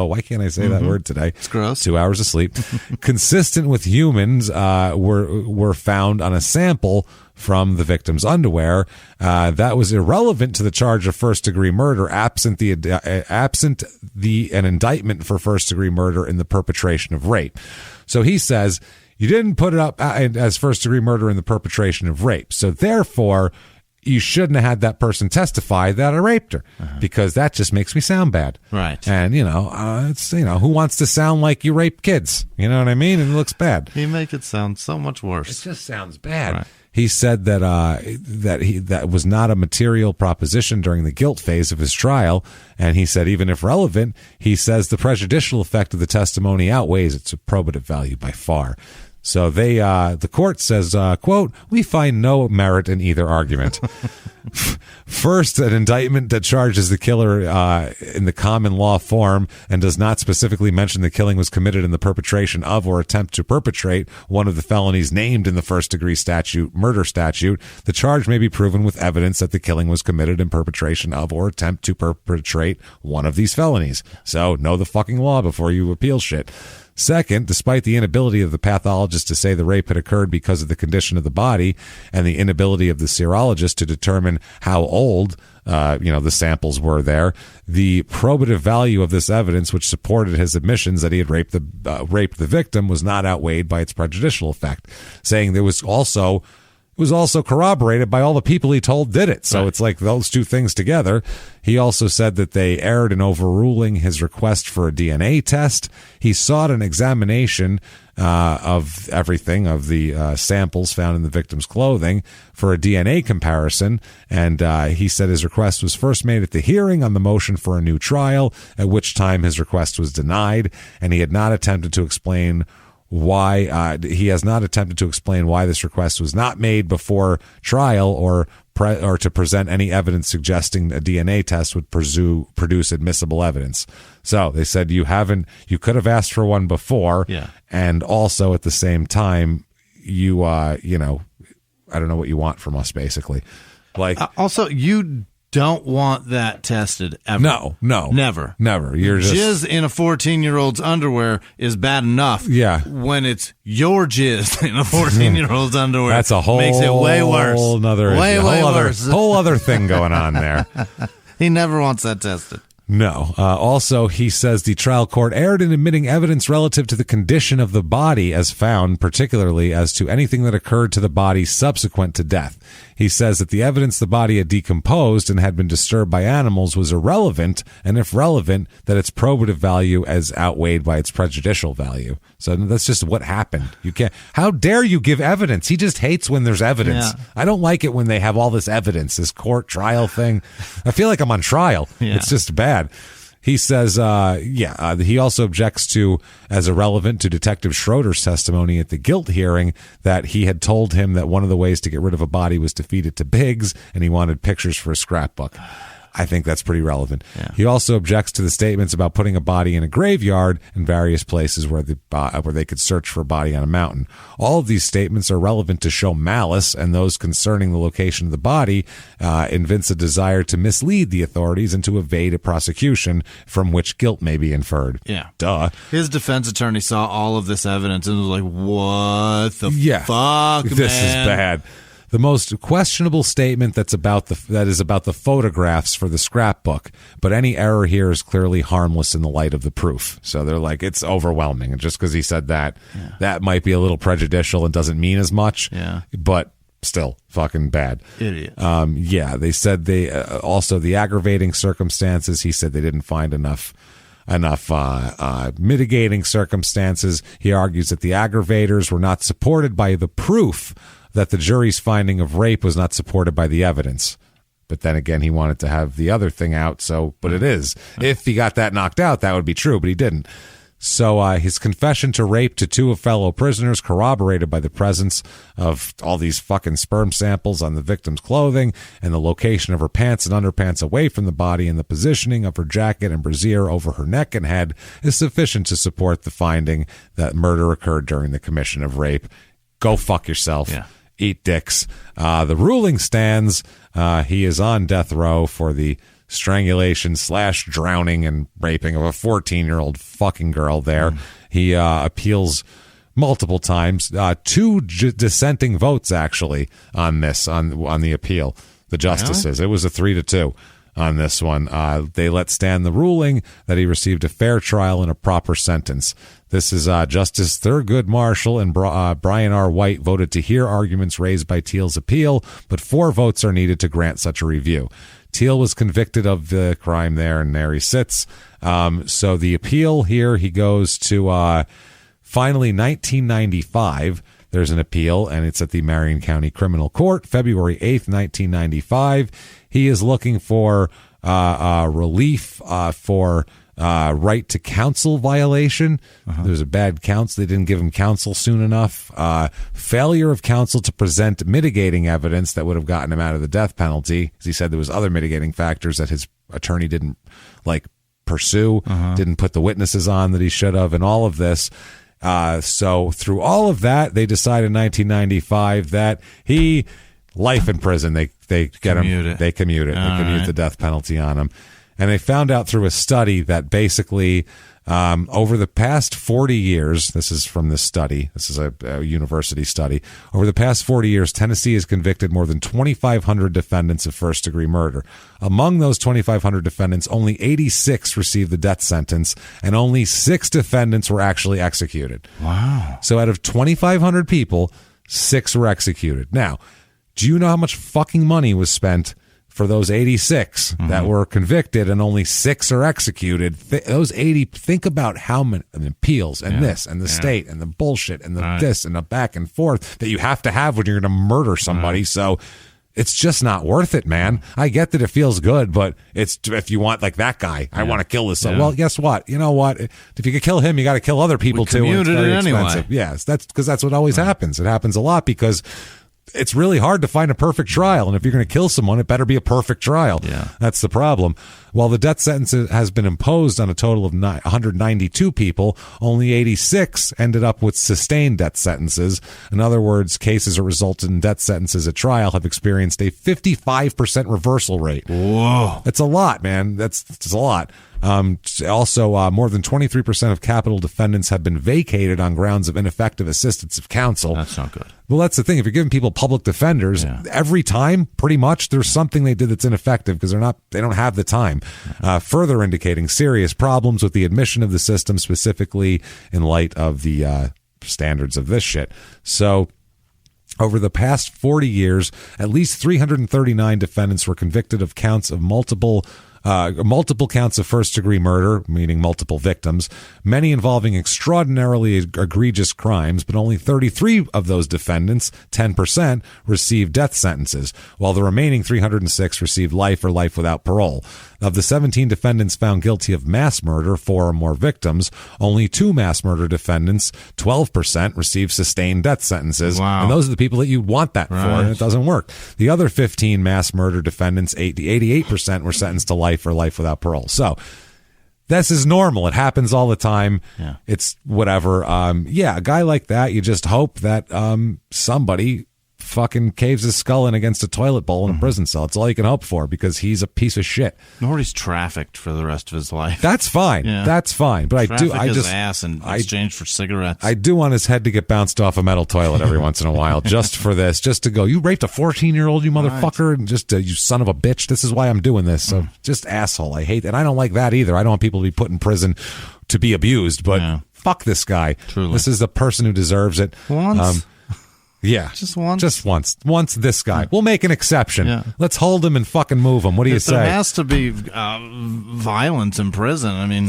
Why can't I say that word today? It's gross. 2 hours of sleep. Consistent with humans were found on a sample from the victim's underwear. That was irrelevant to the charge of first-degree murder, absent an indictment for first-degree murder in the perpetration of rape. So he says, you didn't put it up as first-degree murder in the perpetration of rape. So therefore, you shouldn't have had that person testify that I raped her because that just makes me sound bad. Right. And, it's, who wants to sound like you rape kids? You know what I mean? And it looks bad. You make it sound so much worse. It just sounds bad. Right. He said that was not a material proposition during the guilt phase of his trial, and he said even if relevant, he says the prejudicial effect of the testimony outweighs its probative value by far. So the court says, quote, "We find no merit in either argument." First, an indictment that charges the killer in the common law form and does not specifically mention the killing was committed in the perpetration of or attempt to perpetrate one of the felonies named in the first-degree murder statute. The charge may be proven with evidence that the killing was committed in perpetration of or attempt to perpetrate one of these felonies. So know the fucking law before you appeal shit. Second, despite the inability of the pathologist to say the rape had occurred because of the condition of the body and the inability of the serologist to determine how old the samples were there, the probative value of this evidence, which supported his admissions that he had raped the victim, was not outweighed by its prejudicial effect, saying it was also corroborated by all the people he told did it. So It's like those two things together. He also said that they erred in overruling his request for a DNA test. He sought an examination of everything, of the samples found in the victim's clothing for a DNA comparison. And he said his request was first made at the hearing on the motion for a new trial, at which time his request was denied. And he had not attempted to explain why this request was not made before trial or to present any evidence suggesting a DNA test would produce admissible evidence. So they said you could have asked for one before, and also at the same time you I don't know what you want from us, basically. Like also you don't want that tested ever. No. Never. You're just jizz in a 14-year-old's underwear is bad enough. Yeah. When it's your jizz in a 14-year-old's underwear, that's a whole makes it way worse. Way worse. Whole other thing going on there. He never wants that tested. No. Also, he says the trial court erred in admitting evidence relative to the condition of the body as found, particularly as to anything that occurred to the body subsequent to death. He says that the evidence the body had decomposed and had been disturbed by animals was irrelevant, and if relevant, that its probative value is outweighed by its prejudicial value. So that's just what happened. You can't. How dare you give evidence? He just hates when there's evidence. Yeah. I don't like it when they have all this evidence, this court trial thing. I feel like I'm on trial. Yeah. It's just bad. He says, he also objects to, as irrelevant to Detective Schroeder's testimony at the guilt hearing, that he had told him that one of the ways to get rid of a body was to feed it to pigs, and he wanted pictures for a scrapbook. I think that's pretty relevant. Yeah. He also objects to the statements about putting a body in a graveyard and various places where they could search for a body on a mountain. All of these statements are relevant to show malice, and those concerning the location of the body evince a desire to mislead the authorities and to evade a prosecution from which guilt may be inferred. Yeah. Duh. His defense attorney saw all of this evidence and was like, what the fuck, This is bad. The most questionable statement that is about the photographs for the scrapbook, but any error here is clearly harmless in the light of the proof. So they're like, it's overwhelming. And just because he said that, that might be a little prejudicial and doesn't mean as much. Yeah. But still fucking bad. Idiot. They said also the aggravating circumstances. He said they didn't find enough mitigating circumstances. He argues that the aggravators were not supported by the proof, that the jury's finding of rape was not supported by the evidence. But then again, he wanted to have the other thing out. But it is. If he got that knocked out, that would be true, but he didn't. So his confession to rape to two fellow prisoners, corroborated by the presence of all these fucking sperm samples on the victim's clothing and the location of her pants and underpants away from the body and the positioning of her jacket and brassiere over her neck and head, is sufficient to support the finding that murder occurred during the commission of rape. Go fuck yourself. Yeah. Eat dicks. The ruling stands. He is on death row for the strangulation / drowning and raping of a 14-year-old fucking girl there. He appeals multiple times. Two dissenting votes, actually, on this, on the appeal. The justices. Really? It was a 3-2 on this one. They let stand the ruling that he received a fair trial and a proper sentence. This is Justice Thurgood Marshall and Brian R. White voted to hear arguments raised by Teal's appeal, but 4 votes are needed to grant such a review. Teal was convicted of the crime there, and there he sits. So the appeal here, he goes to finally 1995. there's an appeal, and it's at the Marion County Criminal Court, February 8th, 1995. He is looking for relief for right to counsel violation. There's a bad counsel. They didn't give him counsel soon enough. Failure of counsel to present mitigating evidence that would have gotten him out of the death penalty. As he said, there was other mitigating factors that his attorney didn't pursue, didn't put the witnesses on that he should have, and all of this. So through all of that, they decided in 1995 that life in prison. They get him. They commute it. They commute the death penalty on him. And they found out through a study that basically over the past 40 years, this is from this study, this is a university study, over the past 40 years, Tennessee has convicted more than 2,500 defendants of first-degree murder. Among those 2,500 defendants, only 86 received the death sentence, and only 6 defendants were actually executed. Wow. So out of 2,500 people, 6 were executed. Now, do you know how much fucking money was spent for those 86 that were convicted and only 6 are executed? Those 80, think about how many appeals and this and the state and the bullshit and the this and the back and forth that you have to have when you're going to murder somebody. So it's just not worth it, man. I get that it feels good, but it's if you want like that guy, I want to kill this. Well, guess what? You know what? If you could kill him, you got to kill other people too. And it's very expensive. Yes, that's because that's what always happens. It happens a lot because it's really hard to find a perfect trial. And if you're going to kill someone, it better be a perfect trial. Yeah. That's the problem. While the death sentence has been imposed on a total of 192 people, only 86 ended up with sustained death sentences. In other words, cases that resulted in death sentences at trial have experienced a 55% reversal rate. Whoa. That's a lot, man. That's a lot. Also, more than 23% of capital defendants have been vacated on grounds of ineffective assistance of counsel. That's not good. Well, that's the thing. If you're giving people public defenders, every time, pretty much, there's something they did that's ineffective because they don't have the time. Further indicating serious problems with the admission of the system, specifically in light of the standards of this shit. So, over the past 40 years, at least 339 defendants were convicted of counts of multiple counts of first-degree murder, meaning multiple victims, many involving extraordinarily egregious crimes, but only 33 of those defendants, 10%, received death sentences, while the remaining 306 received life or life without parole. Of the 17 defendants found guilty of mass murder, 4 or more victims, only 2 mass murder defendants, 12%, received sustained death sentences. Wow. And those are the people that you want that for, and it doesn't work. The other 15 mass murder defendants, 88%, were sentenced to life or life without parole. So this is normal. It happens all the time. Yeah. It's whatever. A guy like that, you just hope that somebody fucking caves his skull in against a toilet bowl in a prison cell. It's all you can hope for because he's a piece of shit. Or he's trafficked for the rest of his life. That's fine. Yeah. That's fine. But Traffic his ass in exchange for cigarettes. I do want his head to get bounced off a metal toilet every once in a while just for this, just to go, you raped a 14-year-old, you motherfucker, and just you son of a bitch. This is why I'm doing this. So just asshole. I hate that. I don't like that either. I don't want people to be put in prison to be abused, but fuck this guy. Truly. This is the person who deserves it. Once. Just once. Once this guy. We'll make an exception. Yeah. Let's hold him and fucking move him. What do you say? There has to be violence in prison. I mean,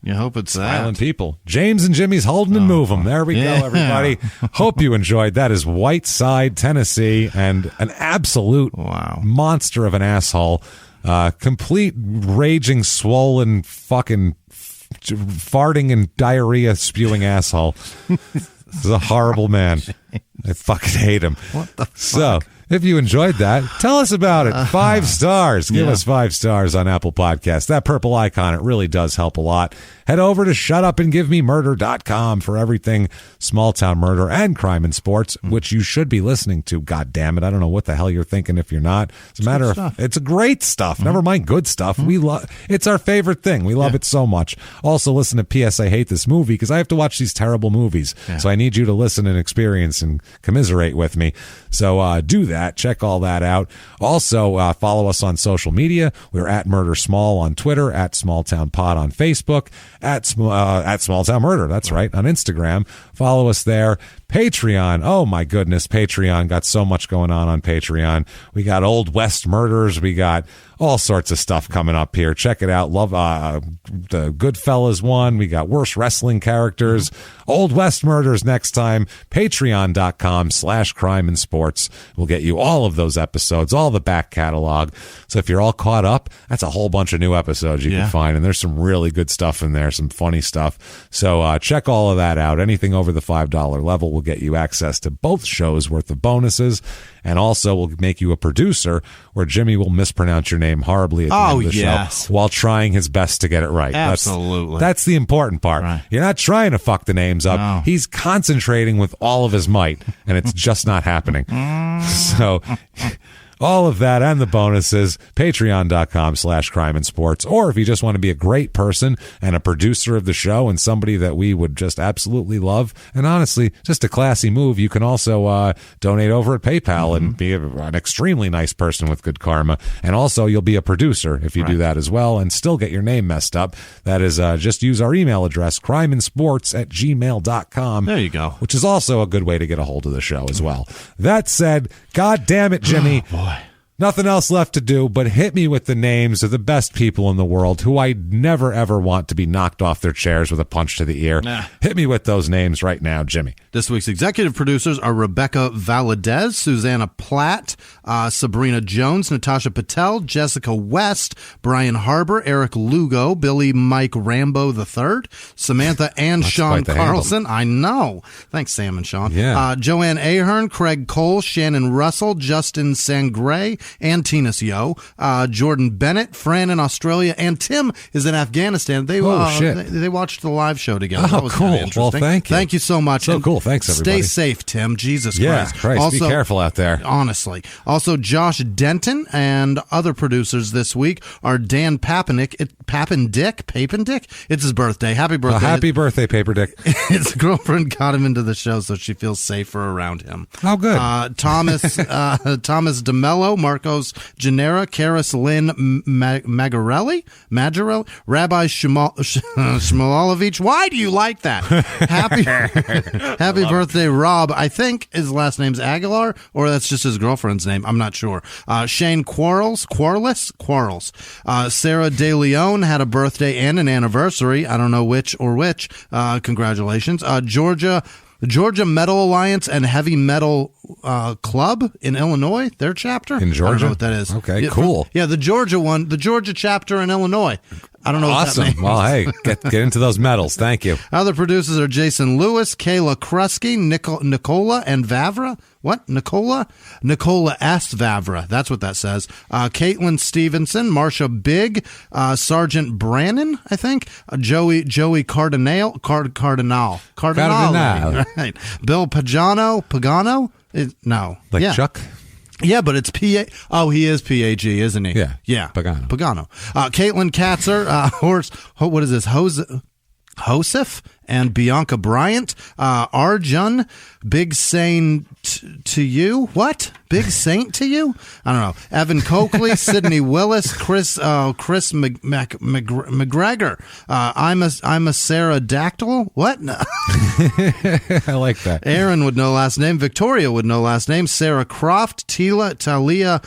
you hope it's that. Violent people. James and Jimmie's holding and move him. There we go, everybody. Hope you enjoyed. That is Whiteside, Tennessee, and an absolute monster of an asshole. Complete raging, swollen, fucking farting and diarrhea spewing asshole. This is a horrible man. I fucking hate him. What the fuck? So, if you enjoyed that, tell us about it. 5 stars. Give us 5 stars on Apple Podcasts. That purple icon, it really does help a lot. Head over to shutupandgivememurder.com for everything small town murder and crime and sports, which you should be listening to. God damn it. I don't know what the hell you're thinking if you're not. It's a matter of, it's great stuff. Never mind good stuff. We love, it's our favorite thing. We love it so much. Also listen to P.S. I Hate This Movie because I have to watch these terrible movies. So I need you to listen and experience and commiserate with me. So do that. Check all that out. Also follow us on social media. We're at Murder Small on Twitter, at Small Town Pod on Facebook, at Small Town Murder. That's right, on Instagram. Follow us there. Patreon. Oh my goodness, Patreon. Got so much going on Patreon. We got Old West Murders. We got all sorts of stuff coming up here. Check it out. Love the Goodfellas one. We got worst wrestling characters. Old West Murders next time. Patreon.com/crime and sports will get you all of those episodes, all the back catalog. So if you're all caught up, that's a whole bunch of new episodes you can find. And there's some really good stuff in there, some funny stuff. So check all of that out. Anything over the $5 level will get you access to both shows worth of bonuses. And also will make you a producer where Jimmy will mispronounce your name horribly at the end of the show while trying his best to get it right. Absolutely. That's the important part. Right. You're not trying to fuck the names up. No. He's concentrating with all of his might, and it's just not happening. So all of that and the bonuses, patreon.com/crime and sports. Or if you just want to be a great person and a producer of the show and somebody that we would just absolutely love, and honestly, just a classy move, you can also donate over at PayPal and be an extremely nice person with good karma. And also, you'll be a producer if you do that as well and still get your name messed up. That is, just use our email address, crimeandsports@gmail.com. There you go. Which is also a good way to get a hold of the show as well. That said, God damn it, Jimmy. Oh, boy. Nothing else left to do but hit me with the names of the best people in the world who I never, ever want to be knocked off their chairs with a punch to the ear. Hit me with those names right now, Jimmy. This week's executive producers are Rebecca Valadez, Susanna Platt, Sabrina Jones, Natasha Patel, Jessica West, Brian Harbour, Eric Lugo, Billy Mike Rambo III, Samantha and Sean Carlson. I know. Thanks, Sam and Sean. Yeah. Joanne Ahern, Craig Cole, Shannon Russell, Justin Sangray, and Tina Sio, Jordan Bennett, Fran in Australia, and Tim is in Afghanistan. They watched the live show together. Oh, that was cool. kind of interesting. Well, thank you. Thank you so much. So cool. Thanks, everybody. Stay safe, Tim. Jesus Christ. Also, be careful out there. Honestly. Also, Josh Denton and other producers this week are Dan Papendick. It's his birthday. Happy birthday. Happy birthday, Paper Dick. His girlfriend got him into the show so she feels safer around him. Oh, good. Thomas DeMello, Marcos Genera, Karis Lynn Magarelli, Rabbi Shmulalovich. Why do you like that? Happy birthday, Rob. I think his last name's Aguilar, or that's just his girlfriend's name. I'm not sure. Shane Quarles. Sarah De Leon had a birthday and an anniversary. I don't know which. Congratulations. Georgia Metal Alliance and Heavy Metal Club in Illinois, their chapter. In Georgia? I don't know what that is. Okay, cool. The Georgia one, the Georgia chapter in Illinois. I don't know awesome. What that means. Well, hey, get into those medals. Thank you. Other producers are Jason Lewis, Kayla Krusky, Nicola and Vavra. What? Nicola S. Vavra. That's what that says. Caitlin Stevenson, Marsha Big, Sergeant Brannon, I think. Joey Cardinal. Right. Bill Pagano. No. Chuck? Yeah, but it's P.A. Oh, he is P.A.G., isn't he? Yeah. Pagano. Caitlin Katzer, what is this? Joseph and Bianca Bryant, Arjun, Big Saint to you. What? Big Saint to you? I don't know. Evan Coakley, Sydney Willis, Chris McGregor. I'm a Sarah Dactyl. What? No. I like that. Aaron would know last name. Victoria would know last name. Sarah Croft, Talia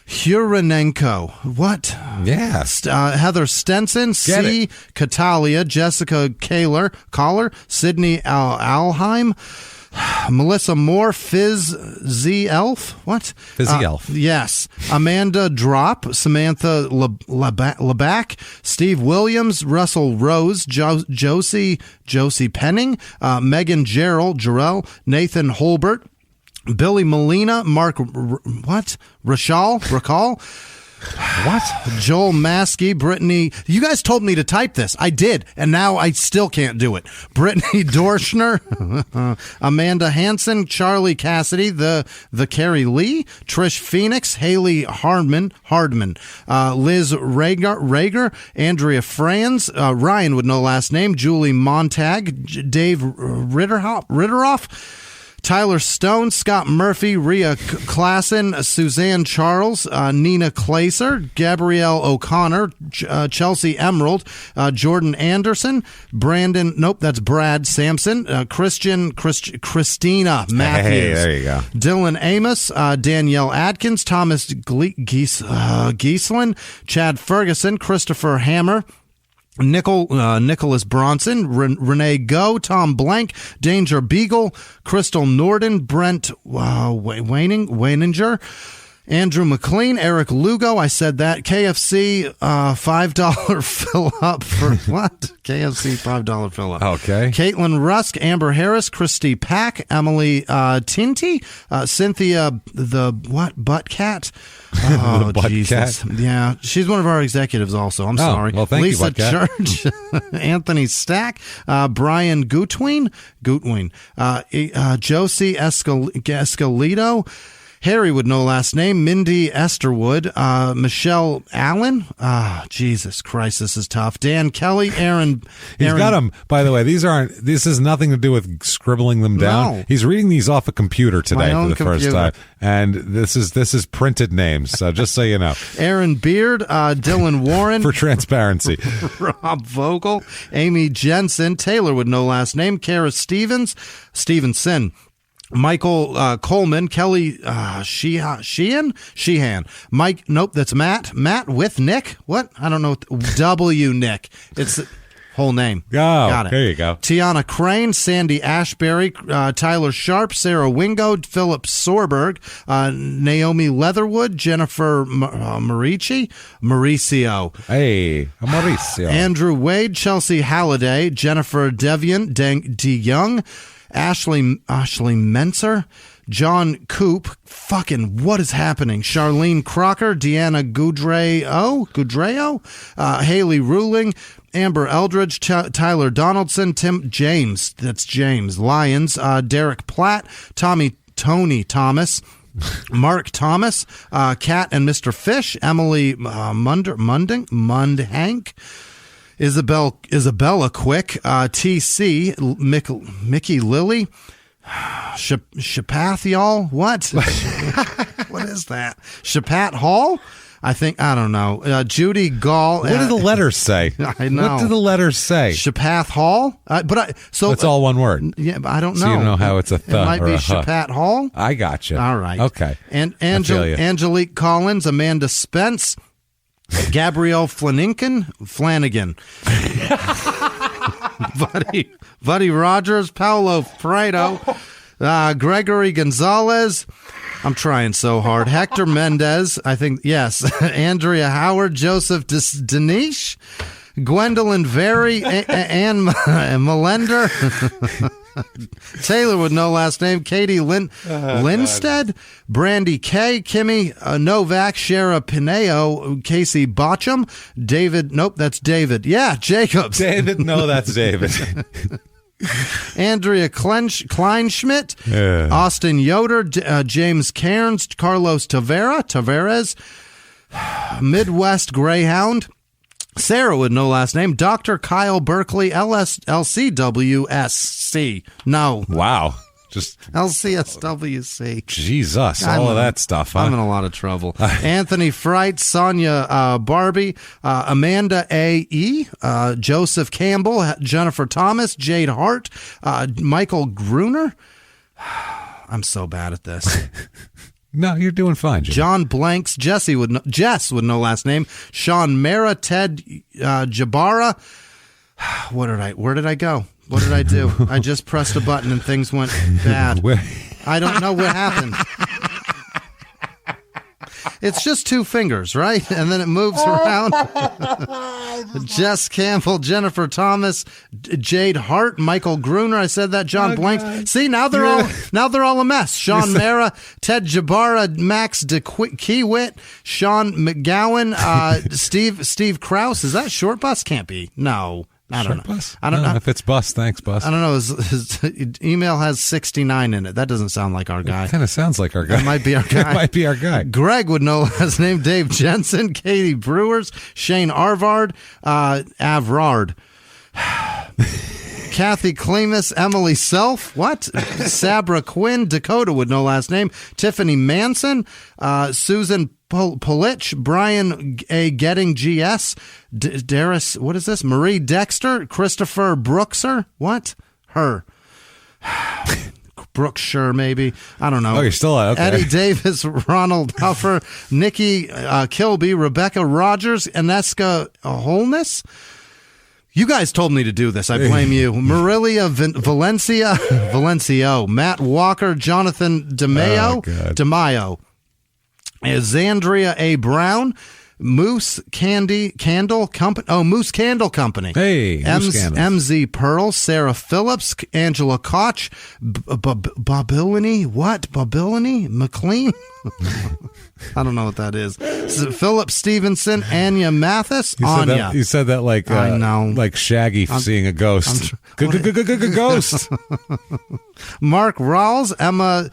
Huranenko. What? Yeah. Heather Stenson, C. Catalia, Jessica Collar, Sydney Alheim, Melissa Moore, Fizz Z Elf. What? Fizzy Elf. Yes. Amanda Drop, Samantha Laback, Steve Williams, Russell Rose, Josie Penning, Megan Jarrell, Nathan Holbert, Billy Molina, Mark, Rachal? What? Joel Maskey, Brittany. You guys told me to type this. I did, and now I still can't do it. Brittany Dorschner, Amanda Hansen, Charlie Cassidy, the Carrie Lee, Trish Phoenix, Haley Hardman, Liz Rager, Andrea Franz, Ryan with no last name, Julie Montag, Dave Ritteroff, Tyler Stone, Scott Murphy, Rhea Klassen, Suzanne Charles, Nina Claser, Gabrielle O'Connor, Chelsea Emerald, Jordan Anderson, Brandon, nope, that's Brad Sampson, Christina Matthews. Hey, there you go. Dylan Amos, Danielle Adkins, Thomas Giesland, Chad Ferguson, Christopher Hammer, Nicholas Bronson, Renee Go, Tom Blank, Danger Beagle, Crystal Norden, Brent Weininger, Andrew McLean, Eric Lugo, I said that. KFC $5 fill up for what? KFC $5 fill up. Okay. Caitlin Rusk, Amber Harris, Christy Pack, Emily Tinty, Cynthia the Butt Cat. Oh, The Butt Jesus. Cat? Yeah, she's one of our executives also. I'm sorry. Well, thank Lisa you, Butt Cat. Church, Anthony Stack, Brian Gutwin, Josie Escalito, Harry would know last name, Mindy Esterwood, Michelle Allen. Jesus Christ, this is tough. Dan Kelly, Aaron. He's got them, by the way. This has nothing to do with scribbling them down. No. He's reading these off a computer today for the first computer. time. And this is printed names, so just so you know. Aaron Beard, Dylan Warren. For transparency. Rob Vogel, Amy Jensen, Taylor would know last name, Kara Stevenson. Michael Coleman, Kelly Sheehan, Mike. Nope, that's Matt with Nick. What? I don't know. W Nick. It's the whole name. Oh, got it. There you go. Tiana Crane, Sandy Ashbury, Tyler Sharp, Sarah Wingo, Philip Sorberg, Naomi Leatherwood, Jennifer Mauricio, Hey, Mauricio. Andrew Wade, Chelsea Halliday, Jennifer Devian, DeYoung, Ashley Menser, John Coop, fucking what is happening? Charlene Crocker, Deanna Gudreo, Haley Ruling, Amber Eldridge, Tyler Donaldson, Tim James, that's James Lyons, Derek Platt, Tony Thomas, Mark Thomas, Kat and Mr. Fish, Emily Mundhank, Isabella Quick, TC, Mickey Lilly, Shapath, y'all. What? What is that? Shapat Hall? I don't know. Judy Gall. What do the letters say? I know. What do the letters say? Shapath Hall? So it's all one word. Yeah, but I don't know. So you don't know how it's a th It might or be a huh. Shapat Hall. I gotcha. All right. Okay. And I feel you. Angelique Collins, Amanda Spence, Gabrielle Flanagan, Buddy Rogers, Paolo Fredo, Gregory Gonzalez. I'm trying so hard. Hector Mendez, I think, yes. Andrea Howard, Joseph Denish, Gwendolyn Very, Ann Melender. Taylor with no last name, Katie Lindstead, Brandy K, Kimmy Novak, Shara Pineo, Casey Botcham, David, nope, that's David. Yeah, Jacobs. David, no, that's David. Andrea Kleinschmidt, Austin Yoder, James Cairns, Carlos Tavares, Midwest Greyhound, Sarah with no last name, Dr. Kyle Berkeley, LCWSC. No. Wow. Just LCSWC. Jesus, all of that stuff, huh? I'm in a lot of trouble. Anthony Fright, Sonia Barbie, Amanda A.E., Joseph Campbell, Jennifer Thomas, Jade Hart, Michael Gruner. I'm so bad at this. No, you're doing fine, Jim. John Blanks, Jess with no last name, Sean Mara, Ted Jabara. Where did I go? What did I do? I just pressed a button and things went bad. I don't know what happened. It's just two fingers, right? And then it moves around. Jess Campbell, Jennifer Thomas, Jade Hart, Michael Gruner. I said that. John Blanks. God. See, now they're all a mess. Sean Mara, Ted Jabara, Max DeKewitt, Sean McGowan, Steve Krause. Is that Short Bus? Can't be. No. I don't know. Bus? I don't know. If it's bus, thanks, bus. I don't know. His email has 69 in it. That doesn't sound like our guy. It kind of sounds like our guy. It might be our guy. It might be our guy. Greg would know his name. Dave Jensen, Katie Brewers, Shane Arvard, Avrard. Kathy Clemus, Emily Self, what? Sabra Quinn, Dakota with no last name, Tiffany Manson, Susan Polich, Brian A. Getting, GS, Darius, what is this? Marie Dexter, Christopher Brookser, what? Her. Brookshire, maybe. I don't know. Oh, you're still okay. Eddie Davis, Ronald Huffer, Nikki Kilby, Rebecca Rogers, Aneska Holness. You guys told me to do this. I blame you. Marilia Valencio, Matt Walker, Jonathan DeMaio, Xandria A. Brown, Moose Candle Company. Oh, Moose Candle Company. Hey, MZ Pearl, Sarah Phillips, Angela Koch, Bobilini. What? Bobilini? McLean? I don't know what that is. Philip Stevenson, Anya Mathis, Anya. You said that like I know. Like Shaggy seeing a ghost. Ghost. Mark Rawls, Emma.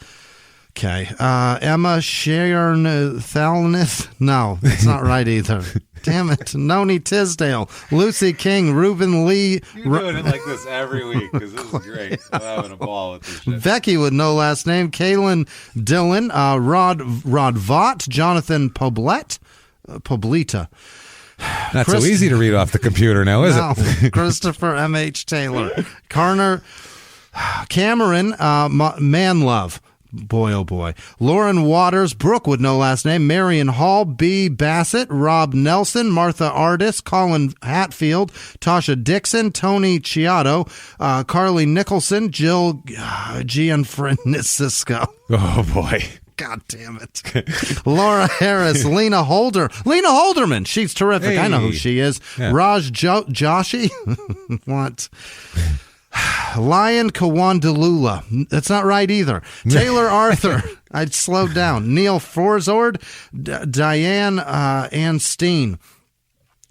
Okay. Emma Sharon Thalnith. No, that's not right either. Damn it. Noni Tisdale. Lucy King. Reuben Lee. You're doing it like this every week because this is great. I'm having a ball with this shit. Becky with no last name. Kaylin Dillon. Rod Vaught. Jonathan Pobleta. Not so easy to read off the computer now, is it? Christopher M.H. Taylor. Cameron Manlove. Boy, oh boy. Lauren Waters, Brooke with no last name, Marion Hall, B. Bassett, Rob Nelson, Martha Artis, Colin Hatfield, Tasha Dixon, Tony Chiato, Carly Nicholson, Jill Gianfrancisco. Oh boy. God damn it. Laura Harris, Lena Holderman. She's terrific. Hey. I know who she is. Yeah. Raj Joshi. What? Lion Kawandalula. That's not right either. Taylor Arthur. I'd slowed down. Neil Forzord. Diane Ann Steen.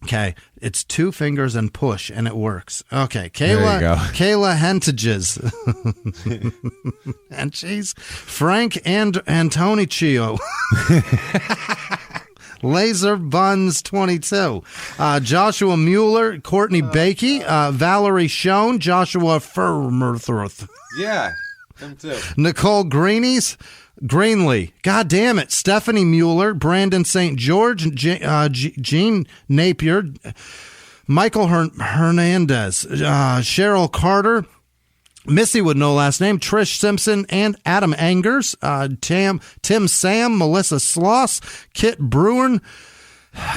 Okay. It's 2 fingers and push, and it works. Okay. Kayla Hentages. And she's Frank and Antoniccio. Laser Buns 22. Joshua Mueller, Courtney Bakey, Valerie Schoen, Joshua Furmerthroth. Yeah, them too. Nicole Greenlee. God damn it. Stephanie Mueller, Brandon St. George, Jean Napier, Michael Hernandez, Cheryl Carter, Missy with no last name, Trish Simpson, and Adam Angers, Tim Sam, Melissa Sloss, Kit Bruin,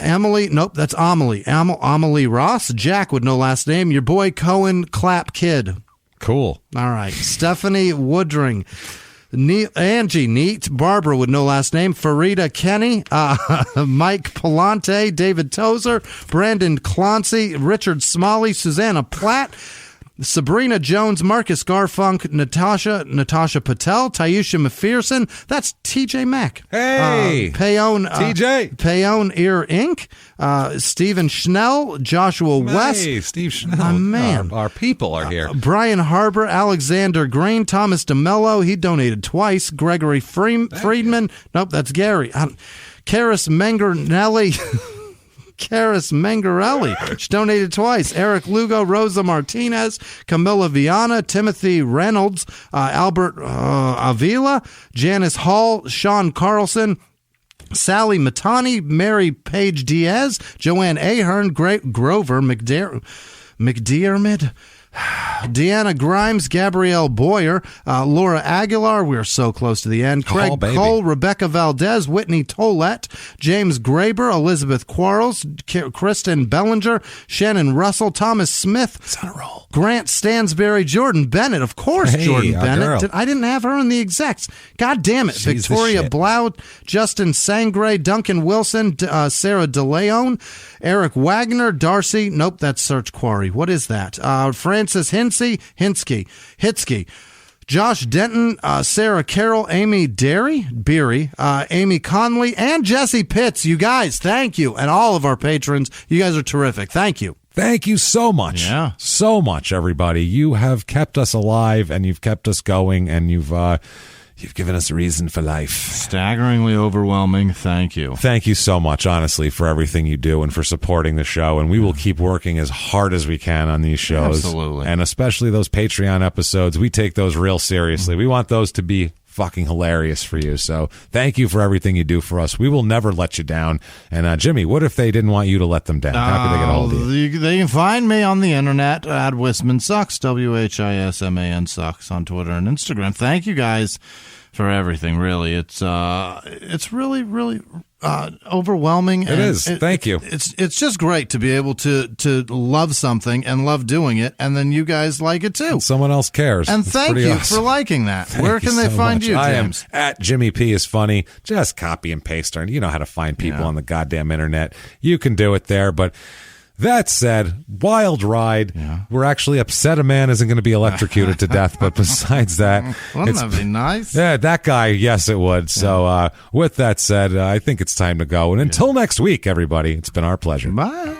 Emily, nope, that's Amelie, Amelie Ross, Jack with no last name, your boy Cohen Clap Kid. Cool. All right. Stephanie Woodring, Angie Neat, Barbara with no last name, Farida Kenny, Mike Palante, David Tozer, Brandon Clancy, Richard Smalley, Susanna Platt, Sabrina Jones, Marcus Garfunk, Natasha Patel, Taisha McPherson. That's TJ Mack. Hey, Payon, TJ. Payon Ear Inc. Stephen Schnell, Joshua West. Hey, Steve Schnell. Oh, man. Our people are here. Brian Harbor, Alexander Green, Thomas DeMello. He donated twice. Gregory Friedman. Nope, that's Gary. Karis Mengarelli. Karis Mengarelli. She donated twice. Eric Lugo, Rosa Martinez, Camilla Viana, Timothy Reynolds, Albert Avila, Janice Hall, Sean Carlson, Sally Matani, Mary Page Diaz, Joanne Ahern, Grover McDiarmid, Deanna Grimes, Gabrielle Boyer, Laura Aguilar. We're so close to the end. Craig Cole, Rebecca Valdez, Whitney Tollett, James Graber, Elizabeth Quarles, Kristen Bellinger, Shannon Russell, Thomas Smith. It's on a roll. Grant Stansberry, Jordan Bennett. Of course, hey, Jordan Bennett. I didn't have her in the execs. God damn it. She's Victoria Blau, Justin Sangre, Duncan Wilson, Sarah DeLeon, Eric Wagner, Darcy. Nope, that's Search Quarry. What is that? Francis Hinsky, Josh Denton, Sarah Carroll, Amy Beery, Amy Conley, and Jesse Pitts. You guys, thank you. And all of our patrons, you guys are terrific. Thank you. Thank you so much. Yeah. So much, everybody. You have kept us alive and you've kept us going and you've You've given us a reason for life. Staggeringly overwhelming. Thank you. Thank you so much, honestly, for everything you do and for supporting the show. And we will keep working as hard as we can on these shows. Absolutely. And especially those Patreon episodes. We take those real seriously. We want those to be fucking hilarious for you. So thank you for everything you do for us. We will never let you down. And Jimmy, what if they didn't want you to let them down? How could they get a hold of you? They can find me on the internet at Whisman Sucks, WHISMAN Sucks on Twitter and Instagram. Thank you guys for everything. Really, it's really, really overwhelming. It is. Thank you. It's just great to be able to love something and love doing it, and then you guys like it too. And someone else cares. And thank you awesome. for liking that. Where can they find you, James? I am at Jimmy P is funny. Just copy and paste. You know how to find people on the goddamn internet. You can do it there, but. That said, wild ride. Yeah. We're actually upset a man isn't going to be electrocuted to death, but besides that... Wouldn't that be nice? Yeah, that guy, yes, it would. So with that said, I think it's time to go. And until next week, everybody, it's been our pleasure. Bye.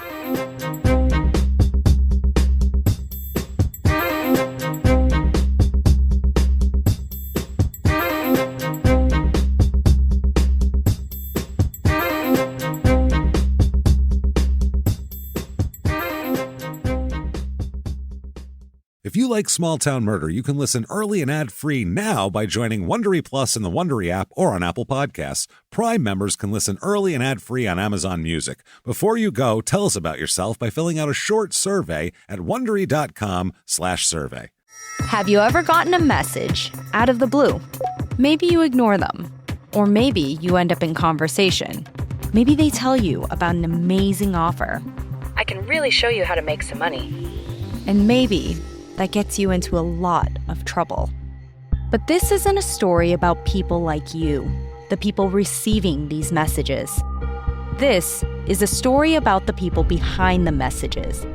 If you like Small Town Murder, you can listen early and ad-free now by joining Wondery Plus in the Wondery app or on Apple Podcasts. Prime members can listen early and ad-free on Amazon Music. Before you go, tell us about yourself by filling out a short survey at Wondery.com/survey. Have you ever gotten a message out of the blue? Maybe you ignore them. Or maybe you end up in conversation. Maybe they tell you about an amazing offer. I can really show you how to make some money. And maybe that gets you into a lot of trouble. But this isn't a story about people like you, the people receiving these messages. This is a story about the people behind the messages,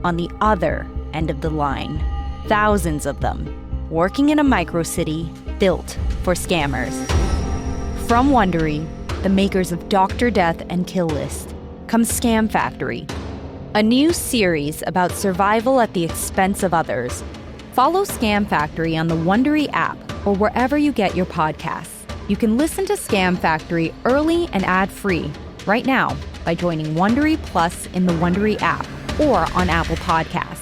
on the other end of the line. Thousands of them, working in a microcity built for scammers. From Wondery, the makers of Dr. Death and Kill List, comes Scam Factory, a new series about survival at the expense of others. Follow Scam Factory on the Wondery app or wherever you get your podcasts. You can listen to Scam Factory early and ad-free right now by joining Wondery Plus in the Wondery app or on Apple Podcasts.